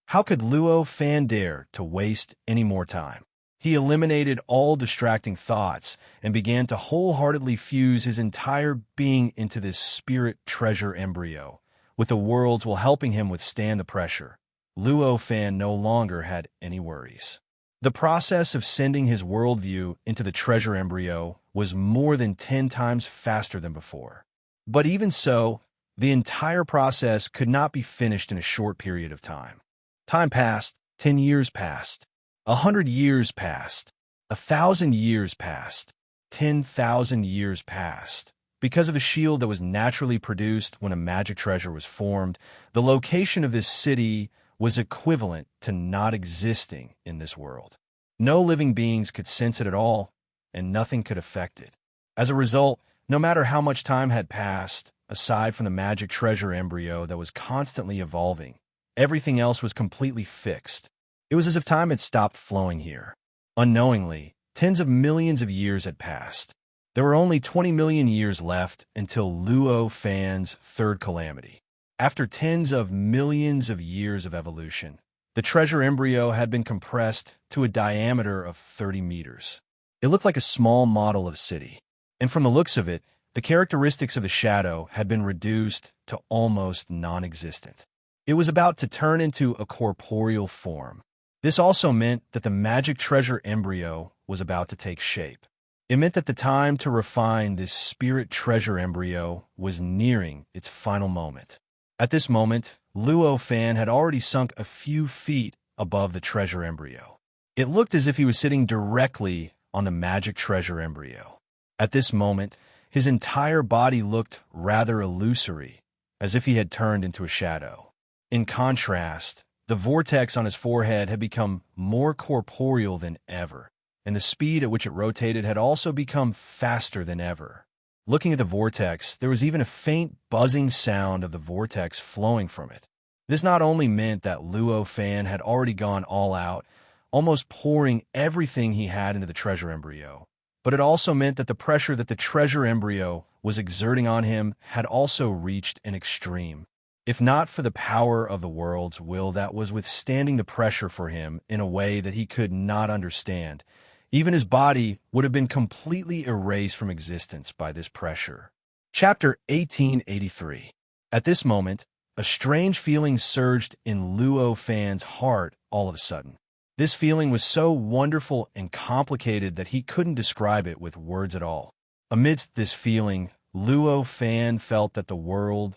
how could Luo Fan dare to waste any more time? He eliminated all distracting thoughts and began to wholeheartedly fuse his entire being into this spirit treasure embryo, with the worlds while helping him withstand the pressure. Luo Fan no longer had any worries. The process of sending his worldview into the treasure embryo was more than 10 times faster than before. But even so, the entire process could not be finished in a short period of time. Time passed, 10 years passed, 100 years passed, 1,000 years passed, 10,000 years passed. Because of a shield that was naturally produced when a magic treasure was formed, the location of this city was equivalent to not existing in this world. No living beings could sense it at all, and nothing could affect it. As a result, no matter how much time had passed, aside from the magic treasure embryo that was constantly evolving, everything else was completely fixed. It was as if time had stopped flowing here. Unknowingly, tens of millions of years had passed. There were only 20 million years left until Luo Fan's third calamity. After tens of millions of years of evolution, the treasure embryo had been compressed to a diameter of 30 meters. It looked like a small model of a city, and from the looks of it, the characteristics of the shadow had been reduced to almost non-existent. It was about to turn into a corporeal form. This also meant that the magic treasure embryo was about to take shape. It meant that the time to refine this spirit treasure embryo was nearing its final moment. At this moment, Luo Fan had already sunk a few feet above the treasure embryo. It looked as if he was sitting directly on the magic treasure embryo. At this moment, his entire body looked rather illusory, as if he had turned into a shadow. In contrast, the vortex on his forehead had become more corporeal than ever, and the speed at which it rotated had also become faster than ever. Looking at the vortex, there was even a faint buzzing sound of the vortex flowing from it. This not only meant that Luo Fan had already gone all out, almost pouring everything he had into the treasure embryo, but it also meant that the pressure that the treasure embryo was exerting on him had also reached an extreme. If not for the power of the world's will that was withstanding the pressure for him in a way that he could not understand, even his body would have been completely erased from existence by this pressure. Chapter 1883. At this moment, a strange feeling surged in Luo Fan's heart all of a sudden. This feeling was so wonderful and complicated that he couldn't describe it with words at all. Amidst this feeling, Luo Fan felt that the world,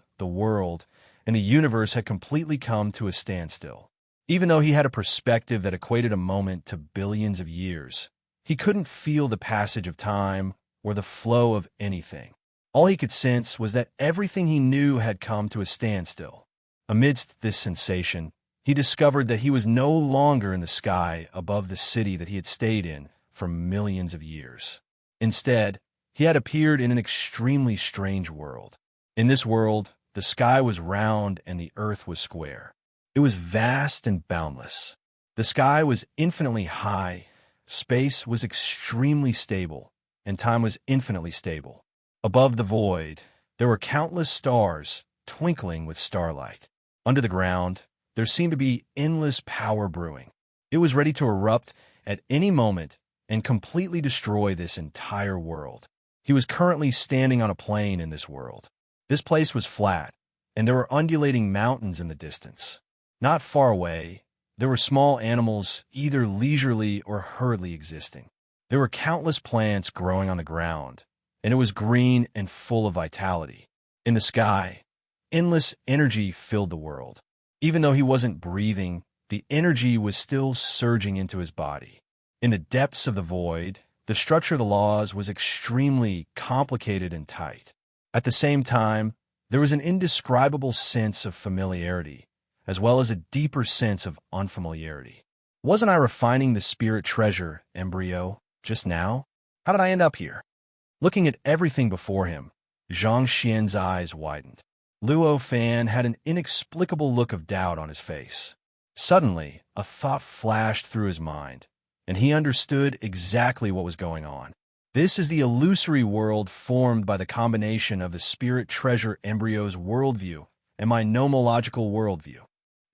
and the universe had completely come to a standstill. Even though he had a perspective that equated a moment to billions of years, he couldn't feel the passage of time or the flow of anything. All he could sense was that everything he knew had come to a standstill. Amidst this sensation, he discovered that he was no longer in the sky above the city that he had stayed in for millions of years. Instead, he had appeared in an extremely strange world. In this world, the sky was round and the earth was square. It was vast and boundless. The sky was infinitely high, space was extremely stable, and time was infinitely stable. Above the void, there were countless stars twinkling with starlight. Under the ground, there seemed to be endless power brewing. It was ready to erupt at any moment and completely destroy this entire world. He was currently standing on a plain in this world. This place was flat, and there were undulating mountains in the distance. Not far away, there were small animals either leisurely or hurriedly existing. There were countless plants growing on the ground, and it was green and full of vitality. In the sky, endless energy filled the world. Even though he wasn't breathing, the energy was still surging into his body. In the depths of the void, the structure of the laws was extremely complicated and tight. At the same time, there was an indescribable sense of familiarity, as well as a deeper sense of unfamiliarity. Wasn't I refining the spirit treasure embryo just now? How did I end up here? Looking at everything before him, Zhang Xian's eyes widened. Luo Fan had an inexplicable look of doubt on his face. Suddenly, a thought flashed through his mind, and he understood exactly what was going on. This is the illusory world formed by the combination of the spirit treasure embryo's worldview and my nomological worldview.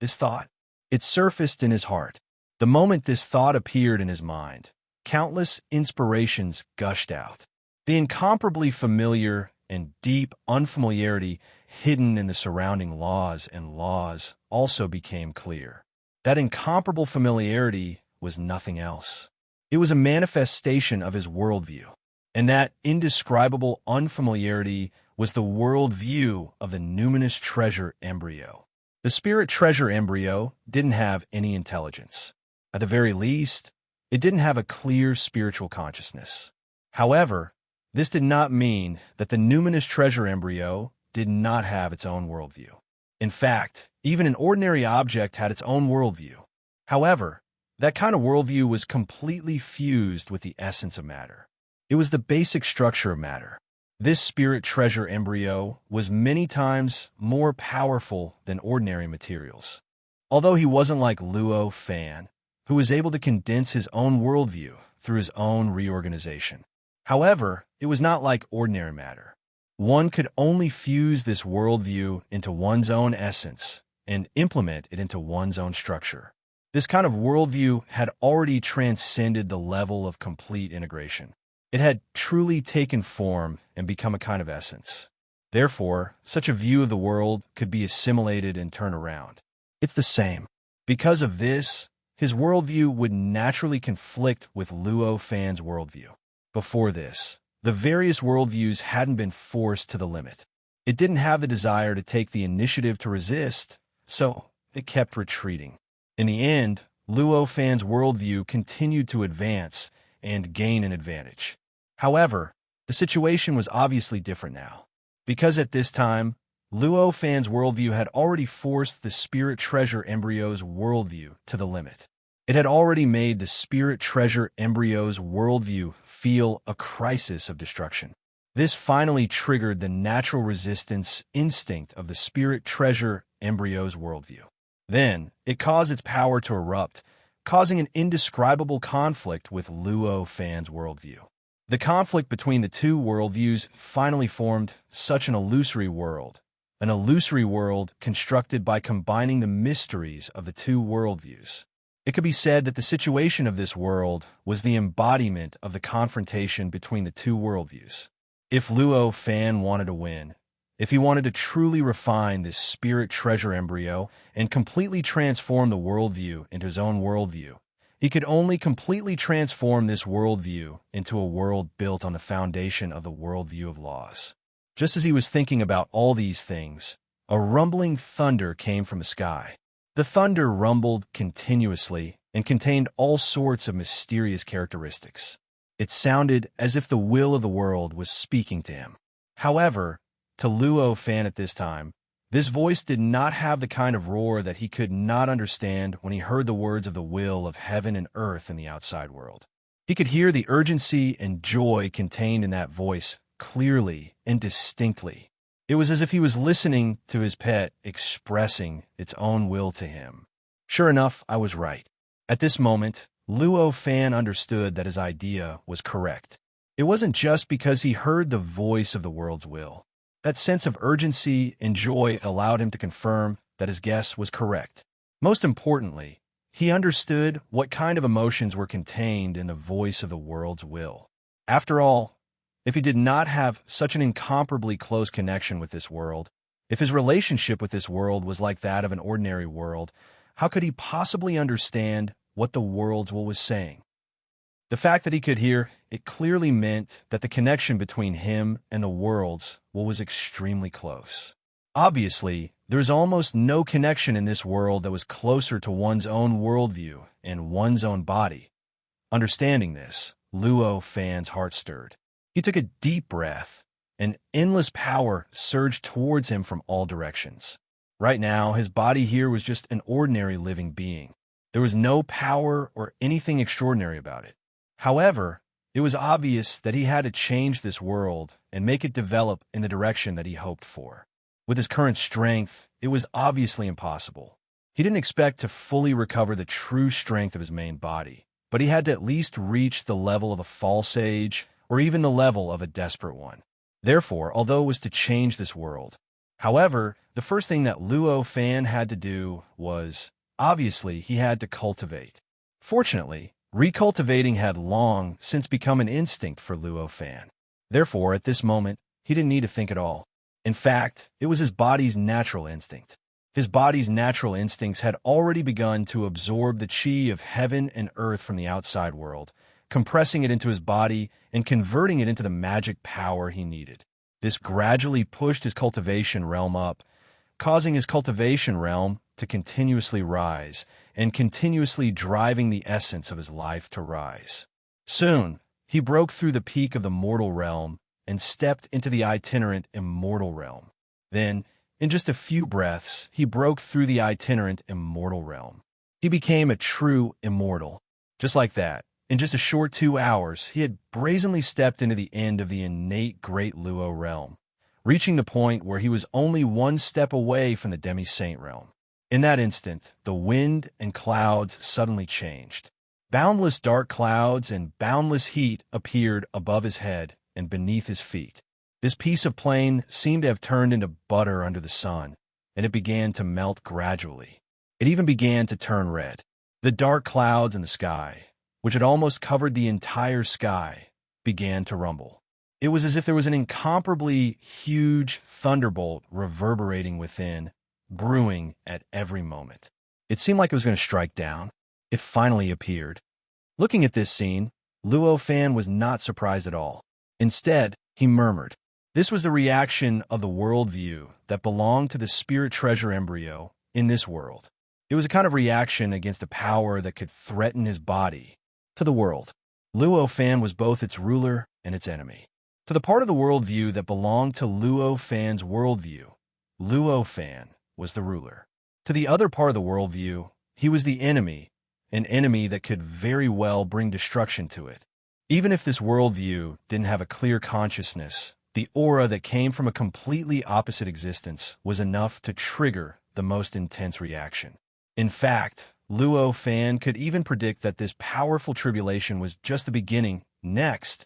This thought, it surfaced in his heart. The moment this thought appeared in his mind, countless inspirations gushed out. The incomparably familiar and deep unfamiliarity hidden in the surrounding laws also became clear. That incomparable familiarity was nothing else. It was a manifestation of his worldview, and that indescribable unfamiliarity was the worldview of the numinous treasure embryo. The spirit treasure embryo didn't have any intelligence. At the very least, it didn't have a clear spiritual consciousness. However, this did not mean that the numinous treasure embryo did not have its own worldview. In fact, even an ordinary object had its own worldview. However, that kind of worldview was completely fused with the essence of matter. It was the basic structure of matter. This spirit treasure embryo was many times more powerful than ordinary materials. Although he wasn't like Luo Fan, who was able to condense his own worldview through his own reorganization. However, it was not like ordinary matter. One could only fuse this worldview into one's own essence and implement it into one's own structure. This kind of worldview had already transcended the level of complete integration. It had truly taken form and become a kind of essence. Therefore, such a view of the world could be assimilated and turned around. It's the same. Because of this, his worldview would naturally conflict with Luo Fan's worldview. Before this, the various worldviews hadn't been forced to the limit. It didn't have the desire to take the initiative to resist, so it kept retreating. In the end, Luo Fan's worldview continued to advance and gain an advantage. However, the situation was obviously different now, because at this time, Luo Fan's worldview had already forced the spirit treasure embryo's worldview to the limit. It had already made the spirit treasure embryo's worldview feel a crisis of destruction. This finally triggered the natural resistance instinct of the spirit treasure embryo's worldview. Then, it caused its power to erupt, causing an indescribable conflict with Luo Fan's worldview. The conflict between the two worldviews finally formed such an illusory world constructed by combining the mysteries of the two worldviews. It could be said that the situation of this world was the embodiment of the confrontation between the two worldviews. If Luo Fan wanted to win, if he wanted to truly refine this spirit treasure embryo and completely transform the worldview into his own worldview, he could only completely transform this worldview into a world built on the foundation of the worldview of laws. Just as he was thinking about all these things, a rumbling thunder came from the sky. The thunder rumbled continuously and contained all sorts of mysterious characteristics. It sounded as if the will of the world was speaking to him. However, to Luo Fan at this time, this voice did not have the kind of roar that he could not understand when he heard the words of the will of heaven and earth in the outside world. He could hear the urgency and joy contained in that voice clearly and distinctly. It was as if he was listening to his pet expressing its own will to him. Sure enough, I was right. At this moment, Luo Fan understood that his idea was correct. It wasn't just because he heard the voice of the world's will. That sense of urgency and joy allowed him to confirm that his guess was correct. Most importantly, he understood what kind of emotions were contained in the voice of the world's will. After all, if he did not have such an incomparably close connection with this world, if his relationship with this world was like that of an ordinary world, how could he possibly understand what the world's will was saying? The fact that he could hear it clearly meant that the connection between him and the world's will was extremely close. Obviously, there's almost no connection in this world that was closer to one's own worldview and one's own body. Understanding this, Luo Fan's heart stirred. He took a deep breath, and endless power surged towards him from all directions. Right now, his body here was just an ordinary living being. There was no power or anything extraordinary about it. However, it was obvious that he had to change this world and make it develop in the direction that he hoped for. With his current strength, it was obviously impossible. He didn't expect to fully recover the true strength of his main body, but he had to at least reach the level of a false age or even the level of a desperate one. Therefore, although it was to change this world, however, the first thing that Luo Fan had to do was, obviously, he had to cultivate. Fortunately, recultivating had long since become an instinct for Luo Fan. Therefore, at this moment, he didn't need to think at all. In fact, it was his body's natural instinct. His body's natural instincts had already begun to absorb the chi of heaven and earth from the outside world, compressing it into his body and converting it into the magic power he needed. This gradually pushed his cultivation realm up, causing his cultivation realm to continuously rise and continuously driving the essence of his life to rise. Soon, he broke through the peak of the mortal realm and stepped into the itinerant immortal realm. Then, in just a few breaths, he broke through the itinerant immortal realm. He became a true immortal. Just like that, in just a short 2 hours, he had brazenly stepped into the end of the innate Great Luo realm, reaching the point where he was only one step away from the demi-saint realm. In that instant, the wind and clouds suddenly changed. Boundless dark clouds and boundless heat appeared above his head and beneath his feet. This piece of plain seemed to have turned into butter under the sun, and it began to melt gradually. It even began to turn red. The dark clouds in the sky, which had almost covered the entire sky, began to rumble. It was as if there was an incomparably huge thunderbolt reverberating within, brewing at every moment. It seemed like it was going to strike down. It finally appeared. Looking at this scene, Luo Fan was not surprised at all. Instead, he murmured. This was the reaction of the worldview that belonged to the spirit treasure embryo in this world. It was a kind of reaction against a power that could threaten his body. To the world, Luo Fan was both its ruler and its enemy. To the part of the worldview that belonged to Luo Fan's worldview, Luo Fan was the ruler. To the other part of the worldview, he was the enemy, an enemy that could very well bring destruction to it. Even if this worldview didn't have a clear consciousness, the aura that came from a completely opposite existence was enough to trigger the most intense reaction. In fact, Luo Fan could even predict that this powerful tribulation was just the beginning. Next,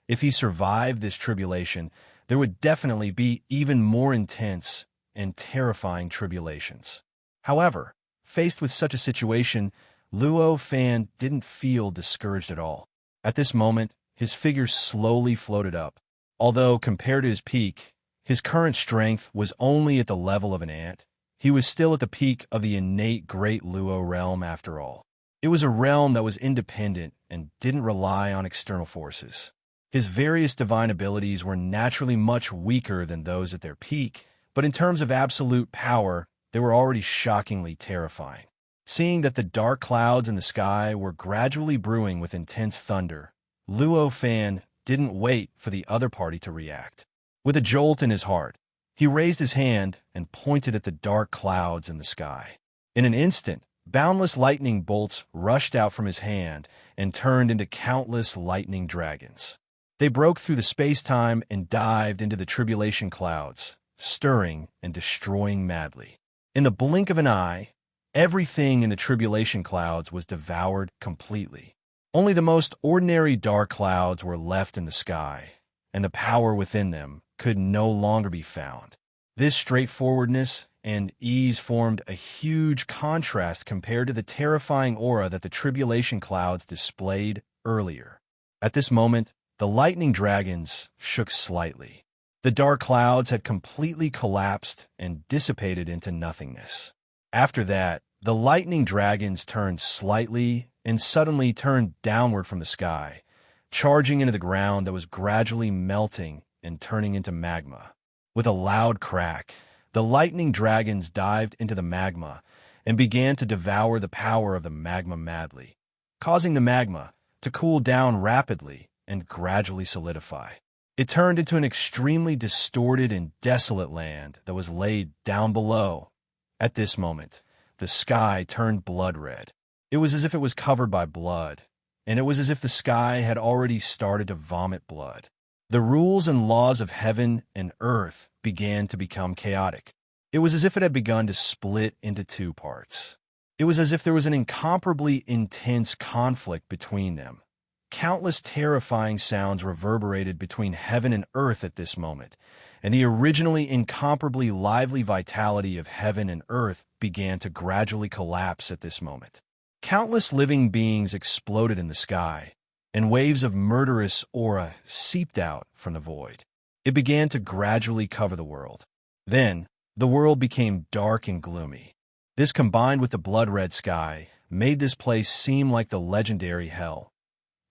if he survived this tribulation, there would definitely be even more intense and terrifying tribulations. However, faced with such a situation, Luo Fan didn't feel discouraged at all. At this moment, his figure slowly floated up. Although, compared to his peak, his current strength was only at the level of an ant, he was still at the peak of the innate Great Luo realm after all. It was a realm that was independent and didn't rely on external forces. His various divine abilities were naturally much weaker than those at their peak, but in terms of absolute power, they were already shockingly terrifying. Seeing that the dark clouds in the sky were gradually brewing with intense thunder, Luo Fan didn't wait for the other party to react. With a jolt in his heart, he raised his hand and pointed at the dark clouds in the sky. In an instant, boundless lightning bolts rushed out from his hand and turned into countless lightning dragons. They broke through the space-time and dived into the tribulation clouds, stirring and destroying madly. In the blink of an eye, everything in the tribulation clouds was devoured completely. Only the most ordinary dark clouds were left in the sky, and the power within them could no longer be found. This straightforwardness and ease formed a huge contrast compared to the terrifying aura that the tribulation clouds displayed earlier. At this moment, the lightning dragons shook slightly. The dark clouds had completely collapsed and dissipated into nothingness. After that, the lightning dragons turned slightly and suddenly turned downward from the sky, charging into the ground that was gradually melting and turning into magma. With a loud crack, the lightning dragons dived into the magma and began to devour the power of the magma madly, causing the magma to cool down rapidly and gradually solidify. It turned into an extremely distorted and desolate land that was laid down below. At this moment, the sky turned blood red. It was as if it was covered by blood, and it was as if the sky had already started to vomit blood. The rules and laws of heaven and earth began to become chaotic. It was as if it had begun to split into two parts. It was as if there was an incomparably intense conflict between them. Countless terrifying sounds reverberated between heaven and earth at this moment, and the originally incomparably lively vitality of heaven and earth began to gradually collapse at this moment. Countless living beings exploded in the sky, and waves of murderous aura seeped out from the void. It began to gradually cover the world. Then, the world became dark and gloomy. This, combined with the blood-red sky, made this place seem like the legendary hell.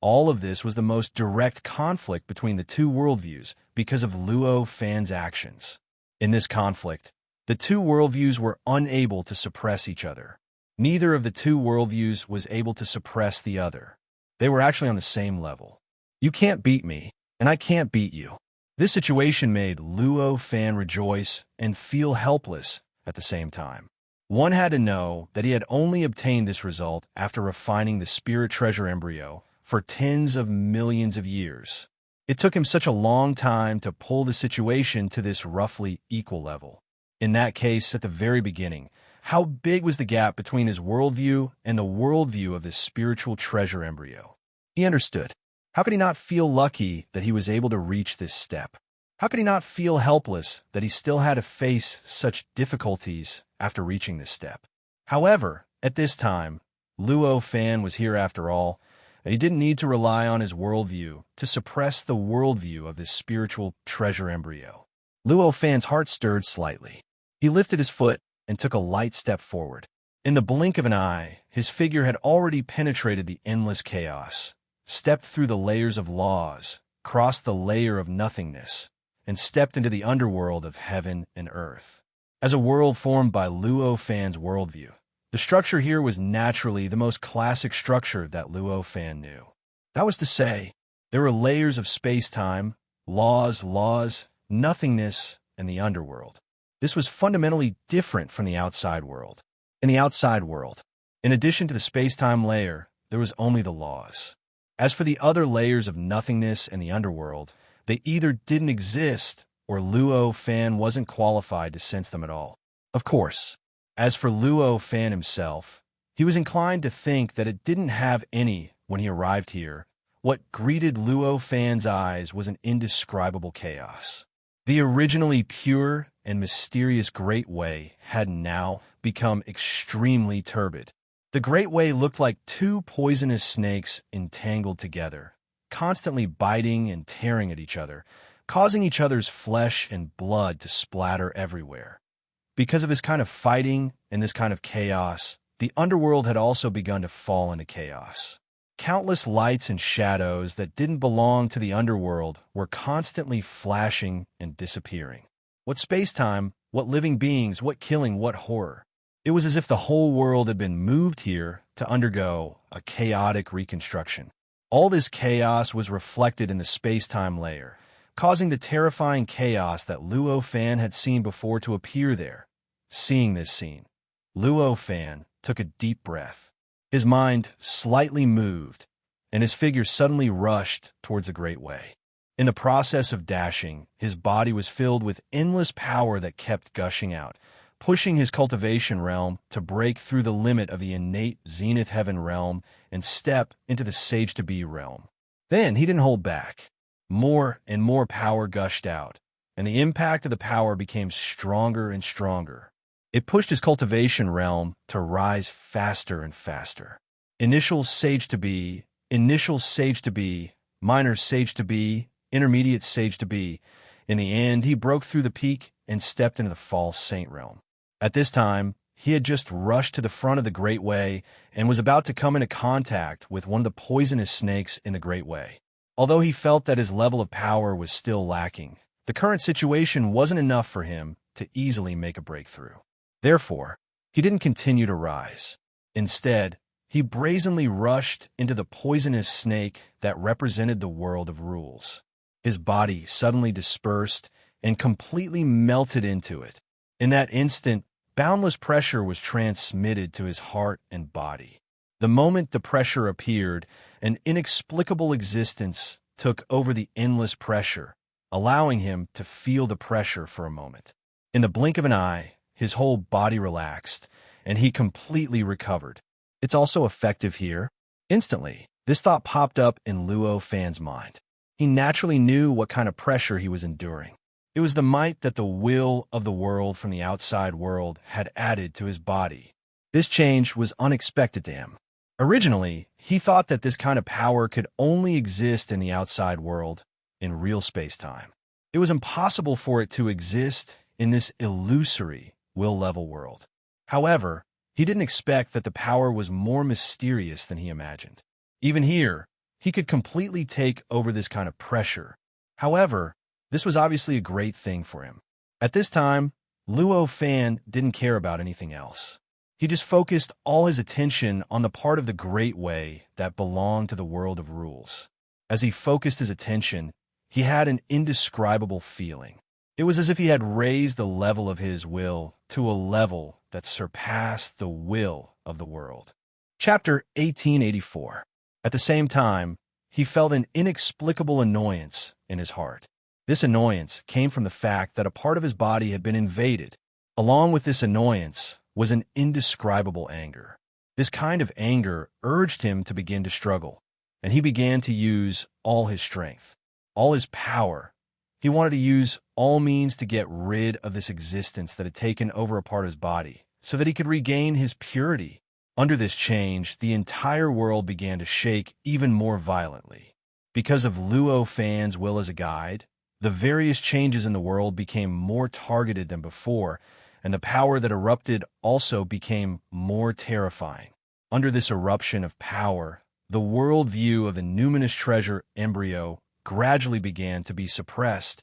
All of this was the most direct conflict between the two worldviews because of Luo Fan's actions. In this conflict, the two worldviews were unable to suppress each other. Neither of the two worldviews was able to suppress the other. They were actually on the same level. You can't beat me, and I can't beat you. This situation made Luo Fan rejoice and feel helpless at the same time. One had to know that he had only obtained this result after refining the spirit treasure embryo for tens of millions of years. It took him such a long time to pull the situation to this roughly equal level. In that case, at the very beginning, how big was the gap between his worldview and the worldview of this spiritual treasure embryo? He understood. How could he not feel lucky that he was able to reach this step? How could he not feel helpless that he still had to face such difficulties after reaching this step? However, at this time, Luo Fan was here after all, and he didn't need to rely on his worldview to suppress the worldview of this spiritual treasure embryo. Luo Fan's heart stirred slightly. He lifted his foot and took a light step forward. In the blink of an eye, his figure had already penetrated the endless chaos, stepped through the layers of laws, crossed the layer of nothingness, and stepped into the underworld of heaven and earth. As a world formed by Luo Fan's worldview, the structure here was naturally the most classic structure that Luo Fan knew. That was to say, there were layers of space-time, laws, nothingness, and the underworld. This was fundamentally different from the outside world. In the outside world, in addition to the space-time layer, there was only the laws. As for the other layers of nothingness and the underworld, they either didn't exist or Luo Fan wasn't qualified to sense them at all. Of course, as for Luo Fan himself, he was inclined to think that it didn't have any when he arrived here. What greeted Luo Fan's eyes was an indescribable chaos. The originally pure and mysterious Great Way had now become extremely turbid. The Great Way looked like two poisonous snakes entangled together, constantly biting and tearing at each other, causing each other's flesh and blood to splatter everywhere. Because of this kind of fighting and this kind of chaos, the underworld had also begun to fall into chaos. Countless lights and shadows that didn't belong to the underworld were constantly flashing and disappearing. What space-time, what living beings, what killing, what horror. It was as if the whole world had been moved here to undergo a chaotic reconstruction. All this chaos was reflected in the space-time layer, causing the terrifying chaos that Luo Fan had seen before to appear there. Seeing this scene, Luo Fan took a deep breath. His mind slightly moved, and his figure suddenly rushed towards the Great Way. In the process of dashing, his body was filled with endless power that kept gushing out, pushing his cultivation realm to break through the limit of the innate zenith heaven realm and step into the sage-to-be realm. Then he didn't hold back. More and more power gushed out, and the impact of the power became stronger and stronger. It pushed his cultivation realm to rise faster and faster. Initial sage-to-be, minor sage-to-be, intermediate sage-to-be. In the end, he broke through the peak and stepped into the false saint realm. At this time, he had just rushed to the front of the Great Way and was about to come into contact with one of the poisonous snakes in the Great Way. Although he felt that his level of power was still lacking, the current situation wasn't enough for him to easily make a breakthrough. Therefore, he didn't continue to rise. Instead, he brazenly rushed into the poisonous snake that represented the world of rules. His body suddenly dispersed and completely melted into it. In that instant, boundless pressure was transmitted to his heart and body. The moment the pressure appeared, an inexplicable existence took over the endless pressure, allowing him to feel the pressure for a moment. In the blink of an eye, his whole body relaxed, and he completely recovered. It's also effective here. Instantly, this thought popped up in Luo Fan's mind. He naturally knew what kind of pressure he was enduring. It was the might that the will of the world from the outside world had added to his body. This change was unexpected to him. Originally, he thought that this kind of power could only exist in the outside world, in real space-time. It was impossible for it to exist in this illusory will-level world. However, he didn't expect that the power was more mysterious than he imagined. Even here, he could completely take over this kind of pressure. However, this was obviously a great thing for him. At this time, Luo Fan didn't care about anything else. He just focused all his attention on the part of the Great Way that belonged to the world of rules. As he focused his attention, he had an indescribable feeling. It was as if he had raised the level of his will to a level that surpassed the will of the world. Chapter 1884. At the same time, he felt an inexplicable annoyance in his heart. This annoyance came from the fact that a part of his body had been invaded. Along with this annoyance was an indescribable anger. This kind of anger urged him to begin to struggle, and he began to use all his strength, all his power. He wanted to use all means to get rid of this existence that had taken over a part of his body, so that he could regain his purity. Under this change, the entire world began to shake even more violently. Because of Luo Fan's will as a guide, the various changes in the world became more targeted than before, and the power that erupted also became more terrifying. Under this eruption of power, the worldview of the numinous treasure embryo gradually began to be suppressed,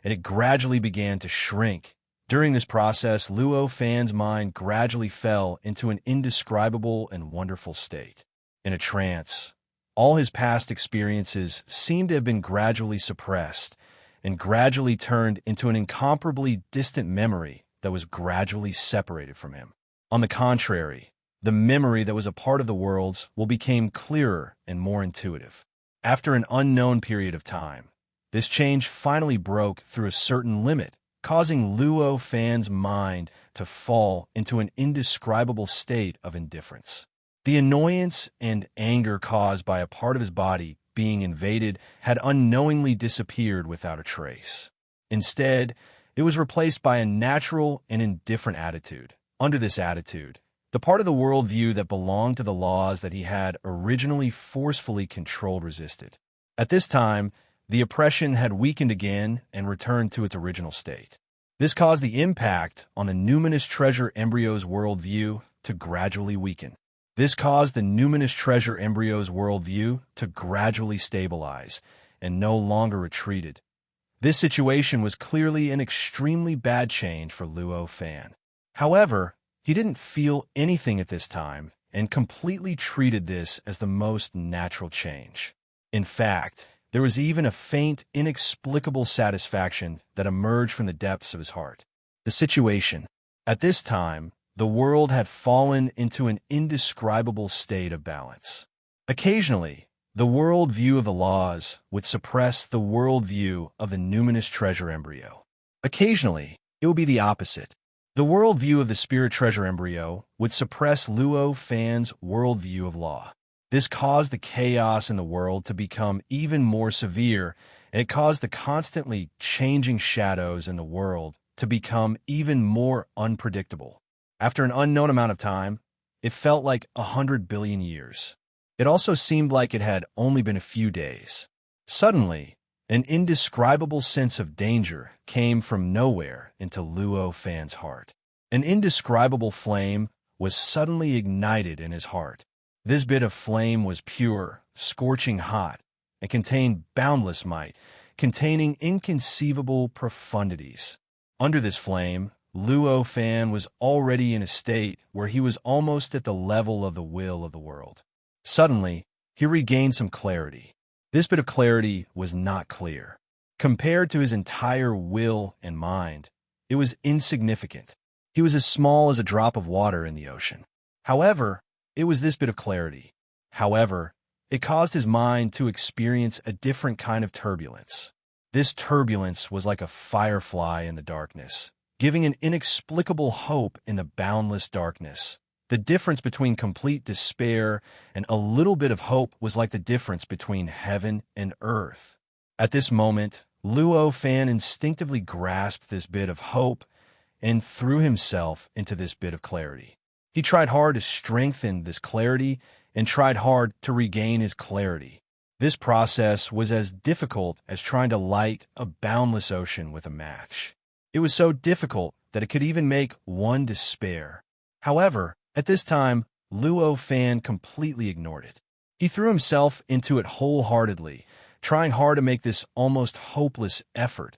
and it gradually began to shrink. During this process, Luo Fan's mind gradually fell into an indescribable and wonderful state. In a trance, all his past experiences seemed to have been gradually suppressed and gradually turned into an incomparably distant memory that was gradually separated from him. On the contrary, the memory that was a part of the worlds will become clearer and more intuitive. After an unknown period of time, this change finally broke through a certain limit, causing Luo Fan's mind to fall into an indescribable state of indifference. The annoyance and anger caused by a part of his body being invaded had unknowingly disappeared without a trace. Instead, it was replaced by a natural and indifferent attitude. Under this attitude, the part of the worldview that belonged to the laws that he had originally forcefully controlled resisted. At this time, the oppression had weakened again and returned to its original state. This caused the impact on the numinous treasure embryo's worldview to gradually weaken. This caused the numinous treasure embryo's worldview to gradually stabilize and no longer retreated. This situation was clearly an extremely bad change for Luo Fan. However, he didn't feel anything at this time and completely treated this as the most natural change. In fact, there was even a faint, inexplicable satisfaction that emerged from the depths of his heart. The situation. At this time, the world had fallen into an indescribable state of balance. Occasionally, the worldview of the laws would suppress the worldview of the numinous treasure embryo. Occasionally, it would be the opposite. The worldview of the spirit treasure embryo would suppress Luo Fan's worldview of law. This caused the chaos in the world to become even more severe, and it caused the constantly changing shadows in the world to become even more unpredictable. After an unknown amount of time, it felt like 100 billion years. It also seemed like it had only been a few days. Suddenly, an indescribable sense of danger came from nowhere into Luo Fan's heart. An indescribable flame was suddenly ignited in his heart. This bit of flame was pure, scorching hot, and contained boundless might, containing inconceivable profundities. Under this flame, Luo Fan was already in a state where he was almost at the level of the will of the world. Suddenly, he regained some clarity. This bit of clarity was not clear. Compared to his entire will and mind, it was insignificant. He was as small as a drop of water in the ocean. However, it was this bit of clarity. However, it caused his mind to experience a different kind of turbulence. This turbulence was like a firefly in the darkness, giving an inexplicable hope in the boundless darkness. The difference between complete despair and a little bit of hope was like the difference between heaven and earth. At this moment, Luo Fan instinctively grasped this bit of hope and threw himself into this bit of clarity. He tried hard to strengthen this clarity and tried hard to regain his clarity. This process was as difficult as trying to light a boundless ocean with a match. It was so difficult that it could even make one despair. However, at this time, Luo Fan completely ignored it. He threw himself into it wholeheartedly, trying hard to make this almost hopeless effort.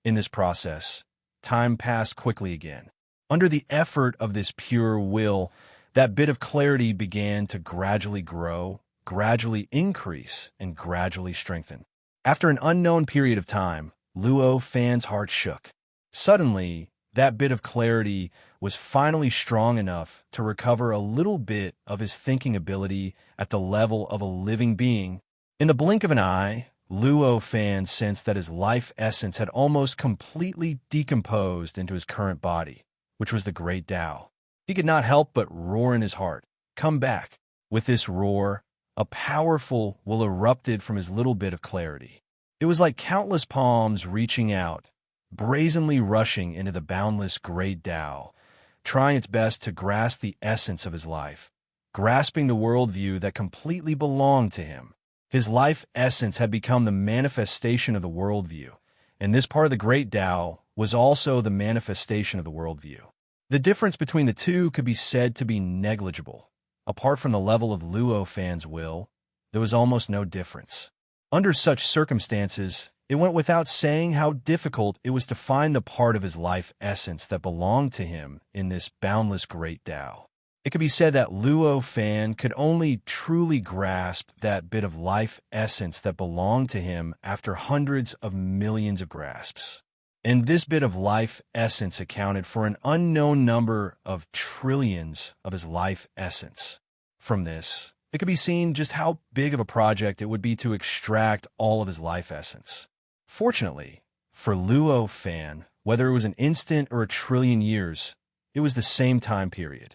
In this process, time passed quickly again. Under the effort of this pure will, that bit of clarity began to gradually grow, gradually increase, and gradually strengthen. After an unknown period of time, Luo Fan's heart shook. Suddenly, that bit of clarity was finally strong enough to recover a little bit of his thinking ability at the level of a living being. In the blink of an eye, Luo Fan sensed that his life essence had almost completely decomposed into his current body, which was the Great Tao. He could not help but roar in his heart, "Come back!" With this roar, a powerful will erupted from his little bit of clarity. It was like countless palms reaching out, brazenly rushing into the boundless Great Tao, trying its best to grasp the essence of his life, grasping the worldview that completely belonged to him. His life essence had become the manifestation of the worldview, and this part of the Great Tao was also the manifestation of the worldview. The difference between the two could be said to be negligible. Apart from the level of Luo Fan's will, there was almost no difference. Under such circumstances, it went without saying how difficult it was to find the part of his life essence that belonged to him in this boundless Great Tao. It could be said that Luo Fan could only truly grasp that bit of life essence that belonged to him after hundreds of millions of grasps. And this bit of life essence accounted for an unknown number of trillions of his life essence. From this, it could be seen just how big of a project it would be to extract all of his life essence. Fortunately, for Luo Fan, whether it was an instant or a trillion years, it was the same time period.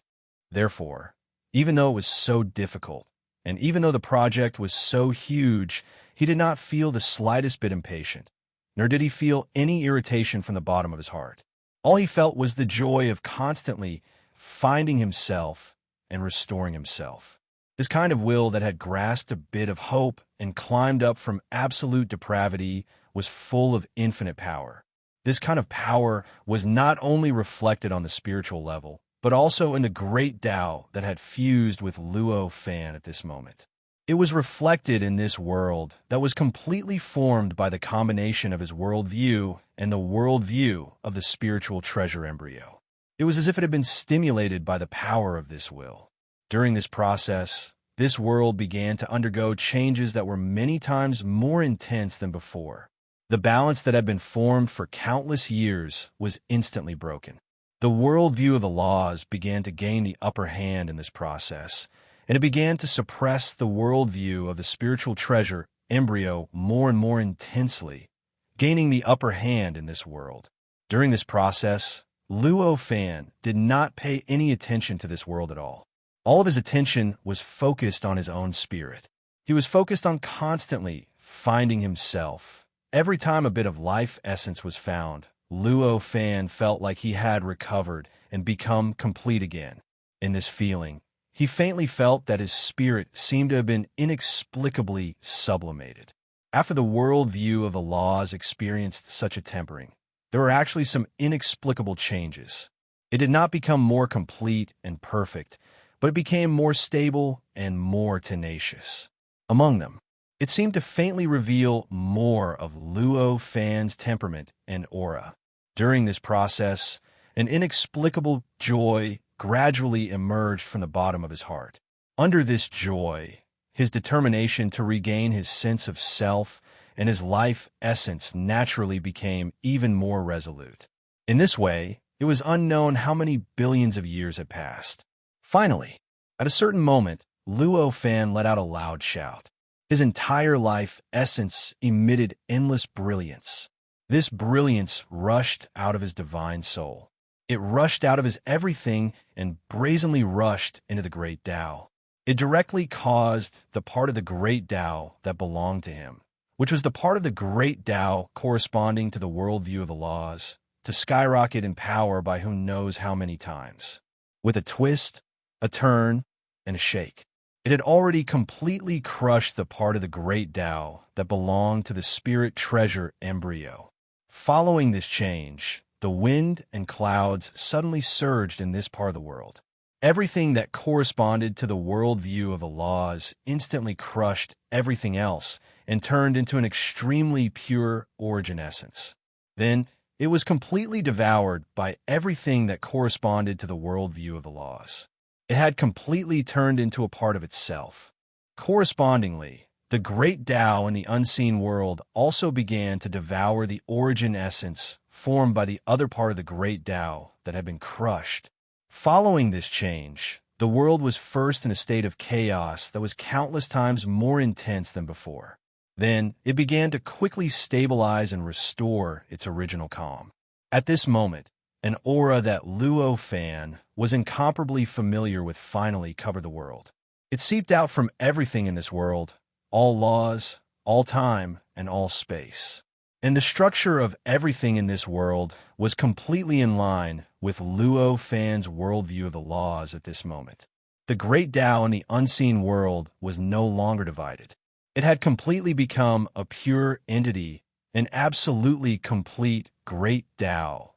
Therefore, even though it was so difficult, and even though the project was so huge, he did not feel the slightest bit impatient, nor did he feel any irritation from the bottom of his heart. All he felt was the joy of constantly finding himself and restoring himself. This kind of will that had grasped a bit of hope and climbed up from absolute depravity was full of infinite power. This kind of power was not only reflected on the spiritual level, but also in the Great Tao that had fused with Luo Fan at this moment. It was reflected in this world that was completely formed by the combination of his worldview and the worldview of the spiritual treasure embryo. It was as if it had been stimulated by the power of this will. During this process, this world began to undergo changes that were many times more intense than before. The balance that had been formed for countless years was instantly broken. The worldview of the laws began to gain the upper hand in this process, and it began to suppress the worldview of the spiritual treasure embryo more and more intensely, gaining the upper hand in this world. During this process, Luo Fan did not pay any attention to this world at all. All of his attention was focused on his own spirit. He was focused on constantly finding himself. Every time a bit of life essence was found, Luo Fan felt like he had recovered and become complete again. In this feeling, he faintly felt that his spirit seemed to have been inexplicably sublimated. After the worldview of the laws experienced such a tempering, there were actually some inexplicable changes. It did not become more complete and perfect, but it became more stable and more tenacious. Among them, it seemed to faintly reveal more of Luo Fan's temperament and aura. During this process, an inexplicable joy gradually emerged from the bottom of his heart. Under this joy, his determination to regain his sense of self and his life essence naturally became even more resolute. In this way, it was unknown how many billions of years had passed. Finally, at a certain moment, Luo Fan let out a loud shout. His entire life essence emitted endless brilliance. This brilliance rushed out of his divine soul. It rushed out of his everything and brazenly rushed into the great Tao. It directly caused the part of the great Tao that belonged to him, which was the part of the great Tao corresponding to the worldview of the laws, to skyrocket in power by who knows how many times. With a twist, a turn, and a shake, it had already completely crushed the part of the great Tao that belonged to the spirit treasure embryo. Following this change, the wind and clouds suddenly surged in this part of the world. Everything that corresponded to the worldview of the laws instantly crushed everything else and turned into an extremely pure origin essence. Then, it was completely devoured by everything that corresponded to the worldview of the laws. It had completely turned into a part of itself. Correspondingly, the great Tao in the unseen world also began to devour the origin essence formed by the other part of the great Tao that had been crushed. Following this change, the world was first in a state of chaos that was countless times more intense than before. Then, it began to quickly stabilize and restore its original calm. At this moment, an aura that Luo Fan was incomparably familiar with finally covered the world. It seeped out from everything in this world, all laws, all time, and all space. And the structure of everything in this world was completely in line with Luo Fan's worldview of the laws at this moment. The great Tao in the unseen world was no longer divided. It had completely become a pure entity, an absolutely complete great Tao.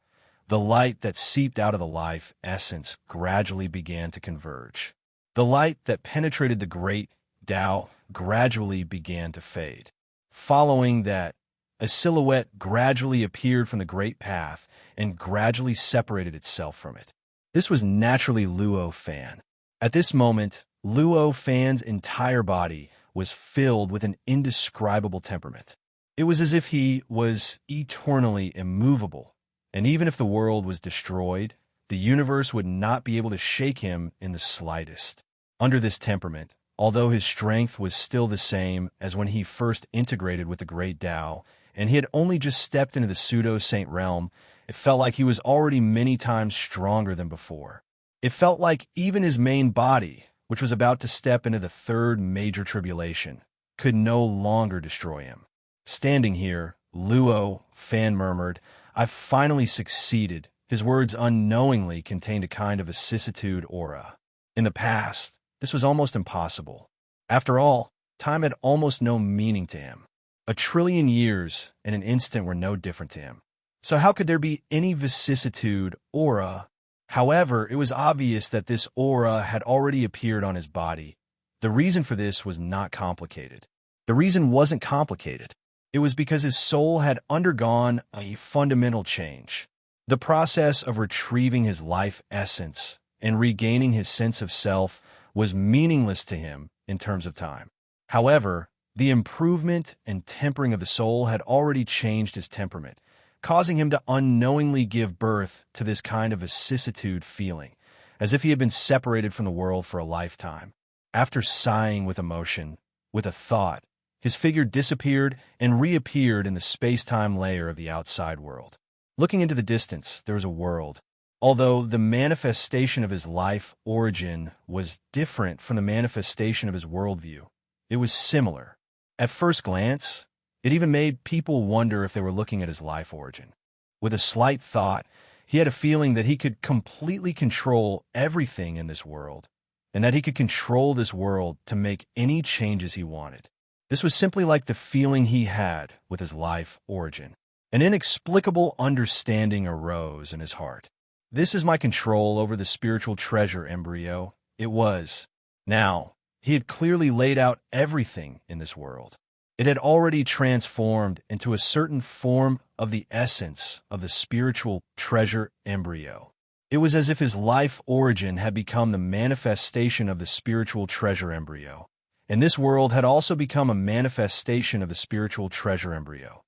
The light that seeped out of the life essence gradually began to converge. The light that penetrated the great Tao gradually began to fade. Following that, a silhouette gradually appeared from the great path and gradually separated itself from it. This was naturally Luo Fan. At this moment, Luo Fan's entire body was filled with an indescribable temperament. It was as if he was eternally immovable, and even if the world was destroyed, the universe would not be able to shake him in the slightest. Under this temperament, although his strength was still the same as when he first integrated with the great Tao, and he had only just stepped into the pseudo-saint realm, it felt like he was already many times stronger than before. It felt like even his main body, which was about to step into the third major tribulation, could no longer destroy him. Standing here, Luo Fan murmured, "I've finally succeeded." His words unknowingly contained a kind of vicissitude aura. In the past, this was almost impossible. After all, time had almost no meaning to him. 1,000,000,000,000 years and an instant were no different to him. So how could there be any vicissitude, aura? However, it was obvious that this aura had already appeared on his body. The reason for this was not complicated. The reason wasn't complicated. It was because his soul had undergone a fundamental change. The process of retrieving his life essence and regaining his sense of self was meaningless to him in terms of time. However, the improvement and tempering of the soul had already changed his temperament, causing him to unknowingly give birth to this kind of vicissitude feeling, as if he had been separated from the world for a lifetime. After sighing with emotion, with a thought, his figure disappeared and reappeared in the space-time layer of the outside world. Looking into the distance, there was a world. Although the manifestation of his life origin was different from the manifestation of his worldview, it was similar. At first glance, it even made people wonder if they were looking at his life origin. With a slight thought, he had a feeling that he could completely control everything in this world, and that he could control this world to make any changes he wanted. This was simply like the feeling he had with his life origin. An inexplicable understanding arose in his heart. This is my control over the spiritual treasure embryo. It was. Now, he had clearly laid out everything in this world. It had already transformed into a certain form of the essence of the spiritual treasure embryo. It was as if his life origin had become the manifestation of the spiritual treasure embryo, and this world had also become a manifestation of the spiritual treasure embryo.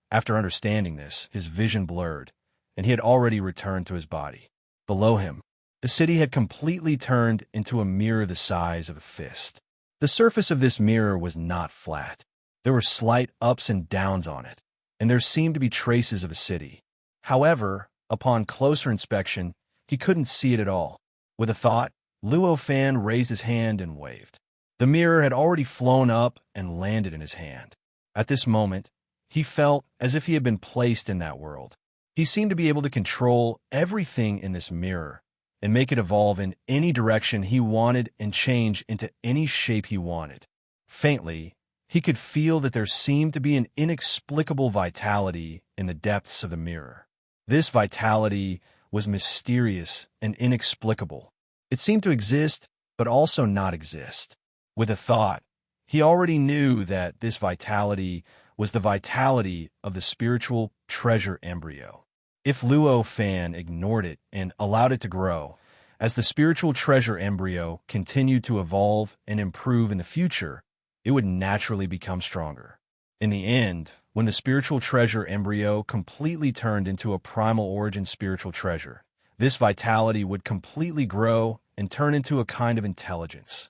After understanding this, his vision blurred, and he had already returned to his body. Below him, the city had completely turned into a mirror the size of a fist. The surface of this mirror was not flat. There were slight ups and downs on it, and there seemed to be traces of a city. However, upon closer inspection, he couldn't see it at all. With a thought, Luo Fan raised his hand and waved. The mirror had already flown up and landed in his hand. At this moment, he felt as if he had been placed in that world. He seemed to be able to control everything in this mirror and make it evolve in any direction he wanted and change into any shape he wanted. Faintly, he could feel that there seemed to be an inexplicable vitality in the depths of the mirror. This vitality was mysterious and inexplicable. It seemed to exist, but also not exist. With a thought, he already knew that this vitality was the vitality of the spiritual treasure embryo. If Luo Fan ignored it and allowed it to grow, as the spiritual treasure embryo continued to evolve and improve in the future, it would naturally become stronger. In the end, when the spiritual treasure embryo completely turned into a primal origin spiritual treasure, this vitality would completely grow and turn into a kind of intelligence.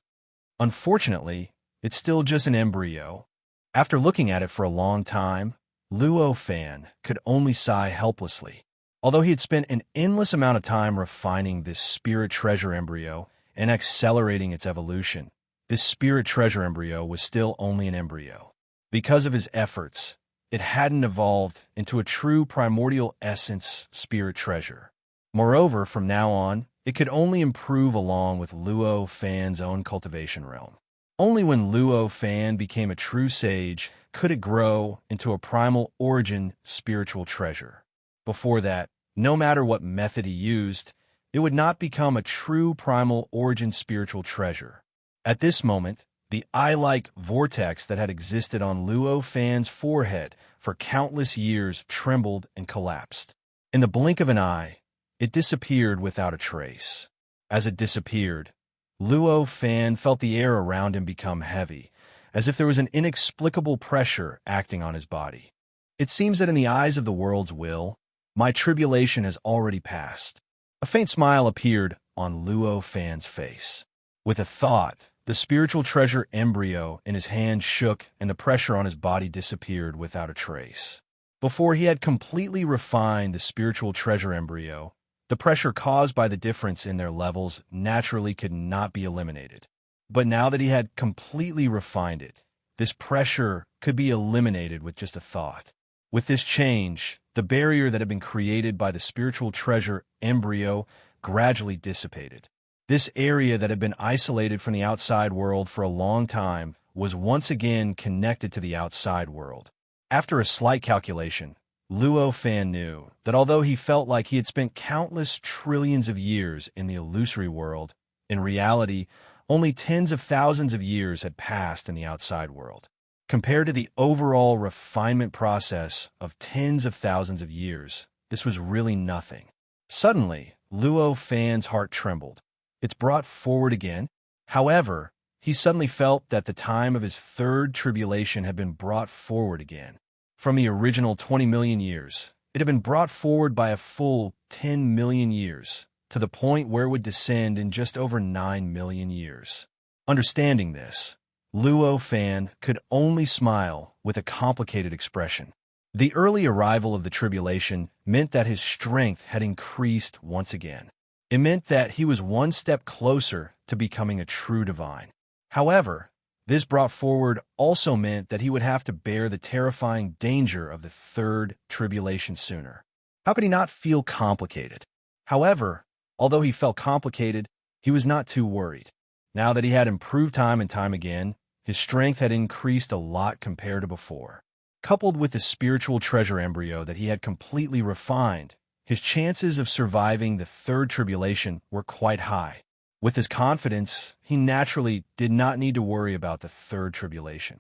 Unfortunately, it's still just an embryo. After looking at it for a long time, Luo Fan could only sigh helplessly. Although he had spent an endless amount of time refining this spirit treasure embryo and accelerating its evolution, this spirit treasure embryo was still only an embryo. Because of his efforts, it hadn't evolved into a true primordial essence spirit treasure. Moreover, from now on, it could only improve along with Luo Fan's own cultivation realm. Only when Luo Fan became a true sage could it grow into a primal origin spiritual treasure. Before that, no matter what method he used, it would not become a true primal origin spiritual treasure. At this moment, the eye-like vortex that had existed on Luo Fan's forehead for countless years trembled and collapsed. In the blink of an eye, it disappeared without a trace. As it disappeared, Luo Fan felt the air around him become heavy, as if there was an inexplicable pressure acting on his body. It seems that in the eyes of the world's will, my tribulation has already passed. A faint smile appeared on Luo Fan's face. With a thought, the spiritual treasure embryo in his hand shook and the pressure on his body disappeared without a trace. Before he had completely refined the spiritual treasure embryo, the pressure caused by the difference in their levels naturally could not be eliminated. But now that he had completely refined it, this pressure could be eliminated with just a thought. With this change, the barrier that had been created by the spiritual treasure embryo gradually dissipated. This area that had been isolated from the outside world for a long time was once again connected to the outside world. After a slight calculation, Luo Fan knew that although he felt like he had spent countless trillions of years in the illusory world, in reality, only tens of thousands of years had passed in the outside world. Compared to the overall refinement process of tens of thousands of years, this was really nothing. Suddenly, Luo Fan's heart trembled. It's brought forward again. However, he suddenly felt that the time of his third tribulation had been brought forward again. From the original 20 million years, it had been brought forward by a full 10 million years, to the point where it would descend in just over 9 million years. Understanding this, Luo Fan could only smile with a complicated expression. The early arrival of the tribulation meant that his strength had increased once again. It meant that he was one step closer to becoming a true divine. However, this brought forward also meant that he would have to bear the terrifying danger of the third tribulation sooner. How could he not feel complicated? However, although he felt complicated, he was not too worried. Now that he had improved time and time again, his strength had increased a lot compared to before. Coupled with the spiritual treasure embryo that he had completely refined, his chances of surviving the third tribulation were quite high. With his confidence, he naturally did not need to worry about the third tribulation.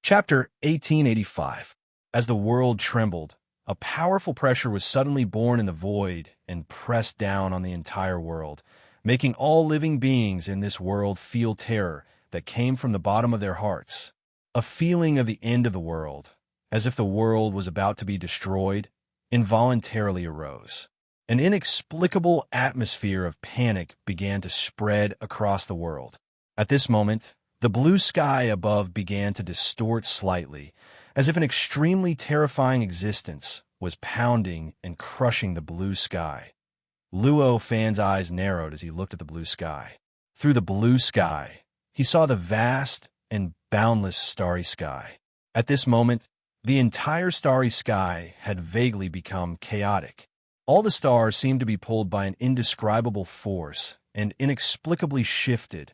Chapter 1885. As the world trembled, a powerful pressure was suddenly born in the void and pressed down on the entire world, making all living beings in this world feel terror that came from the bottom of their hearts. A feeling of the end of the world, as if the world was about to be destroyed, involuntarily arose. An inexplicable atmosphere of panic began to spread across the world. At this moment, the blue sky above began to distort slightly, as if an extremely terrifying existence was pounding and crushing the blue sky. Luo Fan's eyes narrowed as he looked at the blue sky. Through the blue sky, he saw the vast and boundless starry sky. At this moment, the entire starry sky had vaguely become chaotic. All the stars seemed to be pulled by an indescribable force and inexplicably shifted.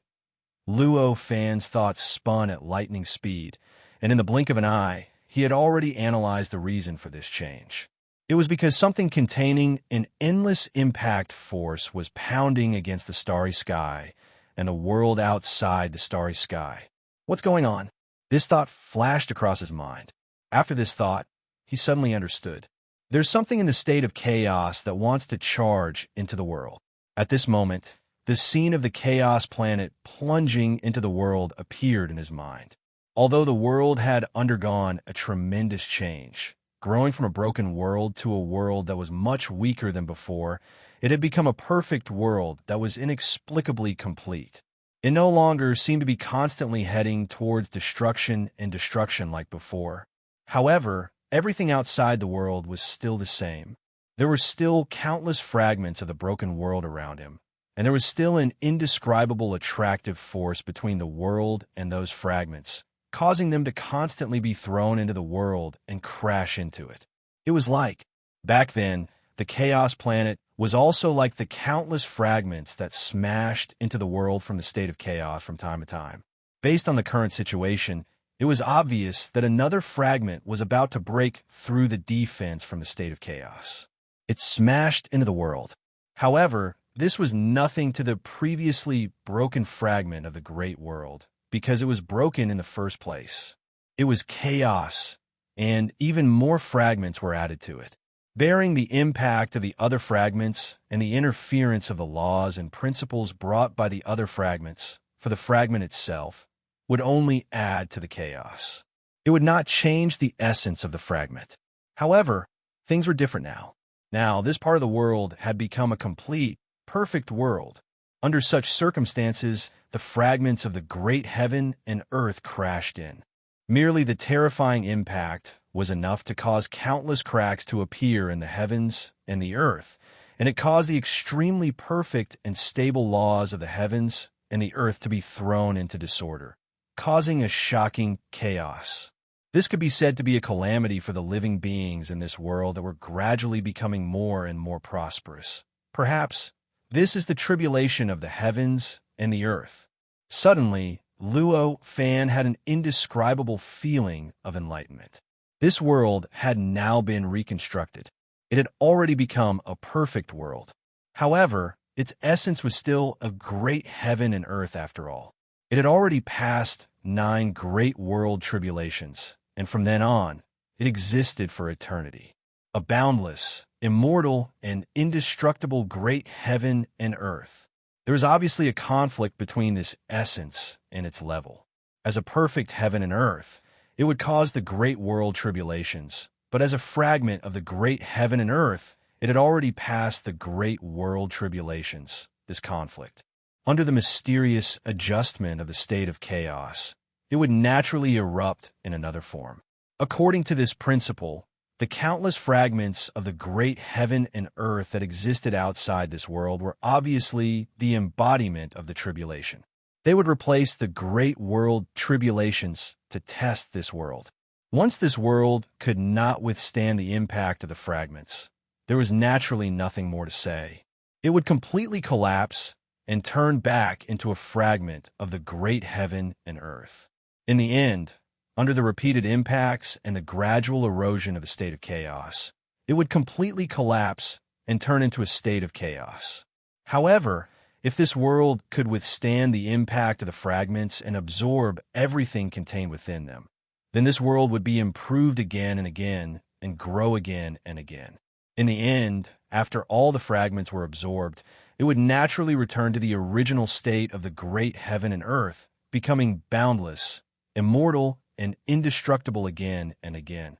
Luo Fan's thoughts spun at lightning speed, and in the blink of an eye, he had already analyzed the reason for this change. It was because something containing an endless impact force was pounding against the starry sky and the world outside the starry sky. What's going on? This thought flashed across his mind. After this thought, he suddenly understood. There's something in the state of chaos that wants to charge into the world. At this moment, the scene of the chaos planet plunging into the world appeared in his mind. Although the world had undergone a tremendous change, growing from a broken world to a world that was much weaker than before, it had become a perfect world that was inexplicably complete. It no longer seemed to be constantly heading towards destruction and destruction like before. However, everything outside the world was still the same. There were still countless fragments of the broken world around him, and there was still an indescribable attractive force between the world and those fragments, causing them to constantly be thrown into the world and crash into it. It was like, back then, the Chaos Planet was also like the countless fragments that smashed into the world from the state of chaos from time to time. Based on the current situation, it was obvious that another fragment was about to break through the defense from the state of chaos. It smashed into the world. However, this was nothing to the previously broken fragment of the great world, because it was broken in the first place. It was chaos, and even more fragments were added to it. Bearing the impact of the other fragments and the interference of the laws and principles brought by the other fragments for the fragment itself, would only add to the chaos. It would not change the essence of the fragment. However, things were different now. Now, this part of the world had become a complete, perfect world. Under such circumstances, the fragments of the great heaven and earth crashed in. Merely the terrifying impact was enough to cause countless cracks to appear in the heavens and the earth, and it caused the extremely perfect and stable laws of the heavens and the earth to be thrown into disorder, causing a shocking chaos. This could be said to be a calamity for the living beings in this world that were gradually becoming more and more prosperous. Perhaps this is the tribulation of the heavens and the earth. Suddenly, Luo Fan had an indescribable feeling of enlightenment. This world had now been reconstructed. It had already become a perfect world. However, its essence was still a great heaven and earth after all. It had already passed 9 great world tribulations, and from then on, it existed for eternity. A boundless, immortal, and indestructible great heaven and earth. There was obviously a conflict between this essence and its level. As a perfect heaven and earth, it would cause the great world tribulations, but as a fragment of the great heaven and earth, it had already passed the great world tribulations, this conflict. Under the mysterious adjustment of the state of chaos, it would naturally erupt in another form. According to this principle, The countless fragments of the great heaven and earth that existed outside this world were obviously the embodiment of the tribulation. They would replace the great world tribulations to test this world. Once this world could not withstand the impact of the fragments, there was naturally nothing more to say. It would completely collapse and turn back into a fragment of the great heaven and earth. In the end, under the repeated impacts and the gradual erosion of a state of chaos, it would completely collapse and turn into a state of chaos. However, if this world could withstand the impact of the fragments and absorb everything contained within them, then this world would be improved again and again and grow again and again. In the end, after all the fragments were absorbed, it would naturally return to the original state of the great heaven and earth, becoming boundless, immortal, and indestructible again and again.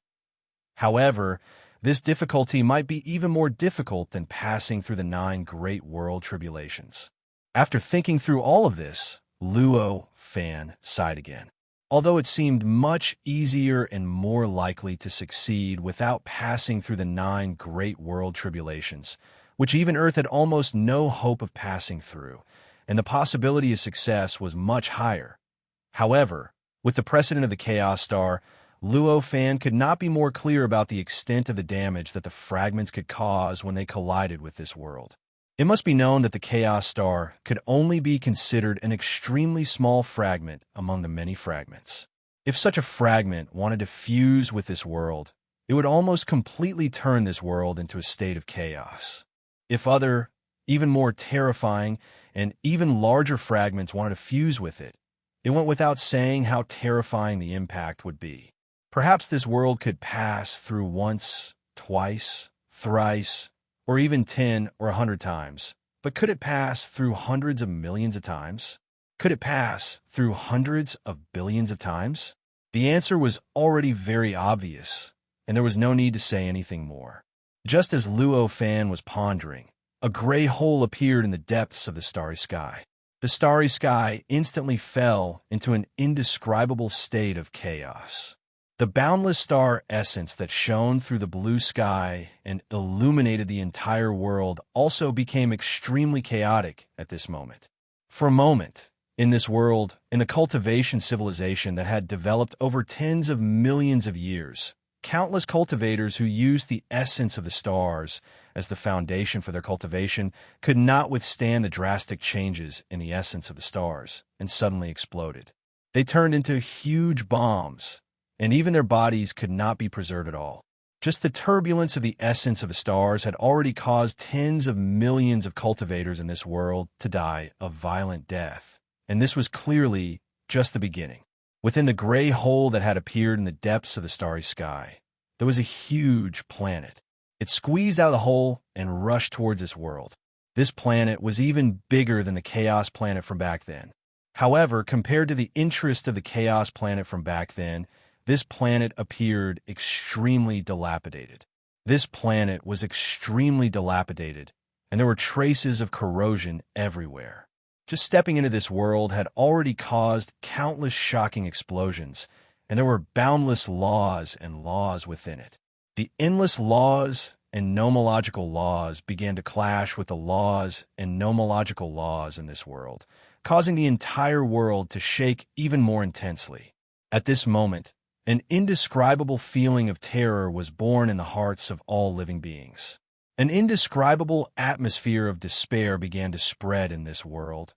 However, this difficulty might be even more difficult than passing through the 9 great world tribulations. After thinking through all of this, Luo Fan sighed again. Although it seemed much easier and more likely to succeed without passing through the 9 great world tribulations, which even Earth had almost no hope of passing through, and the possibility of success was much higher. However, with the precedent of the Chaos Star, Luo Fan could not be more clear about the extent of the damage that the fragments could cause when they collided with this world. It must be known that the Chaos Star could only be considered an extremely small fragment among the many fragments. If such a fragment wanted to fuse with this world, it would almost completely turn this world into a state of chaos. If other, even more terrifying, and even larger fragments wanted to fuse with it, it went without saying how terrifying the impact would be. Perhaps this world could pass through once, twice, thrice, or even 10 or 100 times. But could it pass through hundreds of millions of times? Could it pass through hundreds of billions of times? The answer was already very obvious, and there was no need to say anything more. Just as Luo Fan was pondering, a gray hole appeared in the depths of the starry sky. The starry sky instantly fell into an indescribable state of chaos. The boundless star essence that shone through the blue sky and illuminated the entire world also became extremely chaotic at this moment. For a moment, in this world, in the cultivation civilization that had developed over tens of millions of years, countless cultivators who used the essence of the stars as the foundation for their cultivation could not withstand the drastic changes in the essence of the stars and suddenly exploded. They turned into huge bombs, and even their bodies could not be preserved at all. Just the turbulence of the essence of the stars had already caused tens of millions of cultivators in this world to die a violent death, and this was clearly just the beginning. Within the gray hole that had appeared in the depths of the starry sky, there was a huge planet. It squeezed out of the hole and rushed towards this world. This planet was even bigger than the Chaos Planet from back then. However, compared to the interest of the Chaos Planet from back then, this planet appeared extremely dilapidated. This planet was extremely dilapidated, and there were traces of corrosion everywhere. Just stepping into this world had already caused countless shocking explosions, and there were boundless laws and laws within it. The endless laws and nomological laws began to clash with the laws and nomological laws in this world, causing the entire world to shake even more intensely. At this moment, an indescribable feeling of terror was born in the hearts of all living beings. An indescribable atmosphere of despair began to spread in this world.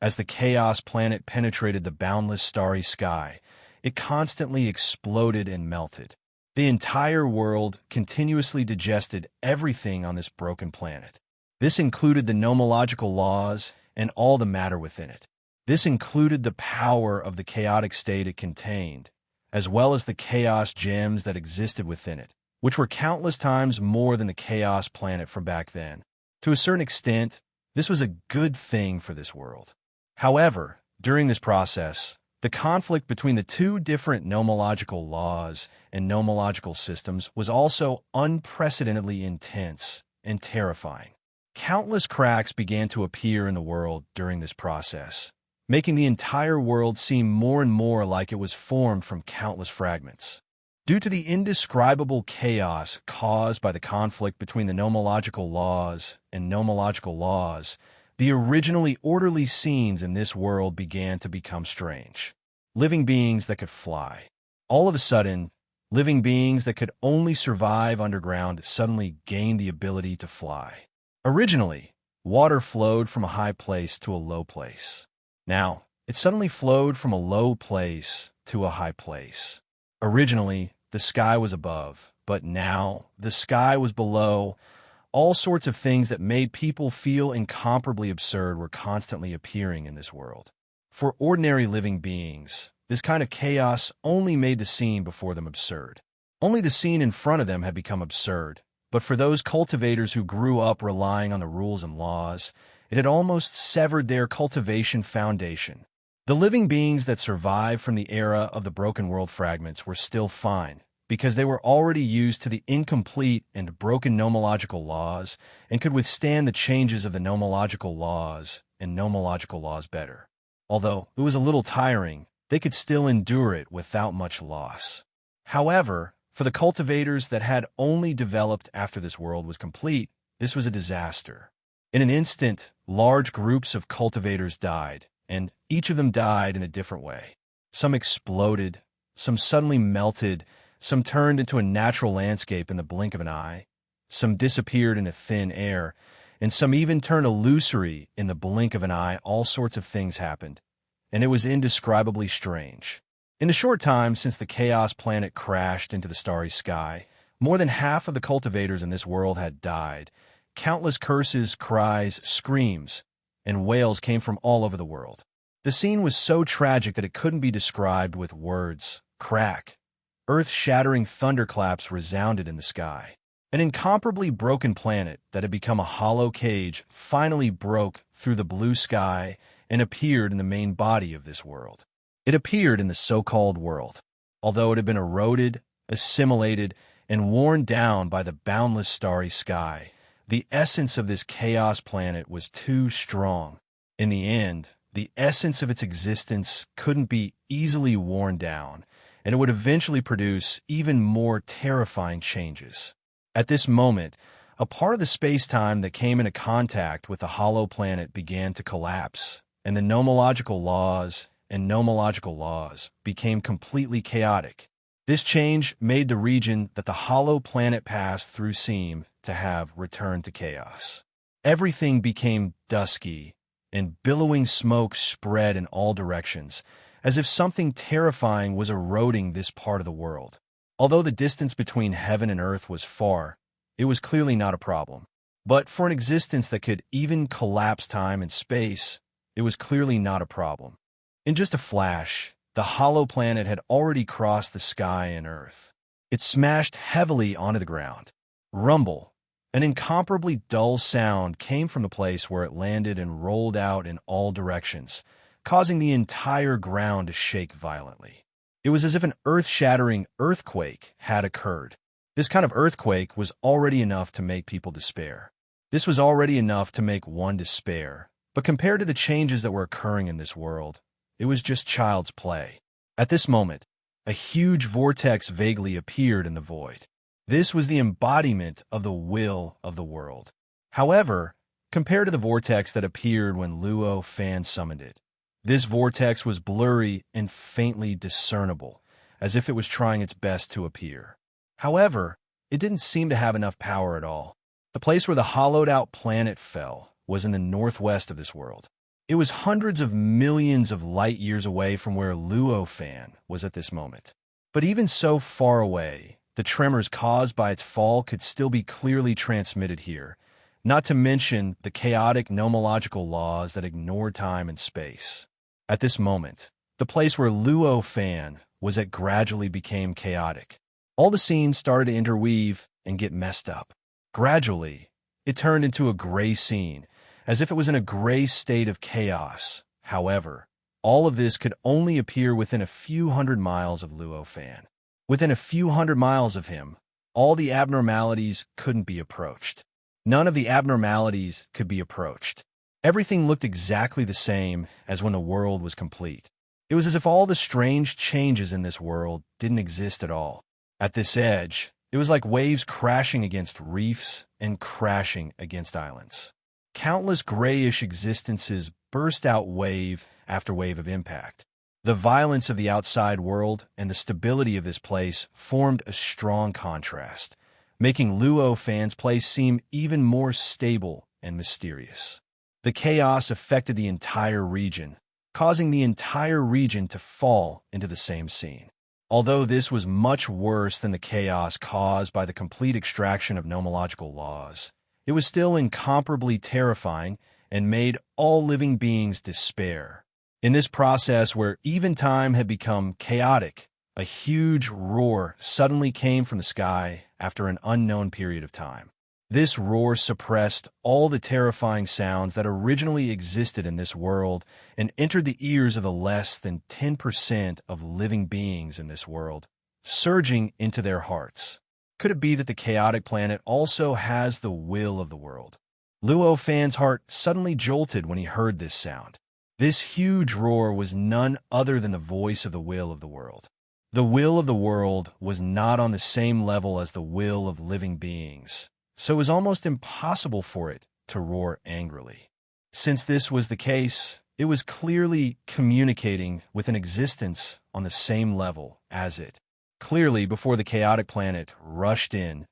As the Chaos Planet penetrated the boundless starry sky, it constantly exploded and melted. The entire world continuously digested everything on this broken planet. This included the nomological laws and all the matter within it. This included the power of the chaotic state it contained, as well as the chaos gems that existed within it, which were countless times more than the Chaos Planet from back then. To a certain extent, this was a good thing for this world. However, during this process, the conflict between the two different nomological laws and nomological systems was also unprecedentedly intense and terrifying. Countless cracks began to appear in the world during this process, making the entire world seem more and more like it was formed from countless fragments. Due to the indescribable chaos caused by the conflict between the nomological laws and nomological laws, the originally orderly scenes in this world began to become strange. Living beings that could fly. All of a sudden, living beings that could only survive underground suddenly gained the ability to fly. Originally, water flowed from a high place to a low place. Now, it suddenly flowed from a low place to a high place. Originally, the sky was above, but now the sky was below. All sorts of things that made people feel incomparably absurd were constantly appearing in this world. For ordinary living beings, this kind of chaos only made the scene before them absurd. Only the scene in front of them had become absurd, but for those cultivators who grew up relying on the rules and laws, it had almost severed their cultivation foundation. The living beings that survived from the era of the broken world fragments were still fine, because they were already used to the incomplete and broken nomological laws and could withstand the changes of the nomological laws and nomological laws better. Although it was a little tiring, they could still endure it without much loss. However, for the cultivators that had only developed after this world was complete, this was a disaster. In an instant, large groups of cultivators died, and each of them died in a different way. Some exploded, some suddenly melted, some turned into a natural landscape in the blink of an eye, some disappeared into thin air, and some even turned illusory in the blink of an eye. All sorts of things happened, and it was indescribably strange. In the short time since the Chaos Planet crashed into the starry sky, more than half of the cultivators in this world had died. Countless curses, cries, screams, and wails came from all over the world. The scene was so tragic that it couldn't be described with words. Crack. Earth-shattering thunderclaps resounded in the sky. An incomparably broken planet that had become a hollow cage finally broke through the blue sky and appeared in the main body of this world. It appeared in the so-called world. Although it had been eroded, assimilated, and worn down by the boundless starry sky, the essence of this chaos planet was too strong. In the end, the essence of its existence couldn't be easily worn down, and it would eventually produce even more terrifying changes. At this moment, a part of the space-time that came into contact with the hollow planet began to collapse, and the nomological laws and nomological laws became completely chaotic. This change made the region that the hollow planet passed through seem to have returned to chaos. Everything became dusky, and billowing smoke spread in all directions, as if something terrifying was eroding this part of the world. Although the distance between heaven and earth was far, it was clearly not a problem. But for an existence that could even collapse time and space, it was clearly not a problem. In just a flash, the hollow planet had already crossed the sky and earth. It smashed heavily onto the ground. Rumble, an incomparably dull sound, came from the place where it landed and rolled out in all directions, causing the entire ground to shake violently. It was as if an earth-shattering earthquake had occurred. This kind of earthquake was already enough to make people despair. This was already enough to make one despair, but compared to the changes that were occurring in this world, it was just child's play. At this moment, a huge vortex vaguely appeared in the void. This was the embodiment of the will of the world. However, compared to the vortex that appeared when Luo Fan summoned it, this vortex was blurry and faintly discernible, as if it was trying its best to appear. However, it didn't seem to have enough power at all. The place where the hollowed-out planet fell was in the northwest of this world. It was hundreds of millions of light-years away from where Luo Fan was at this moment. But even so far away, the tremors caused by its fall could still be clearly transmitted here, not to mention the chaotic nomological laws that ignore time and space. At this moment, the place where Luo Fan was at gradually became chaotic. All the scenes started to interweave and get messed up. Gradually, it turned into a gray scene, as if it was in a gray state of chaos. However, all of this could only appear within a few hundred miles of Luo Fan. Within a few hundred miles of him, all the abnormalities couldn't be approached. None of the abnormalities could be approached. Everything looked exactly the same as when the world was complete. It was as if all the strange changes in this world didn't exist at all. At this edge, it was like waves crashing against reefs and crashing against islands. Countless grayish existences burst out wave after wave of impact. The violence of the outside world and the stability of this place formed a strong contrast, making Luo Fan's place seem even more stable and mysterious. The chaos affected the entire region, causing the entire region to fall into the same scene. Although this was much worse than the chaos caused by the complete extraction of nomological laws, it was still incomparably terrifying and made all living beings despair. In this process where even time had become chaotic, a huge roar suddenly came from the sky after an unknown period of time. This roar suppressed all the terrifying sounds that originally existed in this world and entered the ears of the less than 10% of living beings in this world, surging into their hearts. Could it be that the chaotic planet also has the will of the world? Luo Fan's heart suddenly jolted when he heard this sound. This huge roar was none other than the voice of the will of the world. The will of the world was not on the same level as the will of living beings, so it was almost impossible for it to roar angrily. Since this was the case, it was clearly communicating with an existence on the same level as it. Clearly, before the chaotic planet rushed in,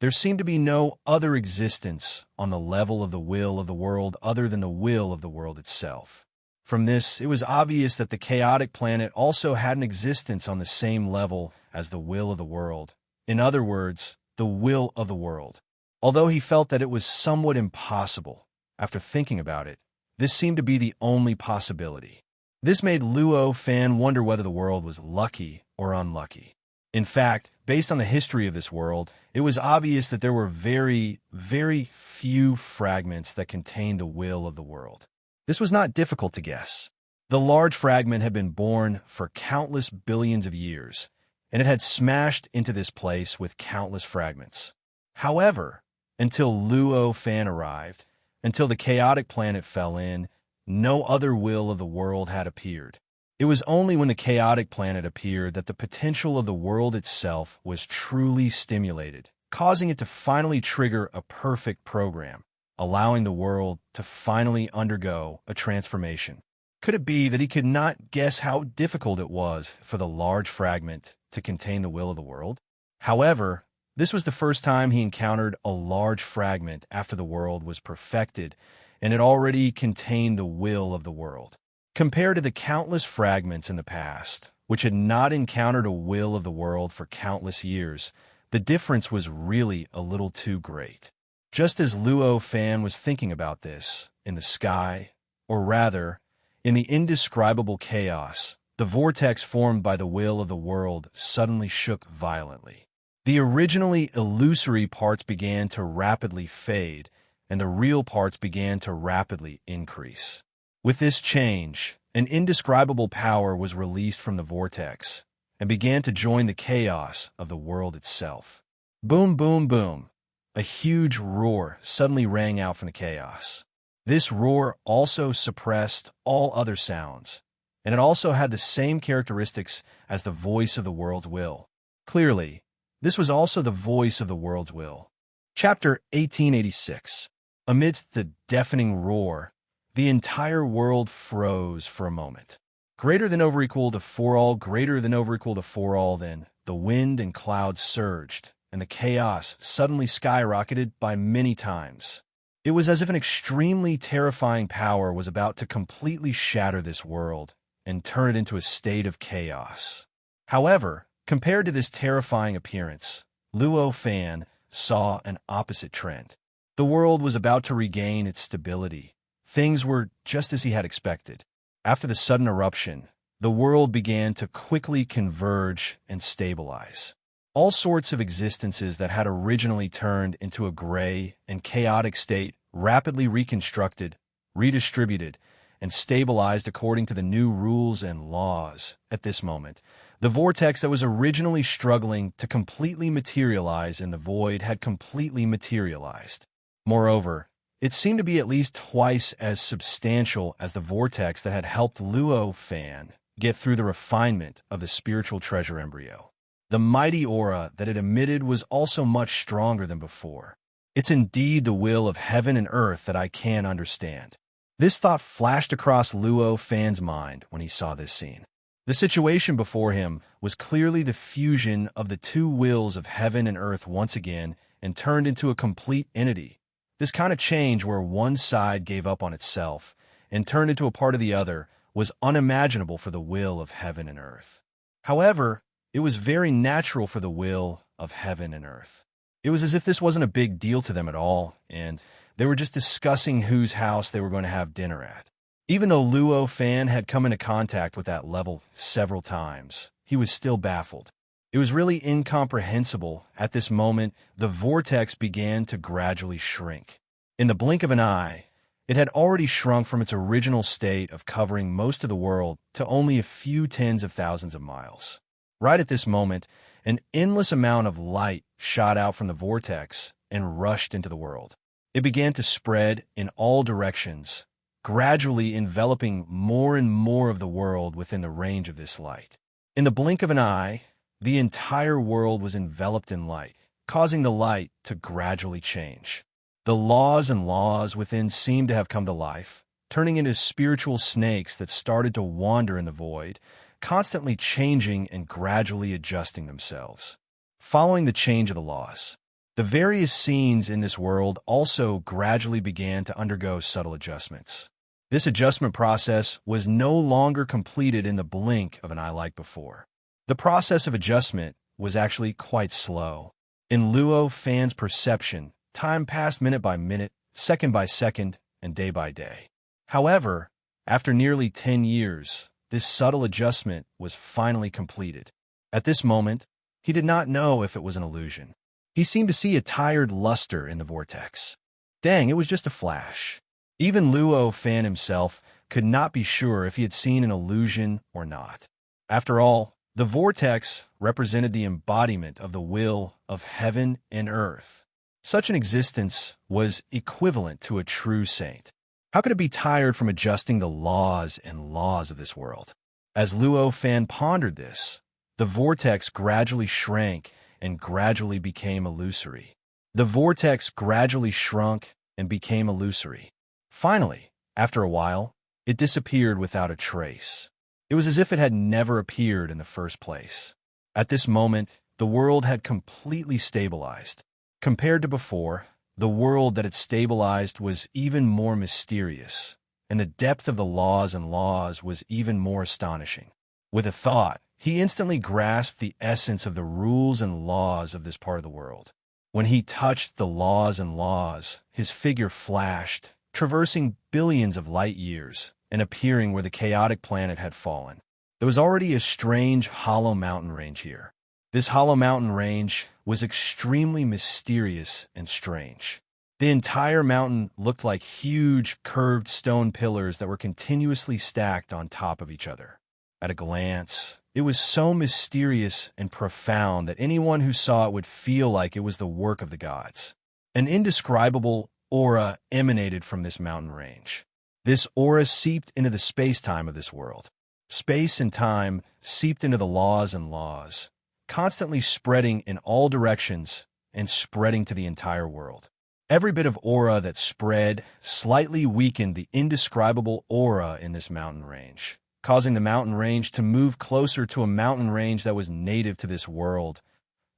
there seemed to be no other existence on the level of the will of the world other than the will of the world itself. From this, it was obvious that the chaotic planet also had an existence on the same level as the will of the world. In other words, the will of the world. Although he felt that it was somewhat impossible, after thinking about it, this seemed to be the only possibility. This made Luo Fan wonder whether the world was lucky or unlucky. In fact, based on the history of this world, it was obvious that there were very, very few fragments that contained the will of the world. This was not difficult to guess. The large fragment had been born for countless billions of years, and it had smashed into this place with countless fragments. However, until Luo Fan arrived, until the chaotic planet fell in, no other will of the world had appeared. It was only when the chaotic planet appeared that the potential of the world itself was truly stimulated, causing it to finally trigger a perfect program, allowing the world to finally undergo a transformation. Could it be that he could not guess how difficult it was for the large fragment to contain the will of the world? However, this was the first time he encountered a large fragment after the world was perfected, and it already contained the will of the world. Compared to the countless fragments in the past, which had not encountered a will of the world for countless years, the difference was really a little too great. Just as Luo Fan was thinking about this, in the sky, or rather, in the indescribable chaos, the vortex formed by the will of the world suddenly shook violently. The originally illusory parts began to rapidly fade, and the real parts began to rapidly increase. With this change, an indescribable power was released from the vortex and began to join the chaos of the world itself. Boom, boom, boom. A huge roar suddenly rang out from the chaos. This roar also suppressed all other sounds, and it also had the same characteristics as the voice of the world's will. Clearly, this was also the voice of the world's will. Chapter 1886. Amidst the deafening roar, the entire world froze for a moment. Greater than over equal to 4 all, greater than over equal to 4 all, then the wind and clouds surged, and the chaos suddenly skyrocketed by many times. It was as if an extremely terrifying power was about to completely shatter this world and turn it into a state of chaos. However, compared to this terrifying appearance, Luo Fan saw an opposite trend. The world was about to regain its stability. Things were just as he had expected. After the sudden eruption, the world began to quickly converge and stabilize. All sorts of existences that had originally turned into a gray and chaotic state rapidly reconstructed, redistributed, and stabilized according to the new rules and laws. At this moment, the vortex that was originally struggling to completely materialize in the void had completely materialized. Moreover, it seemed to be at least twice as substantial as the vortex that had helped Luo Fan get through the refinement of the spiritual treasure embryo. The mighty aura that it emitted was also much stronger than before. It's indeed the will of heaven and earth that I can understand. This thought flashed across Luo Fan's mind when he saw this scene. The situation before him was clearly the fusion of the two wills of heaven and earth once again and turned into a complete entity. This kind of change where one side gave up on itself and turned into a part of the other was unimaginable for the will of heaven and earth. However, it was very natural for the will of heaven and earth. It was as if this wasn't a big deal to them at all, and they were just discussing whose house they were going to have dinner at. Even though Luo Fan had come into contact with that level several times, he was still baffled. It was really incomprehensible. At this moment, the vortex began to gradually shrink. In the blink of an eye, it had already shrunk from its original state of covering most of the world to only a few tens of thousands of miles. Right at this moment, an endless amount of light shot out from the vortex and rushed into the world. It began to spread in all directions, gradually enveloping more and more of the world within the range of this light. In the blink of an eye, the entire world was enveloped in light, causing the light to gradually change. The laws and laws within seemed to have come to life, turning into spiritual snakes that started to wander in the void, constantly changing and gradually adjusting themselves. Following the change of the laws, the various scenes in this world also gradually began to undergo subtle adjustments. This adjustment process was no longer completed in the blink of an eye like before. The process of adjustment was actually quite slow. In Luo Fan's perception, time passed minute by minute, second by second, and day by day. However, after nearly 10 years, this subtle adjustment was finally completed. At this moment, he did not know if it was an illusion. He seemed to see a tired luster in the vortex. Dang, it was just a flash. Even Luo Fan himself could not be sure if he had seen an illusion or not. After all, the vortex represented the embodiment of the will of heaven and earth. Such an existence was equivalent to a true saint. How could it be tired from adjusting the laws and laws of this world? As Luo Fan pondered this, the vortex gradually shrank and gradually became illusory. The vortex gradually shrunk and became illusory. Finally, after a while, it disappeared without a trace. It was as if it had never appeared in the first place. At this moment, the world had completely stabilized. Compared to before, the world that had stabilized was even more mysterious, and the depth of the laws and laws was even more astonishing. With a thought, he instantly grasped the essence of the rules and laws of this part of the world. When he touched the laws and laws, his figure flashed, traversing billions of light years and appearing where the chaotic planet had fallen. There was already a strange hollow mountain range here. This hollow mountain range was extremely mysterious and strange. The entire mountain looked like huge, curved stone pillars that were continuously stacked on top of each other. At a glance, it was so mysterious and profound that anyone who saw it would feel like it was the work of the gods. An indescribable aura emanated from this mountain range. This aura seeped into the space-time of this world. Space and time seeped into the laws and laws, constantly spreading in all directions and spreading to the entire world. Every bit of aura that spread slightly weakened the indescribable aura in this mountain range, causing the mountain range to move closer to a mountain range that was native to this world.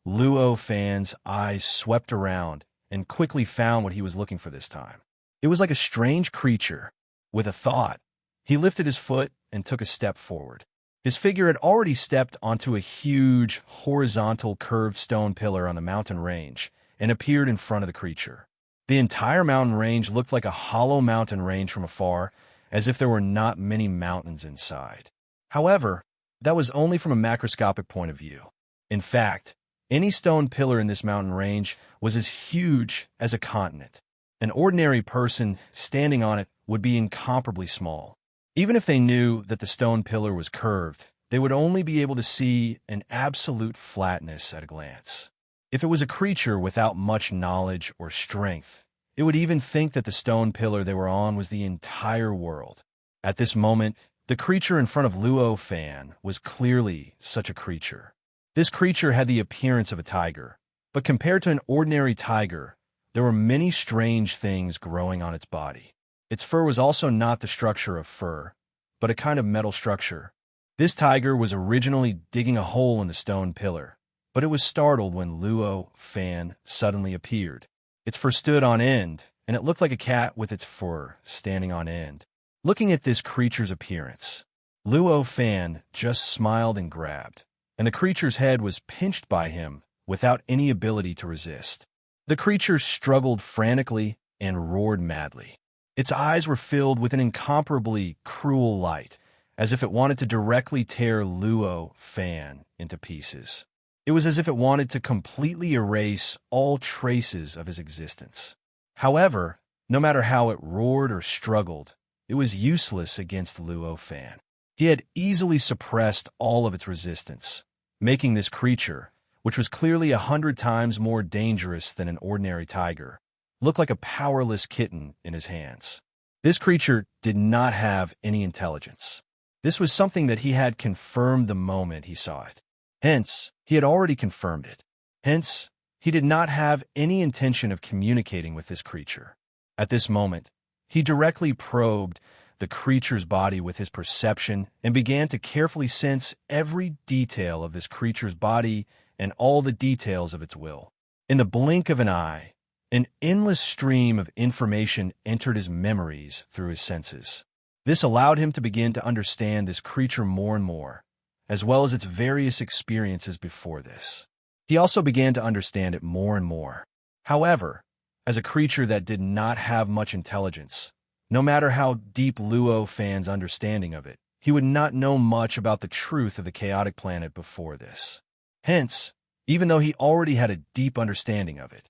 Luo Fan's eyes swept around and quickly found what he was looking for this time. It was like a strange creature. With a thought, he lifted his foot and took a step forward. His figure had already stepped onto a huge, horizontal curved stone pillar on the mountain range and appeared in front of the creature. The entire mountain range looked like a hollow mountain range from afar, as if there were not many mountains inside. However, that was only from a macroscopic point of view. In fact, any stone pillar in this mountain range was as huge as a continent. An ordinary person standing on it would be incomparably small. Even if they knew that the stone pillar was curved, they would only be able to see an absolute flatness at a glance. If it was a creature without much knowledge or strength, it would even think that the stone pillar they were on was the entire world. At this moment, the creature in front of Luo Fan was clearly such a creature. This creature had the appearance of a tiger, but compared to an ordinary tiger, there were many strange things growing on its body. Its fur was also not the structure of fur, but a kind of metal structure. This tiger was originally digging a hole in the stone pillar, but it was startled when Luo Fan suddenly appeared. Its fur stood on end, and it looked like a cat with its fur standing on end. Looking at this creature's appearance, Luo Fan just smiled and grabbed, and the creature's head was pinched by him without any ability to resist. The creature struggled frantically and roared madly. Its eyes were filled with an incomparably cruel light, as if it wanted to directly tear Luo Fan into pieces. It was as if it wanted to completely erase all traces of his existence. However, no matter how it roared or struggled, it was useless against Luo Fan. He had easily suppressed all of its resistance, making this creature, which was clearly 100 times more dangerous than an ordinary tiger, look like a powerless kitten in his hands. This creature did not have any intelligence. This was something that he had confirmed the moment he saw it. Hence, he had already confirmed it. Hence, he did not have any intention of communicating with this creature. At this moment, he directly probed the creature's body with his perception and began to carefully sense every detail of this creature's body and all the details of its will. In the blink of an eye, an endless stream of information entered his memories through his senses. This allowed him to begin to understand this creature more and more, as well as its various experiences before this. He also began to understand it more and more. However, as a creature that did not have much intelligence, no matter how deep Luo Fan's understanding of it, he would not know much about the truth of the chaotic planet before this. Hence, even though he already had a deep understanding of it,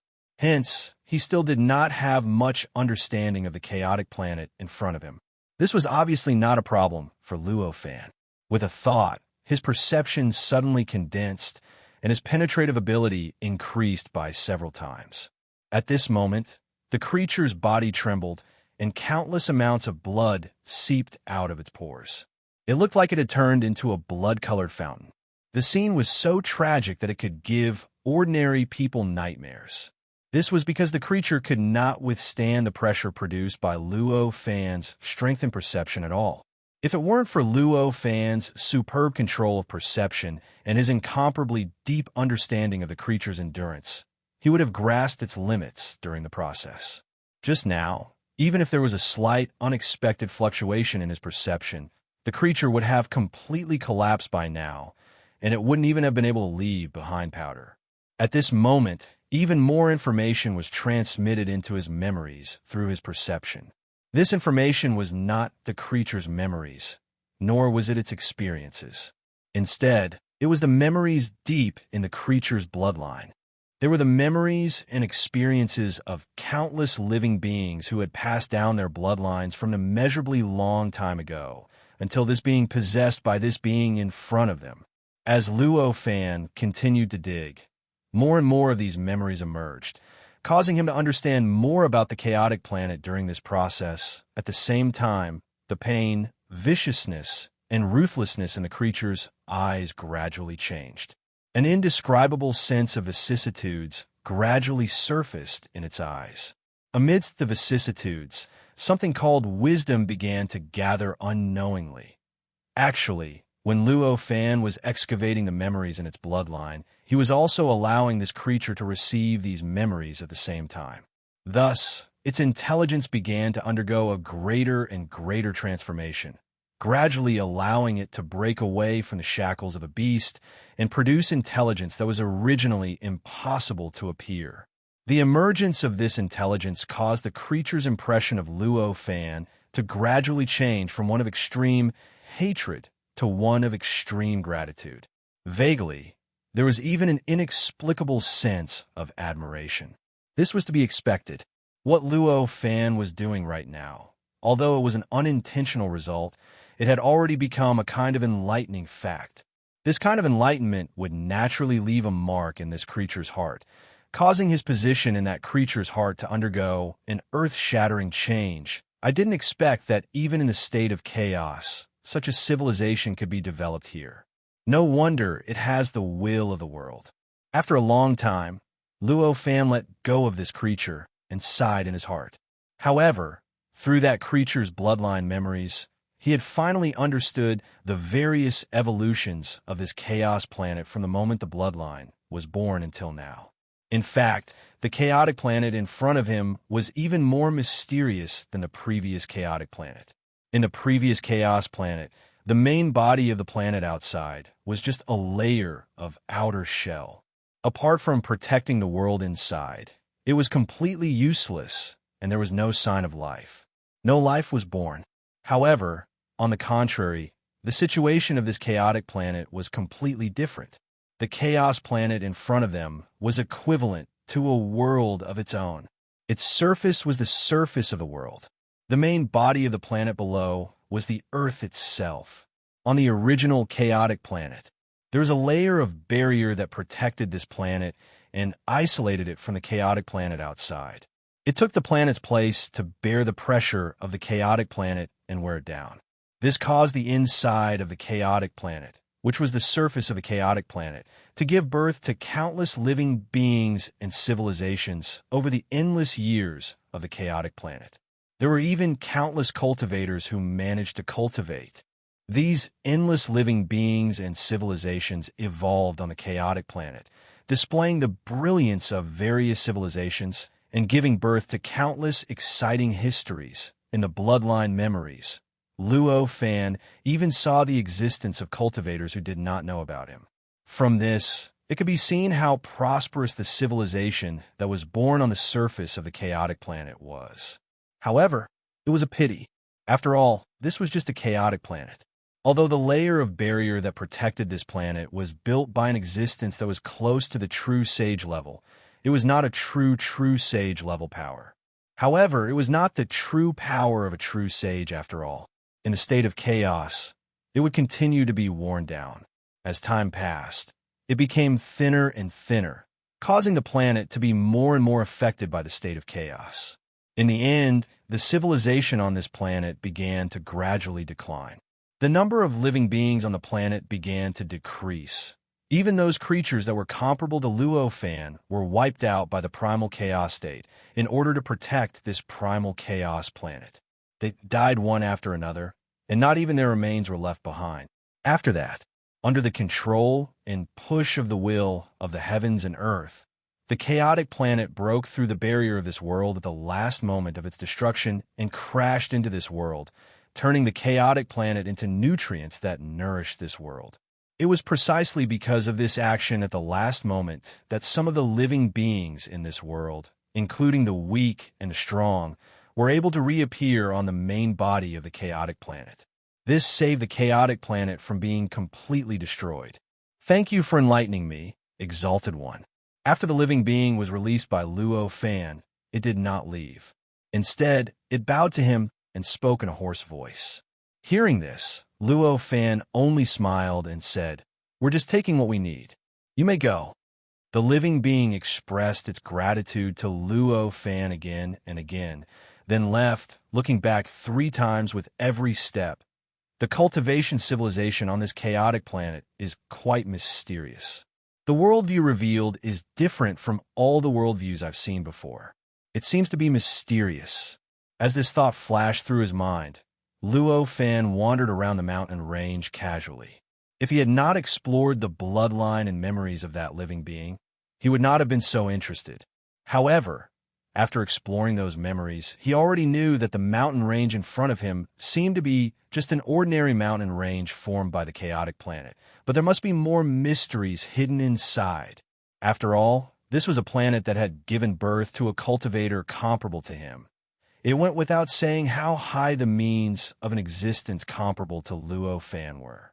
he still did not have much understanding of the chaotic planet in front of him. This was obviously not a problem for Luo Fan. With a thought, his perception suddenly condensed, and his penetrative ability increased by several times. At this moment, the creature's body trembled, and countless amounts of blood seeped out of its pores. It looked like it had turned into a blood-colored fountain. The scene was so tragic that it could give ordinary people nightmares. This was because the creature could not withstand the pressure produced by Luo Fan's strength and perception at all. If it weren't for Luo Fan's superb control of perception and his incomparably deep understanding of the creature's endurance, he would have grasped its limits during the process. Just now, even if there was a slight, unexpected fluctuation in his perception, the creature would have completely collapsed by now, and it wouldn't even have been able to leave behind powder. At this moment, even more information was transmitted into his memories through his perception. This information was not the creature's memories, nor was it its experiences. Instead, it was the memories deep in the creature's bloodline. They were the memories and experiences of countless living beings who had passed down their bloodlines from an immeasurably long time ago, until this being possessed by this being in front of them. As Luo Fan continued to dig, more and more of these memories emerged, causing him to understand more about the chaotic planet during this process. At the same time, the pain, viciousness, and ruthlessness in the creature's eyes gradually changed. An indescribable sense of vicissitudes gradually surfaced in its eyes. Amidst the vicissitudes, something called wisdom began to gather unknowingly. Actually, when Luo Fan was excavating the memories in its bloodline, he was also allowing this creature to receive these memories at the same time. Thus, its intelligence began to undergo a greater and greater transformation, gradually allowing it to break away from the shackles of a beast and produce intelligence that was originally impossible to appear. The emergence of this intelligence caused the creature's impression of Luo Fan to gradually change from one of extreme hatred to one of extreme gratitude. Vaguely, there was even an inexplicable sense of admiration. This was to be expected. What Luo Fan was doing right now, although it was an unintentional result, it had already become a kind of enlightening fact. This kind of enlightenment would naturally leave a mark in this creature's heart, causing his position in that creature's heart to undergo an earth-shattering change. I didn't expect that even in the state of chaos, such a civilization could be developed here. No wonder it has the will of the world. After a long time, Luo Fan let go of this creature and sighed in his heart. However, through that creature's bloodline memories, he had finally understood the various evolutions of this chaos planet from the moment the bloodline was born until now. In fact, the chaotic planet in front of him was even more mysterious than the previous chaotic planet. In the previous chaos planet, the main body of the planet outside was just a layer of outer shell. Apart from protecting the world inside, it was completely useless, and there was no sign of life. No life was born. However, on the contrary, the situation of this chaotic planet was completely different. The chaos planet in front of them was equivalent to a world of its own. Its surface was the surface of the world. The main body of the planet below was the Earth itself. On the original chaotic planet, there was a layer of barrier that protected this planet and isolated it from the chaotic planet outside. It took the planet's place to bear the pressure of the chaotic planet and wear it down. This caused the inside of the chaotic planet, which was the surface of the chaotic planet, to give birth to countless living beings and civilizations over the endless years of the chaotic planet. There were even countless cultivators who managed to cultivate. These endless living beings and civilizations evolved on the chaotic planet, displaying the brilliance of various civilizations and giving birth to countless exciting histories in the bloodline memories. Luo Fan even saw the existence of cultivators who did not know about him. From this, it could be seen how prosperous the civilization that was born on the surface of the chaotic planet was. However, it was a pity. After all, this was just a chaotic planet. Although the layer of barrier that protected this planet was built by an existence that was close to the true sage level, it was not a true sage level power. However, it was not the true power of a true sage after all. In the state of chaos, it would continue to be worn down. As time passed, it became thinner and thinner, causing the planet to be more and more affected by the state of chaos. In the end, the civilization on this planet began to gradually decline. The number of living beings on the planet began to decrease. Even those creatures that were comparable to Luo Fan were wiped out by the primal chaos state in order to protect this primal chaos planet. They died one after another, and not even their remains were left behind. After that, under the control and push of the will of the heavens and earth, the chaotic planet broke through the barrier of this world at the last moment of its destruction and crashed into this world, turning the chaotic planet into nutrients that nourished this world. It was precisely because of this action at the last moment that some of the living beings in this world, including the weak and the strong, were able to reappear on the main body of the chaotic planet. This saved the chaotic planet from being completely destroyed. Thank you for enlightening me, Exalted One. After the living being was released by Luo Fan, it did not leave. Instead, it bowed to him and spoke in a hoarse voice. Hearing this, Luo Fan only smiled and said, "We're just taking what we need. You may go." The living being expressed its gratitude to Luo Fan again and again, then left, looking back 3 times with every step. The cultivation civilization on this chaotic planet is quite mysterious. The worldview revealed is different from all the worldviews I've seen before. It seems to be mysterious. As this thought flashed through his mind, Luo Fan wandered around the mountain range casually. If he had not explored the bloodline and memories of that living being, he would not have been so interested. However, after exploring those memories, he already knew that the mountain range in front of him seemed to be just an ordinary mountain range formed by the chaotic planet, but there must be more mysteries hidden inside. After all, this was a planet that had given birth to a cultivator comparable to him. It went without saying how high the means of an existence comparable to Luo Fan were.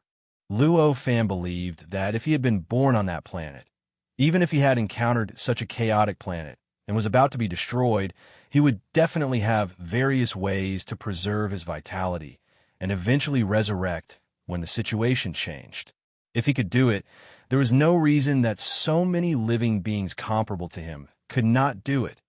Luo Fan believed that if he had been born on that planet, even if he had encountered such a chaotic planet and was about to be destroyed, he would definitely have various ways to preserve his vitality and eventually resurrect when the situation changed. If he could do it, there was no reason that so many living beings comparable to him could not do it.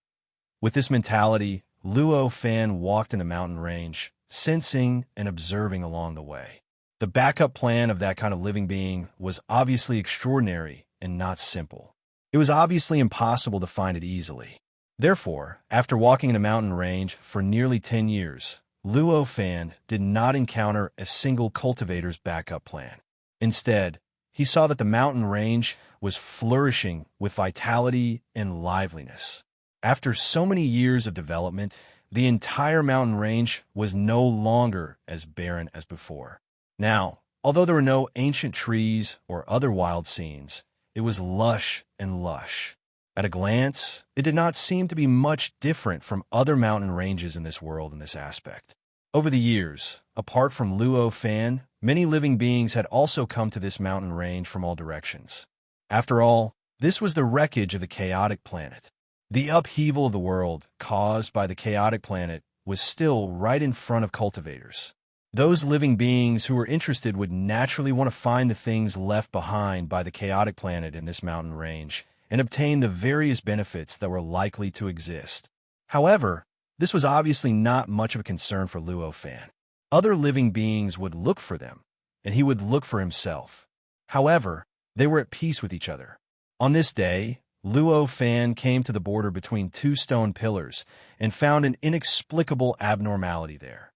With this mentality, Luo Fan walked in the mountain range, sensing and observing along the way. The backup plan of that kind of living being was obviously extraordinary and not simple. It was obviously impossible to find it easily. Therefore, after walking in a mountain range for nearly 10 years, Luo Fan did not encounter a single cultivator's backup plan. Instead, he saw that the mountain range was flourishing with vitality and liveliness. After so many years of development, the entire mountain range was no longer as barren as before. Now, although there were no ancient trees or other wild scenes, it was lush and lush. At a glance, it did not seem to be much different from other mountain ranges in this world in this aspect. Over the years, apart from Luo Fan, many living beings had also come to this mountain range from all directions. After all, this was the wreckage of the chaotic planet. The upheaval of the world caused by the chaotic planet was still right in front of cultivators. Those living beings who were interested would naturally want to find the things left behind by the chaotic planet in this mountain range and obtain the various benefits that were likely to exist. However, this was obviously not much of a concern for Luo Fan. Other living beings would look for them, and he would look for himself. However, they were at peace with each other. On this day, Luo Fan came to the border between two stone pillars and found an inexplicable abnormality there.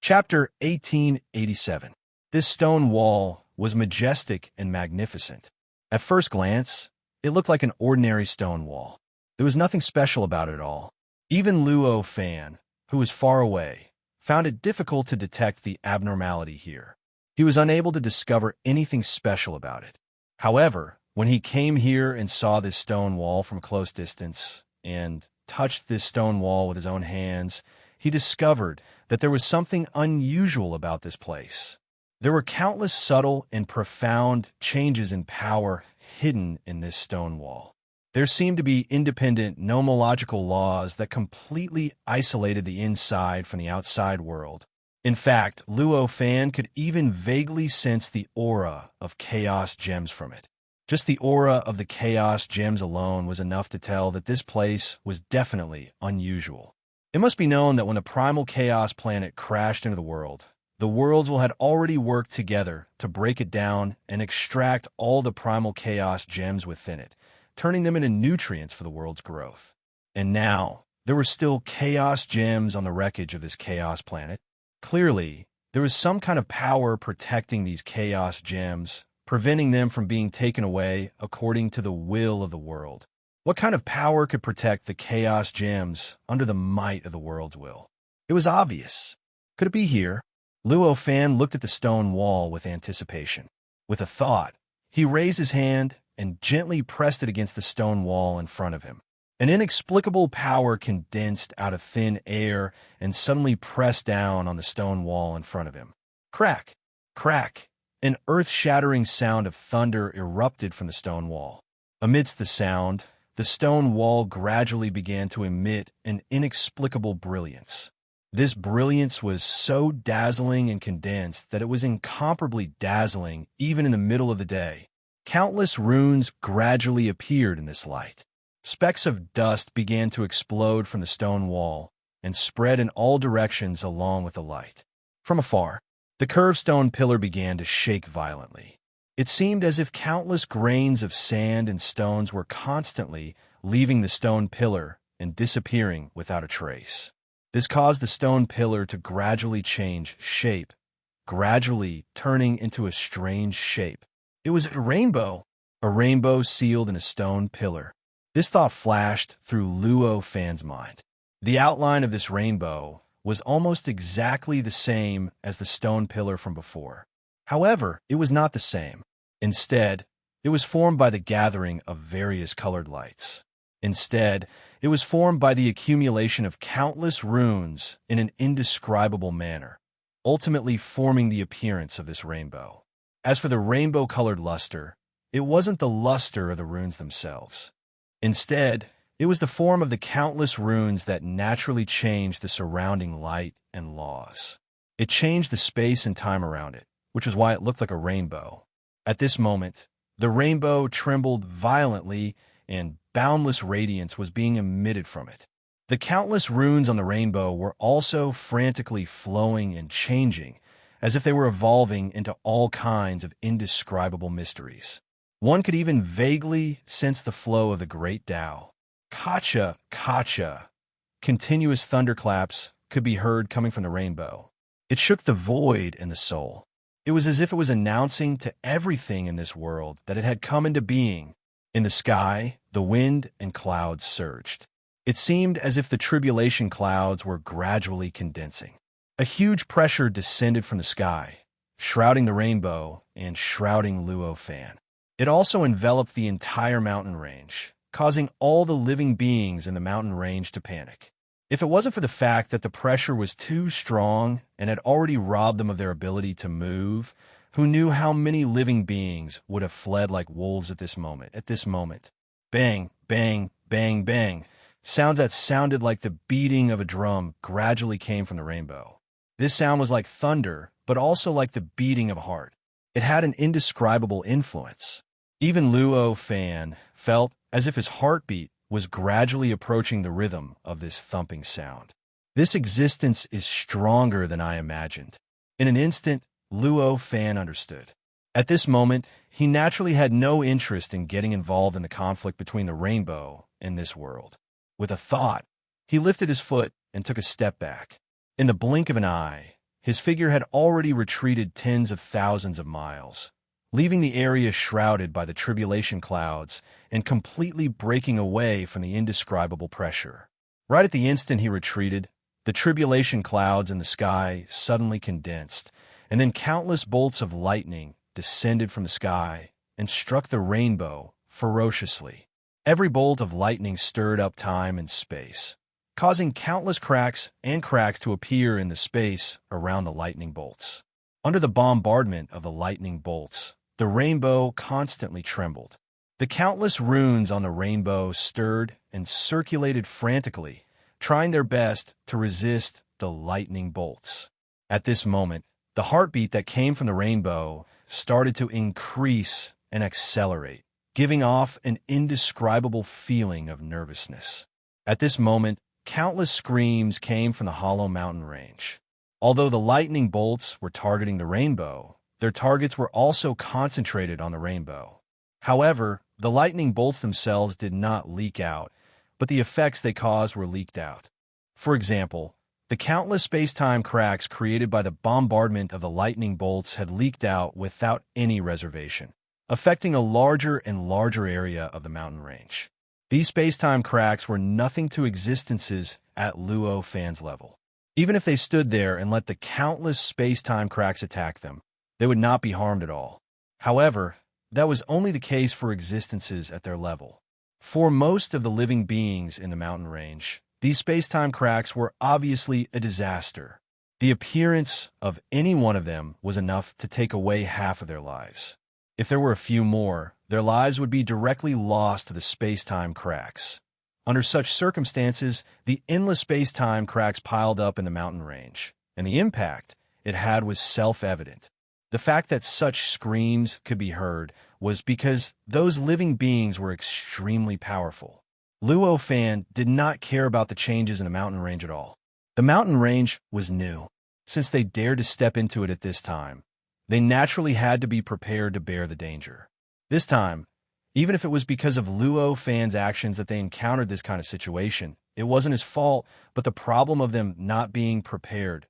Chapter 1887. This stone wall was majestic and magnificent. At first glance, it looked like an ordinary stone wall. There was nothing special about it at all. Even Luo Fan, who was far away, found it difficult to detect the abnormality here. He was unable to discover anything special about it. However, when he came here and saw this stone wall from a close distance and touched this stone wall with his own hands, he discovered that there was something unusual about this place. There were countless subtle and profound changes in power hidden in this stone wall. There seemed to be independent nomological laws that completely isolated the inside from the outside world. In fact, Luo Fan could even vaguely sense the aura of chaos gems from it. Just the aura of the chaos gems alone was enough to tell that this place was definitely unusual. It must be known that when the primal chaos planet crashed into the worlds had already worked together to break it down and extract all the primal chaos gems within it, turning them into nutrients for the world's growth. And now, there were still chaos gems on the wreckage of this chaos planet. Clearly, there was some kind of power protecting these chaos gems, preventing them from being taken away according to the will of the world. What kind of power could protect the chaos gems under the might of the world's will? It was obvious. Could it be here? Luo Fan looked at the stone wall with anticipation. With a thought, he raised his hand and gently pressed it against the stone wall in front of him. An inexplicable power condensed out of thin air and suddenly pressed down on the stone wall in front of him. Crack! Crack! An earth-shattering sound of thunder erupted from the stone wall. Amidst the sound, the stone wall gradually began to emit an inexplicable brilliance. This brilliance was so dazzling and condensed that it was incomparably dazzling even in the middle of the day. Countless runes gradually appeared in this light. Specks of dust began to explode from the stone wall and spread in all directions along with the light. From afar, the curved stone pillar began to shake violently. It seemed as if countless grains of sand and stones were constantly leaving the stone pillar and disappearing without a trace. This caused the stone pillar to gradually change shape, gradually turning into a strange shape. It was a rainbow sealed in a stone pillar. This thought flashed through Luo Fan's mind. The outline of this rainbow was almost exactly the same as the stone pillar from before. However, it was not the same. Instead, it was formed by the gathering of various colored lights. Instead, it was formed by the accumulation of countless runes in an indescribable manner, ultimately forming the appearance of this rainbow. As for the rainbow-colored luster, it wasn't the luster of the runes themselves. Instead, it was the form of the countless runes that naturally changed the surrounding light and laws. It changed the space and time around it, which is why it looked like a rainbow. At this moment, the rainbow trembled violently and boundless radiance was being emitted from it. The countless runes on the rainbow were also frantically flowing and changing, as if they were evolving into all kinds of indescribable mysteries. One could even vaguely sense the flow of the great Tao. Kacha, kacha. Continuous thunderclaps could be heard coming from the rainbow. It shook the void in the soul. It was as if it was announcing to everything in this world that it had come into being. In the sky, the wind and clouds surged. It seemed as if the tribulation clouds were gradually condensing. A huge pressure descended from the sky, shrouding the rainbow and shrouding Luo Fan. It also enveloped the entire mountain range, causing all the living beings in the mountain range to panic. If it wasn't for the fact that the pressure was too strong and had already robbed them of their ability to move, who knew how many living beings would have fled like wolves at this moment? Bang, bang, bang, bang. Sounds that sounded like the beating of a drum gradually came from the rainbow. This sound was like thunder, but also like the beating of a heart. It had an indescribable influence. Even Luo Fan felt as if his heartbeat was gradually approaching the rhythm of this thumping sound. This existence is stronger than I imagined. In an instant, Luo Fan understood. At this moment, he naturally had no interest in getting involved in the conflict between the rainbow and this world. With a thought, he lifted his foot and took a step back. In the blink of an eye, his figure had already retreated tens of thousands of miles, leaving the area shrouded by the tribulation clouds and completely breaking away from the indescribable pressure. Right at the instant he retreated, the tribulation clouds in the sky suddenly condensed, and then countless bolts of lightning descended from the sky and struck the rainbow ferociously. Every bolt of lightning stirred up time and space, causing countless cracks to appear in the space around the lightning bolts. Under the bombardment of the lightning bolts, the rainbow constantly trembled. The countless runes on the rainbow stirred and circulated frantically, trying their best to resist the lightning bolts. At this moment, the heartbeat that came from the rainbow started to increase and accelerate, giving off an indescribable feeling of nervousness. At this moment, countless screams came from the hollow mountain range. Although the lightning bolts were targeting the rainbow, their targets were also concentrated on the rainbow. However, the lightning bolts themselves did not leak out, but the effects they caused were leaked out. For example, the countless space-time cracks created by the bombardment of the lightning bolts had leaked out without any reservation, affecting a larger and larger area of the mountain range. These space-time cracks were nothing to existences at Luo Fan's level. Even if they stood there and let the countless space-time cracks attack them, they would not be harmed at all. However, that was only the case for existences at their level. For most of the living beings in the mountain range, these space-time cracks were obviously a disaster. The appearance of any one of them was enough to take away half of their lives. If there were a few more, their lives would be directly lost to the space-time cracks. Under such circumstances, the endless space-time cracks piled up in the mountain range, and the impact it had was self-evident. The fact that such screams could be heard was because those living beings were extremely powerful. Luo Fan did not care about the changes in the mountain range at all. The mountain range was new. Since they dared to step into it at this time, they naturally had to be prepared to bear the danger. This time, even if it was because of Luo Fan's actions that they encountered this kind of situation, it wasn't his fault, but the problem of them not being prepared.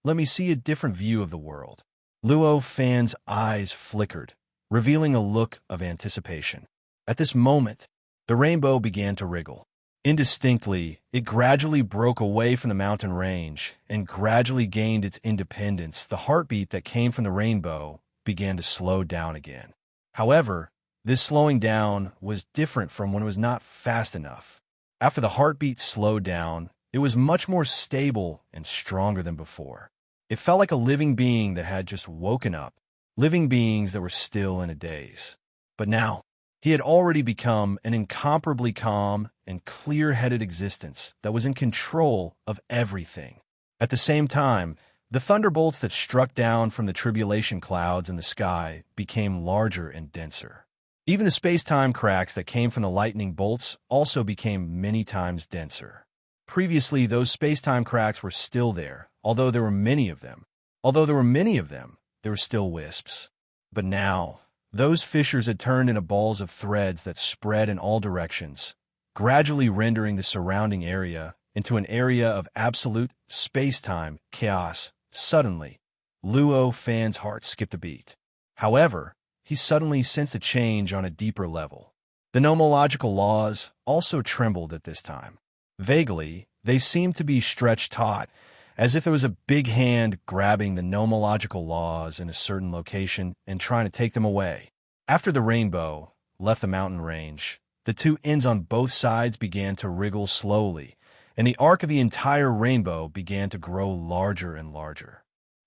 Let me see a different view of the world. Luo Fan's eyes flickered, revealing a look of anticipation. At this moment, the rainbow began to wriggle. Indistinctly, it gradually broke away from the mountain range and gradually gained its independence. The heartbeat that came from the rainbow began to slow down again. However, this slowing down was different from when it was not fast enough. After the heartbeat slowed down, it was much more stable and stronger than before. It felt like a living being that had just woken up, living beings that were still in a daze. But now, he had already become an incomparably calm and clear-headed existence that was in control of everything. At the same time, the thunderbolts that struck down from the tribulation clouds in the sky became larger and denser. Even the space-time cracks that came from the lightning bolts also became many times denser. Previously, those space-time cracks were still there, although there were many of them. Although there were many of them, there were still wisps. But now, those fissures had turned into balls of threads that spread in all directions, gradually rendering the surrounding area into an area of absolute space-time chaos. Suddenly, Luo Fan's heart skipped a beat. However, he suddenly sensed a change on a deeper level. The nomological laws also trembled at this time. Vaguely, they seemed to be stretched taut, as if there was a big hand grabbing the nomological laws in a certain location and trying to take them away. After the rainbow left the mountain range, the two ends on both sides began to wriggle slowly, and the arc of the entire rainbow began to grow larger and larger.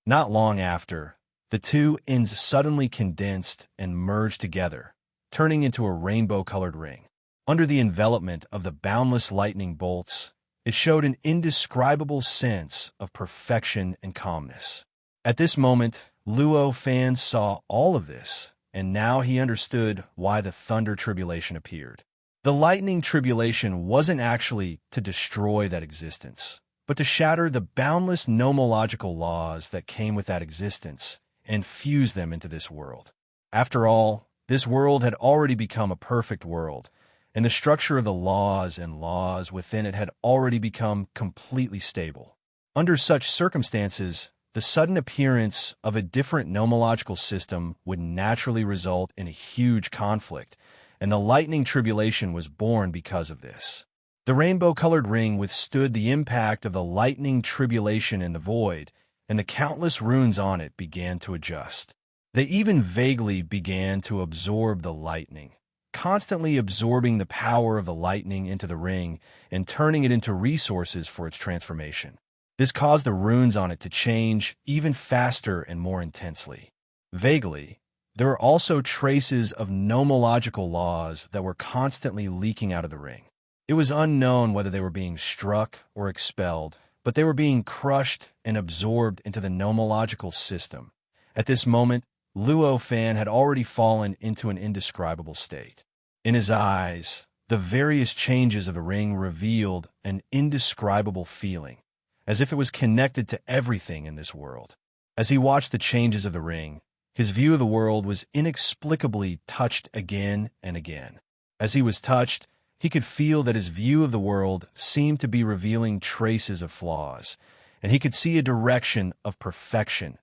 Not long after, the two ends suddenly condensed and merged together, turning into a rainbow-colored ring. Under the envelopment of the boundless lightning bolts, it showed an indescribable sense of perfection and calmness. At this moment, Luo Fan saw all of this, and now he understood why the thunder tribulation appeared. The lightning tribulation wasn't actually to destroy that existence, but to shatter the boundless nomological laws that came with that existence and fuse them into this world. After all, this world had already become a perfect world, and the structure of the laws and laws within it had already become completely stable. Under such circumstances, the sudden appearance of a different nomological system would naturally result in a huge conflict, and the lightning tribulation was born because of this. The rainbow-colored ring withstood the impact of the lightning tribulation in the void, and the countless runes on it began to adjust. They even vaguely began to absorb the lightning, constantly absorbing the power of the lightning into the ring and turning it into resources for its transformation. This caused the runes on it to change even faster and more intensely. Vaguely, there were also traces of nomological laws that were constantly leaking out of the ring. It was unknown whether they were being struck or expelled, but they were being crushed and absorbed into the nomological system. At this moment, Luo Fan had already fallen into an indescribable state. In his eyes, the various changes of the ring revealed an indescribable feeling, as if it was connected to everything in this world. As he watched the changes of the ring, his view of the world was inexplicably touched again and again. As he was touched, he could feel that his view of the world seemed to be revealing traces of flaws, and he could see a direction of perfection.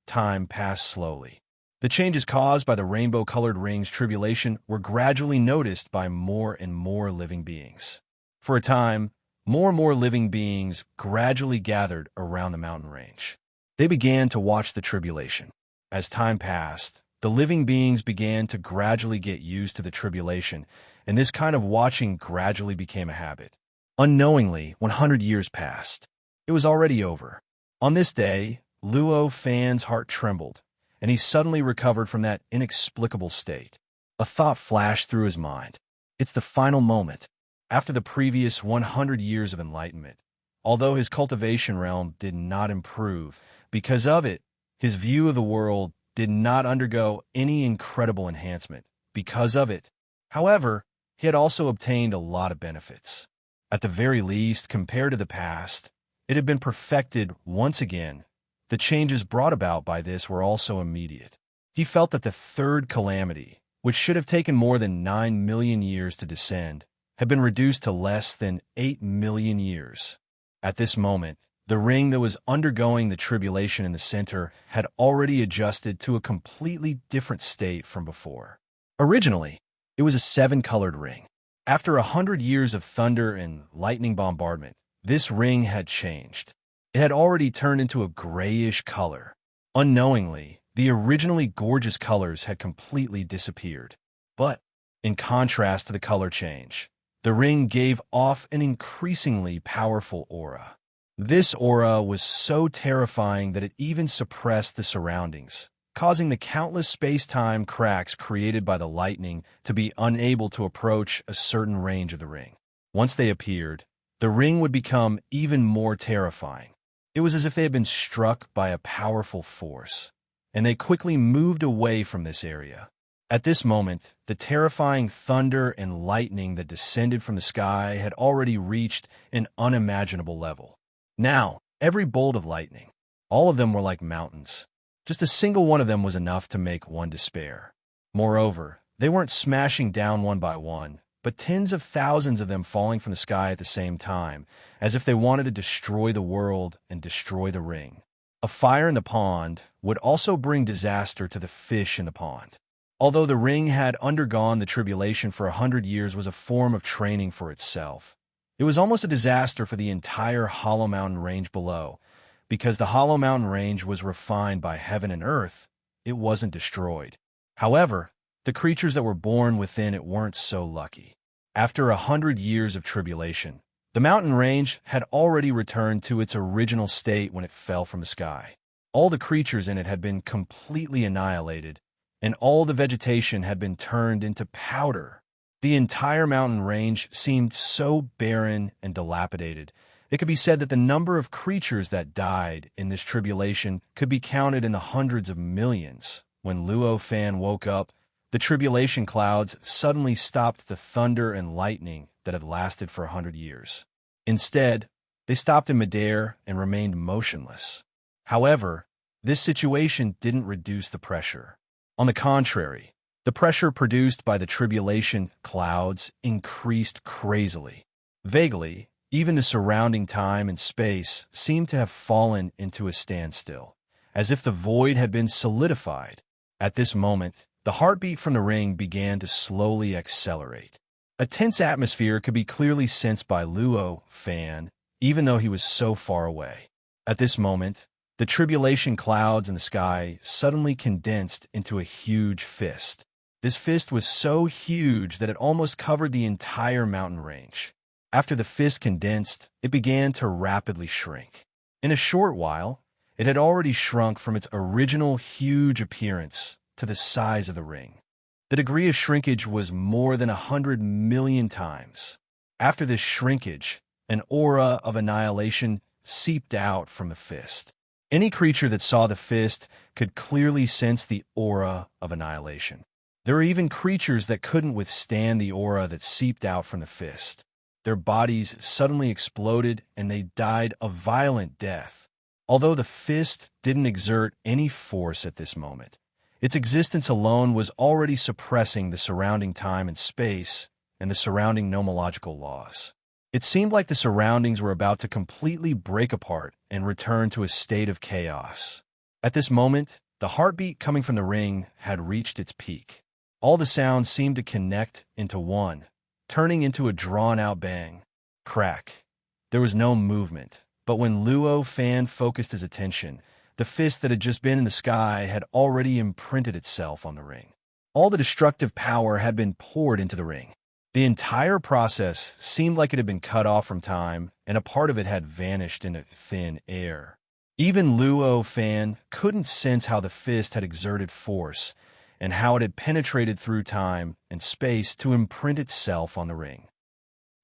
Time passed slowly. The changes caused by the rainbow-colored ring's tribulation were gradually noticed by more and more living beings. For a time, more and more living beings gradually gathered around the mountain range. They began to watch the tribulation. As time passed, the living beings began to gradually get used to the tribulation, and this kind of watching gradually became a habit. Unknowingly, 100 years passed. It was already over. On this day, Luo Fan's heart trembled, and he suddenly recovered from that inexplicable state. A thought flashed through his mind. It's the final moment. After the previous 100 years of enlightenment, although his cultivation realm did not improve, because of it, his view of the world did not undergo any incredible enhancement. Because of it, however, he had also obtained a lot of benefits. At the very least, compared to the past, it had been perfected once again. The changes brought about by this were also immediate. He felt that the third calamity, which should have taken more than 9 million years to descend, had been reduced to less than 8 million years. At this moment, the ring that was undergoing the tribulation in the center had already adjusted to a completely different state from before. Originally, it was a 7-colored ring. After 100 years of thunder and lightning bombardment, this ring had changed. It had already turned into a grayish color. Unknowingly, the originally gorgeous colors had completely disappeared. But, in contrast to the color change, the ring gave off an increasingly powerful aura. This aura was so terrifying that it even suppressed the surroundings, causing the countless space-time cracks created by the lightning to be unable to approach a certain range of the ring. Once they appeared, the ring would become even more terrifying. It was as if they had been struck by a powerful force, and they quickly moved away from this area. At this moment, the terrifying thunder and lightning that descended from the sky had already reached an unimaginable level. Now, every bolt of lightning, All of them were like mountains. Just a single one of them was enough to make one despair. Moreover, they weren't smashing down one by one, but tens of thousands of them falling from the sky at the same time, as if they wanted to destroy the world and destroy the ring. A fire in the pond would also bring disaster to the fish in the pond. Although the ring had undergone the tribulation for 100 years was a form of training for itself, it was almost a disaster for the entire Hollow Mountain range below. Because the Hollow Mountain range was refined by heaven and earth, it wasn't destroyed. However, the creatures that were born within it weren't so lucky. After 100 years of tribulation, the mountain range had already returned to its original state when it fell from the sky. All the creatures in it had been completely annihilated, and all the vegetation had been turned into powder. The entire mountain range seemed so barren and dilapidated. It could be said that the number of creatures that died in this tribulation could be counted in the hundreds of millions. When Luo Fan woke up, the tribulation clouds suddenly stopped the thunder and lightning that had lasted for 100 years. Instead, they stopped in midair and remained motionless. However, this situation didn't reduce the pressure. On the contrary, the pressure produced by the tribulation clouds increased crazily. Vaguely, even the surrounding time and space seemed to have fallen into a standstill, as if the void had been solidified. At this moment, the heartbeat from the ring began to slowly accelerate. A tense atmosphere could be clearly sensed by Luo Fan, even though he was so far away. At this moment, the tribulation clouds in the sky suddenly condensed into a huge fist. This fist was so huge that it almost covered the entire mountain range. After the fist condensed, it began to rapidly shrink. In a short while, it had already shrunk from its original huge appearance to the size of the ring. The degree of shrinkage was more than 100 million times. After this shrinkage, an aura of annihilation seeped out from the fist. Any creature that saw the fist could clearly sense the aura of annihilation. There were even creatures that couldn't withstand the aura that seeped out from the fist. Their bodies suddenly exploded and they died a violent death. Although the fist didn't exert any force at this moment, its existence alone was already suppressing the surrounding time and space and the surrounding nomological laws. It seemed like the surroundings were about to completely break apart and return to a state of chaos. At this moment, the heartbeat coming from the ring had reached its peak. All the sounds seemed to connect into one, turning into a drawn-out bang. Crack. There was no movement, but when Luo Fan focused his attention, the fist that had just been in the sky had already imprinted itself on the ring. All the destructive power had been poured into the ring. The entire process seemed like it had been cut off from time, and a part of it had vanished into thin air. Even Luo Fan couldn't sense how the fist had exerted force, and how it had penetrated through time and space to imprint itself on the ring.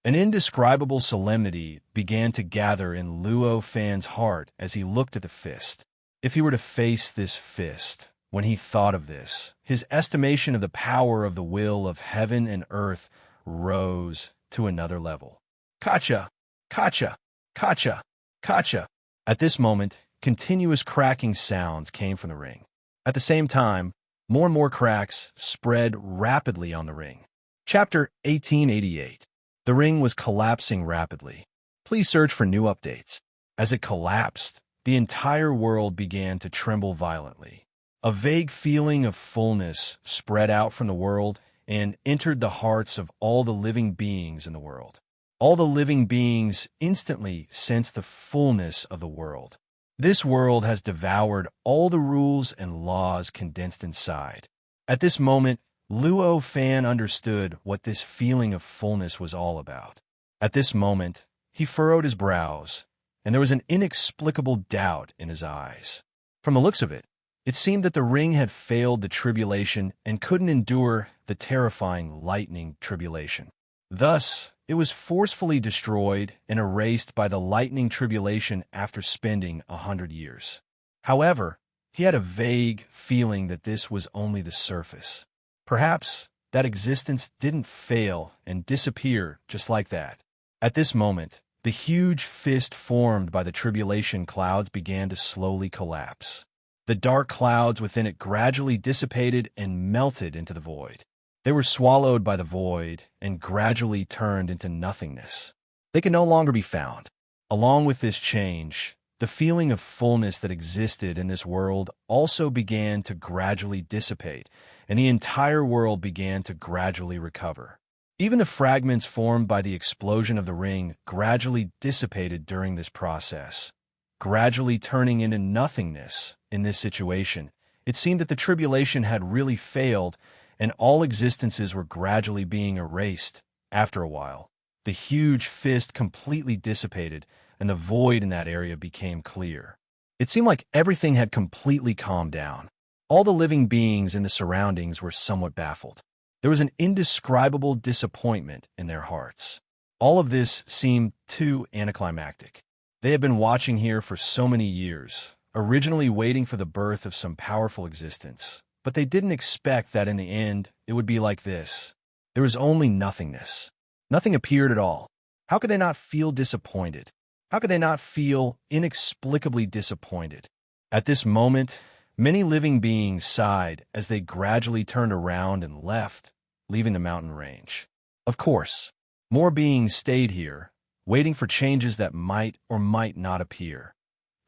An indescribable solemnity began to gather in Luo Fan's heart as he looked at the fist. If he were to face this fist, when he thought of this, his estimation of the power of the will of heaven and earth rose to another level. Kacha! Kacha! Kacha! Kacha! At this moment, continuous cracking sounds came from the ring. At the same time, more and more cracks spread rapidly on the ring. Chapter 1888. The ring was collapsing rapidly. Please search for new updates. As it collapsed, the entire world began to tremble violently. A vague feeling of fullness spread out from the world and entered the hearts of all the living beings in the world. All the living beings instantly sensed the fullness of the world. This world has devoured all the rules and laws condensed inside. At this moment, Luo Fan understood what this feeling of fullness was all about. At this moment, he furrowed his brows, and there was an inexplicable doubt in his eyes. From the looks of it, it seemed that the ring had failed the tribulation and couldn't endure the terrifying lightning tribulation. Thus, it was forcefully destroyed and erased by the lightning tribulation after spending 100 years. However, he had a vague feeling that this was only the surface. Perhaps that existence didn't fail and disappear just like that. At this moment, The huge fist formed by the tribulation clouds began to slowly collapse. The dark clouds within it gradually dissipated and melted into the void. They were swallowed by the void and gradually turned into nothingness. They could no longer be found. Along with this change, the feeling of fullness that existed in this world also began to gradually dissipate, and the entire world began to gradually recover. Even the fragments formed by the explosion of the ring gradually dissipated during this process, gradually turning into nothingness. In this situation, it seemed that the tribulation had really failed, and all existences were gradually being erased. After a while, the huge fist completely dissipated, and the void in that area became clear. It seemed like everything had completely calmed down. All the living beings in the surroundings were somewhat baffled. There was an indescribable disappointment in their hearts. All of this seemed too anticlimactic. They had been watching here for so many years, originally waiting for the birth of some powerful existence, but they didn't expect that in the end it would be like this. There was only nothingness. Nothing appeared at all. How could they not feel disappointed? How could they not feel inexplicably disappointed? At this moment, many living beings sighed as they gradually turned around and left, leaving the mountain range. Of course, more beings stayed here, waiting for changes that might or might not appear.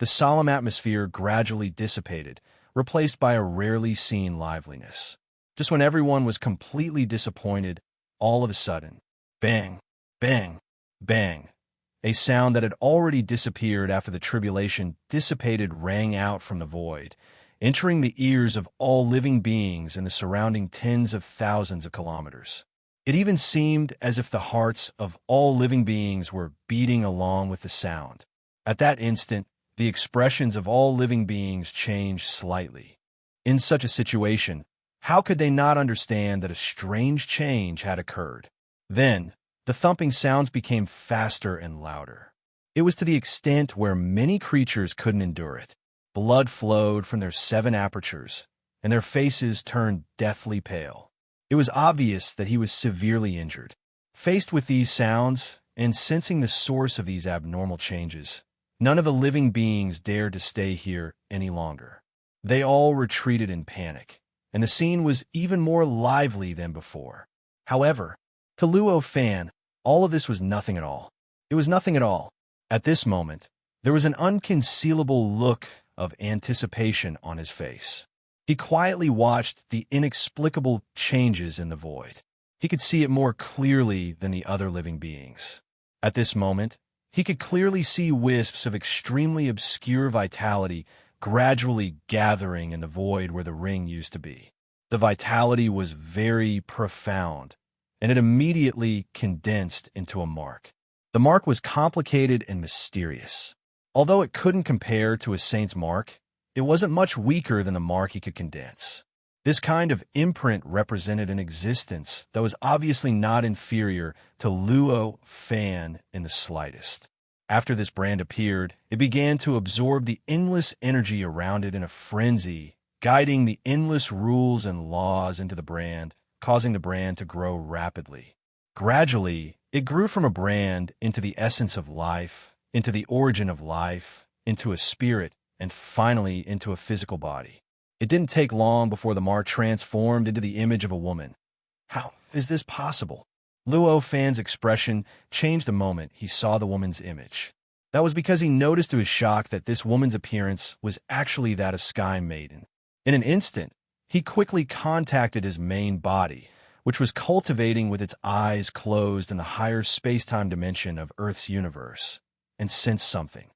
The solemn atmosphere gradually dissipated, replaced by a rarely seen liveliness. Just when everyone was completely disappointed, all of a sudden, bang, bang, bang, a sound that had already disappeared after the tribulation dissipated rang out from the void, entering the ears of all living beings in the surrounding tens of thousands of kilometers. It even seemed as if the hearts of all living beings were beating along with the sound. At that instant, the expressions of all living beings changed slightly. In such a situation, how could they not understand that a strange change had occurred? Then, the thumping sounds became faster and louder. It was to the extent where many creatures couldn't endure it. Blood flowed from their 7 apertures, and their faces turned deathly pale. It was obvious that he was severely injured. Faced with these sounds, and sensing the source of these abnormal changes, none of the living beings dared to stay here any longer. They all retreated in panic, and the scene was even more lively than before. However, to Luo Fan, all of this was nothing at all. It was nothing at all. At this moment, there was an unconcealable look of anticipation on his face. He quietly watched the inexplicable changes in the void. He could see it more clearly than the other living beings. At this moment, he could clearly see wisps of extremely obscure vitality gradually gathering in the void where the ring used to be. The vitality was very profound, and it immediately condensed into a mark. The mark was complicated and mysterious. Although it couldn't compare to a saint's mark, it wasn't much weaker than the mark he could condense. This kind of imprint represented an existence that was obviously not inferior to Luo Fan in the slightest. After this brand appeared, it began to absorb the endless energy around it in a frenzy, guiding the endless rules and laws into the brand, causing the brand to grow rapidly. Gradually, it grew from a brand into the essence of life, into the origin of life, into a spirit, and finally into a physical body. It didn't take long before the mark transformed into the image of a woman. How is this possible? Luo Fan's expression changed the moment he saw the woman's image. That was because he noticed to his shock that this woman's appearance was actually that of Sky Maiden. In an instant, he quickly contacted his main body, which was cultivating with its eyes closed in the higher space-time dimension of Earth's universe, and sensed something.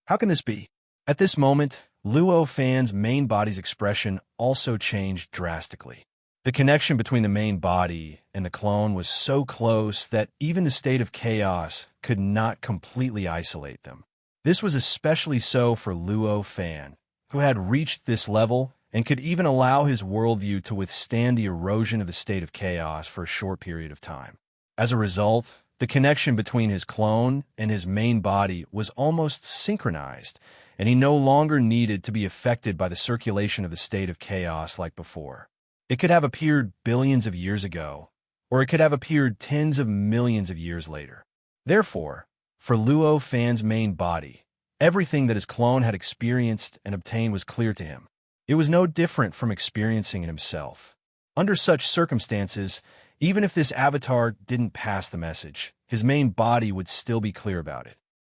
How can this be? At this moment, Luo Fan's main body's expression also changed drastically. The connection between the main body and the clone was so close that even the state of chaos could not completely isolate them. This was especially so for Luo Fan, who had reached this level and could even allow his worldview to withstand the erosion of the state of chaos for a short period of time. As a result, the connection between his clone and his main body was almost synchronized, and he no longer needed to be affected by the circulation of the state of chaos like before. It could have appeared billions of years ago, or it could have appeared tens of millions of years later. Therefore, For Luo Fan's main body, everything that his clone had experienced and obtained was clear to him. It was no different from experiencing it himself. Under such circumstances, even if this avatar didn't pass the message, his main body would still be clear about it.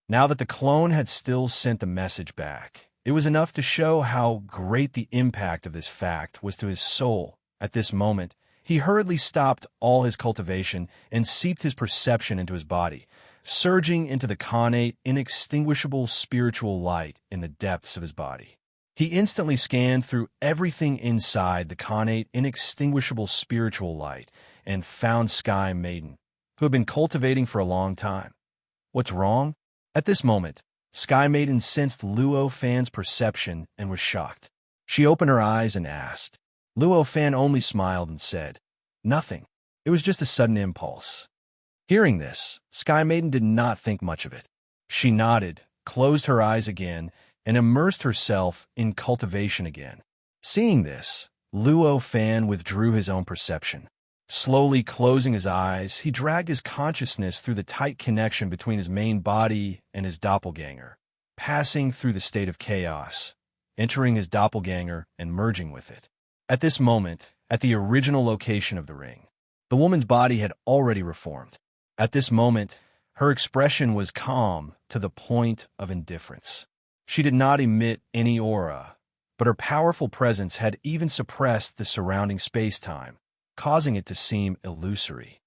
Now that the clone had still sent the message back, it was enough to show how great the impact of this fact was to his soul. At this moment, he hurriedly stopped all his cultivation and seeped his perception into his body, surging into the connate, inextinguishable spiritual light in the depths of his body. He instantly scanned through everything inside the connate, inextinguishable spiritual light and found Sky Maiden, who had been cultivating for a long time. What's wrong? At this moment, Sky Maiden sensed Luo Fan's perception and was shocked. She opened her eyes and asked. Luo Fan only smiled and said, "Nothing. It was just a sudden impulse." Hearing this, Sky Maiden did not think much of it. She nodded, closed her eyes again, and immersed herself in cultivation again. Seeing this, Luo Fan withdrew his own perception. Slowly closing his eyes, he dragged his consciousness through the tight connection between his main body and his doppelganger, passing through the state of chaos, entering his doppelganger and merging with it. At this moment, at the original location of the ring, the woman's body had already reformed. At this moment, her expression was calm to the point of indifference. She did not emit any aura, but her powerful presence had even suppressed the surrounding space-time, causing it to seem illusory.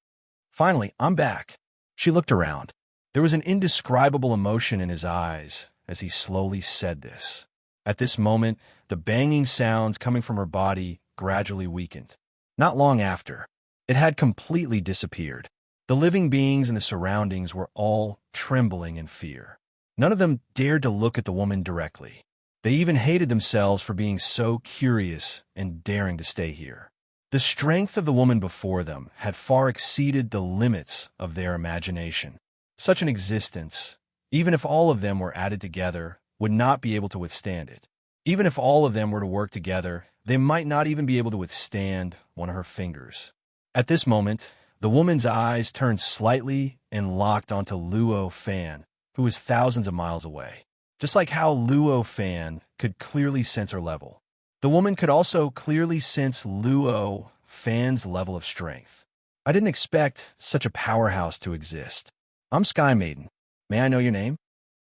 Finally, "I'm back." She looked around. There was an indescribable emotion in his eyes as he slowly said this. At this moment, the banging sounds coming from her body gradually weakened. Not long after, it had completely disappeared. The living beings in the surroundings were all trembling in fear. None of them dared to look at the woman directly. They even hated themselves for being so curious and daring to stay here. The strength of the woman before them had far exceeded the limits of their imagination. Such an existence, even if all of them were added together, would not be able to withstand it. Even if all of them were to work together, they might not even be able to withstand one of her fingers. At this moment, the woman's eyes turned slightly and locked onto Luo Fan, who was thousands of miles away. Just like how Luo Fan could clearly sense her level, the woman could also clearly sense Luo Fan's level of strength. "I didn't expect such a powerhouse to exist. I'm Sky Maiden. May I know your name?"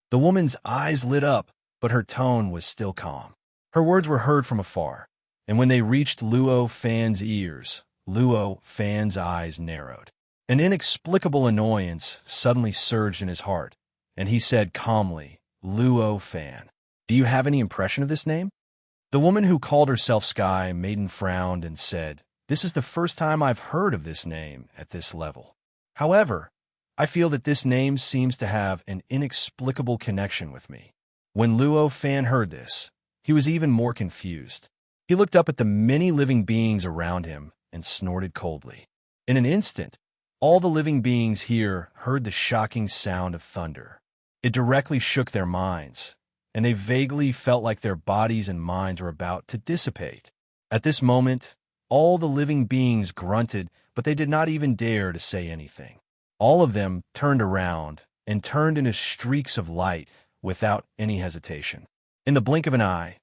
The woman's eyes lit up, but her tone was still calm. Her words were heard from afar, and when they reached Luo Fan's ears, Luo Fan's eyes narrowed. An inexplicable annoyance suddenly surged in his heart, and he said calmly, "Luo Fan, do you have any impression of this name?" The woman who called herself Sky Maiden frowned and said, "This is the first time I've heard of this name at this level. However, I feel that this name seems to have an inexplicable connection with me." When Luo Fan heard this, he was even more confused. He looked up at the many living beings around him and snorted coldly. In an instant, all the living beings here heard the shocking sound of thunder. It directly shook their minds, and they vaguely felt like their bodies and minds were about to dissipate. At this moment, all the living beings grunted, but they did not even dare to say anything. All of them turned around and turned into streaks of light without any hesitation. In the blink of an eye,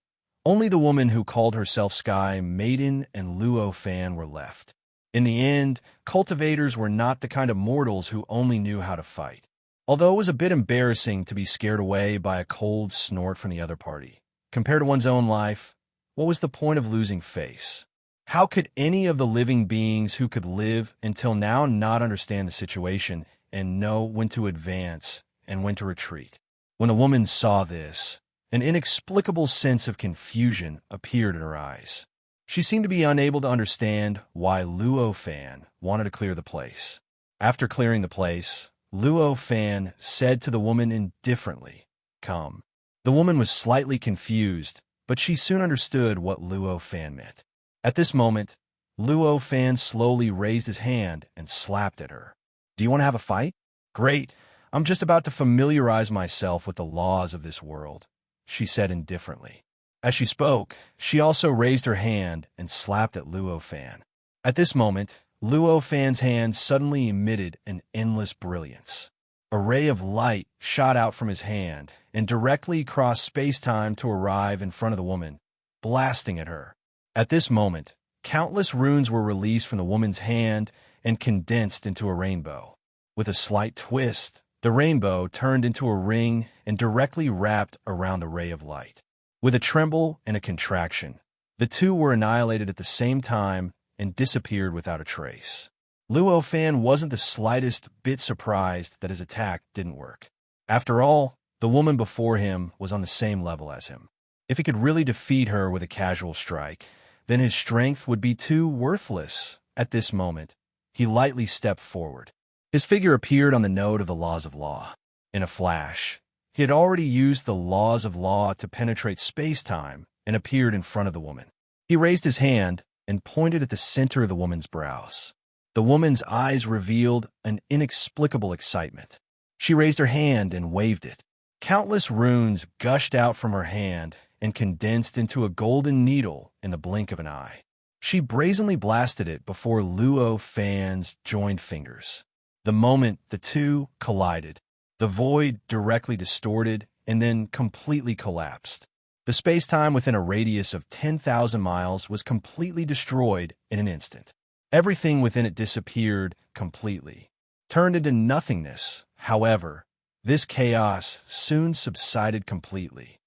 only the woman who called herself Sky Maiden and Luo Fan were left. In the end, cultivators were not the kind of mortals who only knew how to fight. Although it was a bit embarrassing to be scared away by a cold snort from the other party, compared to one's own life, what was the point of losing face? How could any of the living beings who could live until now not understand the situation and know when to advance and when to retreat? When the woman saw this, an inexplicable sense of confusion appeared in her eyes. She seemed to be unable to understand why Luo Fan wanted to clear the place. After clearing the place, Luo Fan said to the woman indifferently, "Come." The woman was slightly confused, but she soon understood what Luo Fan meant. At this moment, Luo Fan slowly raised his hand and slapped at her. "Do you want to have a fight? Great. I'm just about to familiarize myself with the laws of this world," she said indifferently. As she spoke, she also raised her hand and slapped at Luo Fan. At this moment, Luo Fan's hand suddenly emitted an endless brilliance. A ray of light shot out from his hand and directly crossed space-time to arrive in front of the woman, blasting at her. At this moment, countless runes were released from the woman's hand and condensed into a rainbow. With a slight twist, the rainbow turned into a ring and directly wrapped around the ray of light. With a tremble and a contraction, the two were annihilated at the same time and disappeared without a trace. Luo Fan wasn't the slightest bit surprised that his attack didn't work. After all, the woman before him was on the same level as him. If he could really defeat her with a casual strike, then his strength would be too worthless. At this moment, he lightly stepped forward. His figure appeared on the node of the laws of law. In a flash, he had already used the laws of law to penetrate space-time and appeared in front of the woman. He raised his hand and pointed at the center of the woman's brows. The woman's eyes revealed an inexplicable excitement. She raised her hand and waved it. Countless runes gushed out from her hand and condensed into a golden needle in the blink of an eye. She brazenly blasted it before Luo Fan's joined fingers. The moment the two collided, the void directly distorted and then completely collapsed. The space-time within a radius of 10,000 miles was completely destroyed in an instant. Everything within it disappeared completely, turned into nothingness. However, this chaos soon subsided completely.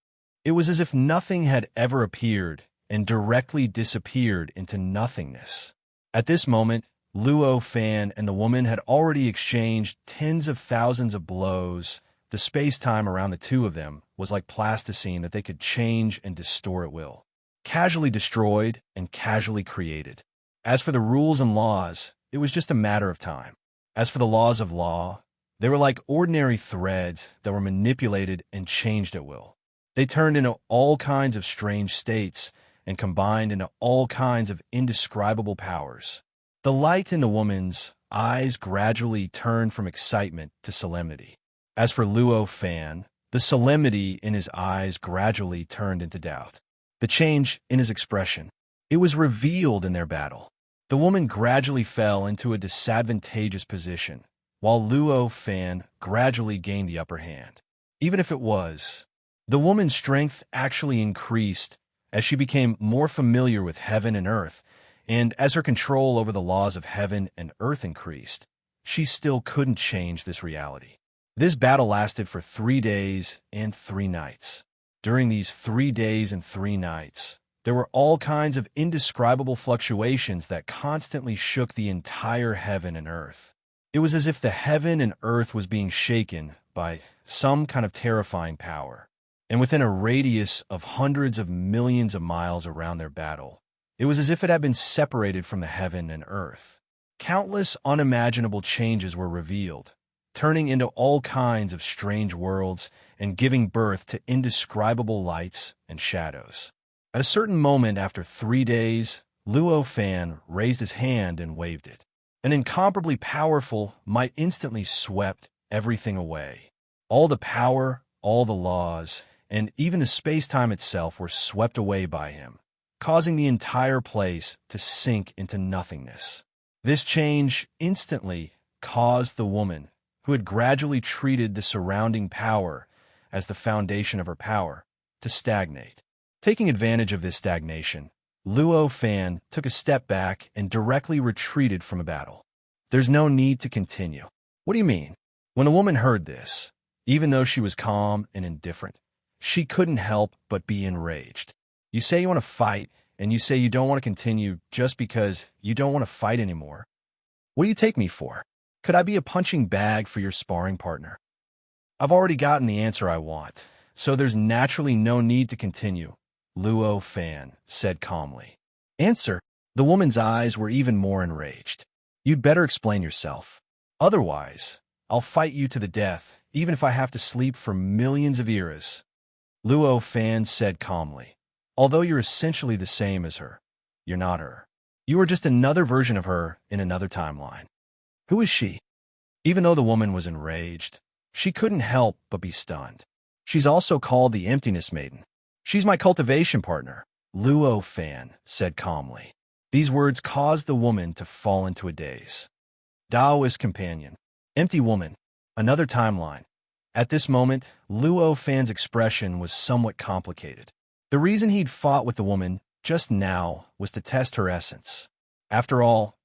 It was as if nothing had ever appeared and directly disappeared into nothingness. At this moment, Luo Fan and the woman had already exchanged tens of thousands of blows. The space-time around the two of them was like plasticine that they could change and distort at will. Casually destroyed and casually created. As for the rules and laws, it was just a matter of time. As for the laws of law, they were like ordinary threads that were manipulated and changed at will. They turned into all kinds of strange states and combined into all kinds of indescribable powers. The light in the woman's eyes gradually turned from excitement to solemnity. As for Luo Fan, the solemnity in his eyes gradually turned into doubt. The change in his expression, it was revealed in their battle. The woman gradually fell into a disadvantageous position, while Luo Fan gradually gained the upper hand. Even if it was, the woman's strength actually increased as she became more familiar with heaven and earth, and as her control over the laws of heaven and earth increased, she still couldn't change this reality. This battle lasted for 3 days and 3 nights. During these 3 days and 3 nights, there were all kinds of indescribable fluctuations that constantly shook the entire heaven and earth. It was as if the heaven and earth was being shaken by some kind of terrifying power. And within a radius of hundreds of millions of miles around their battle, it was as if it had been separated from the heaven and earth. Countless unimaginable changes were revealed, turning into all kinds of strange worlds and giving birth to indescribable lights and shadows. At a certain moment after 3 days, Luo Fan raised his hand and waved it. An incomparably powerful might instantly swept everything away. All the power, all the laws, and even the space-time itself were swept away by him, causing the entire place to sink into nothingness. This change instantly caused the woman, who had gradually treated the surrounding power as the foundation of her power, to stagnate. Taking advantage of this stagnation, Luo Fan took a step back and directly retreated from a battle. There's no need to continue. What do you mean? When the woman heard this, even though she was calm and indifferent, she couldn't help but be enraged. You say you want to fight, and you say you don't want to continue just because you don't want to fight anymore. What do you take me for? Could I be a punching bag for your sparring partner? I've already gotten the answer I want, so there's naturally no need to continue, Luo Fan said calmly. Answer? The woman's eyes were even more enraged. You'd better explain yourself. Otherwise, I'll fight you to the death, even if I have to sleep for millions of eras. Luo Fan said calmly. Although you're essentially the same as her, you're not her. You are just another version of her in another timeline. Who is she? Even though the woman was enraged, she couldn't help but be stunned. She's also called the Emptiness Maiden. She's my cultivation partner, Luo Fan said calmly. These words caused the woman to fall into a daze. Taoist companion. Empty woman. Another timeline. At this moment, Luo Fan's expression was somewhat complicated. The reason he'd fought with the woman just now was to test her essence. After all,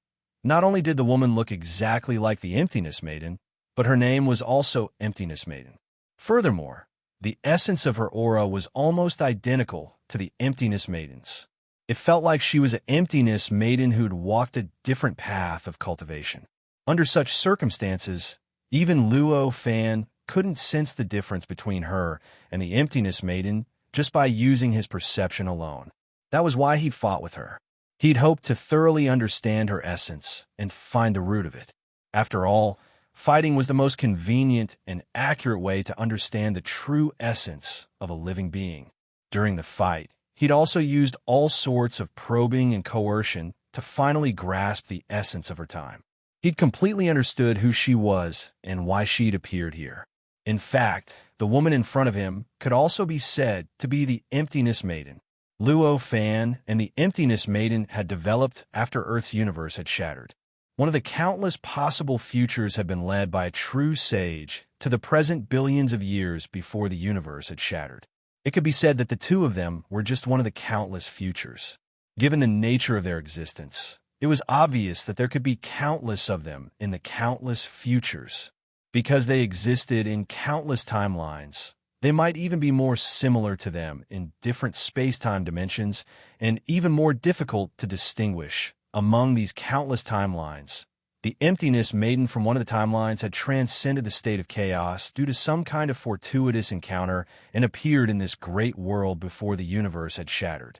not only did the woman look exactly like the Emptiness Maiden, but her name was also Emptiness Maiden. Furthermore, the essence of her aura was almost identical to the Emptiness Maiden's. It felt like she was an Emptiness Maiden who'd walked a different path of cultivation. Under such circumstances, even Luo Fan couldn't sense the difference between her and the Emptiness Maiden just by using his perception alone. That was why he fought with her. He'd hoped to thoroughly understand her essence and find the root of it. After all, fighting was the most convenient and accurate way to understand the true essence of a living being. During the fight, he'd also used all sorts of probing and coercion to finally grasp the essence of her time. He'd completely understood who she was and why she'd appeared here. In fact, the woman in front of him could also be said to be the Emptiness Maiden. Luo Fan and the Emptiness Maiden had developed after Earth's universe had shattered. One of the countless possible futures had been led by a true sage to the present billions of years before the universe had shattered. It could be said that the two of them were just one of the countless futures. Given the nature of their existence, it was obvious that there could be countless of them in the countless futures. Because they existed in countless timelines, they might even be more similar to them in different space-time dimensions and even more difficult to distinguish among these countless timelines. The Emptiness Maiden from one of the timelines had transcended the state of chaos due to some kind of fortuitous encounter and appeared in this great world before the universe had shattered.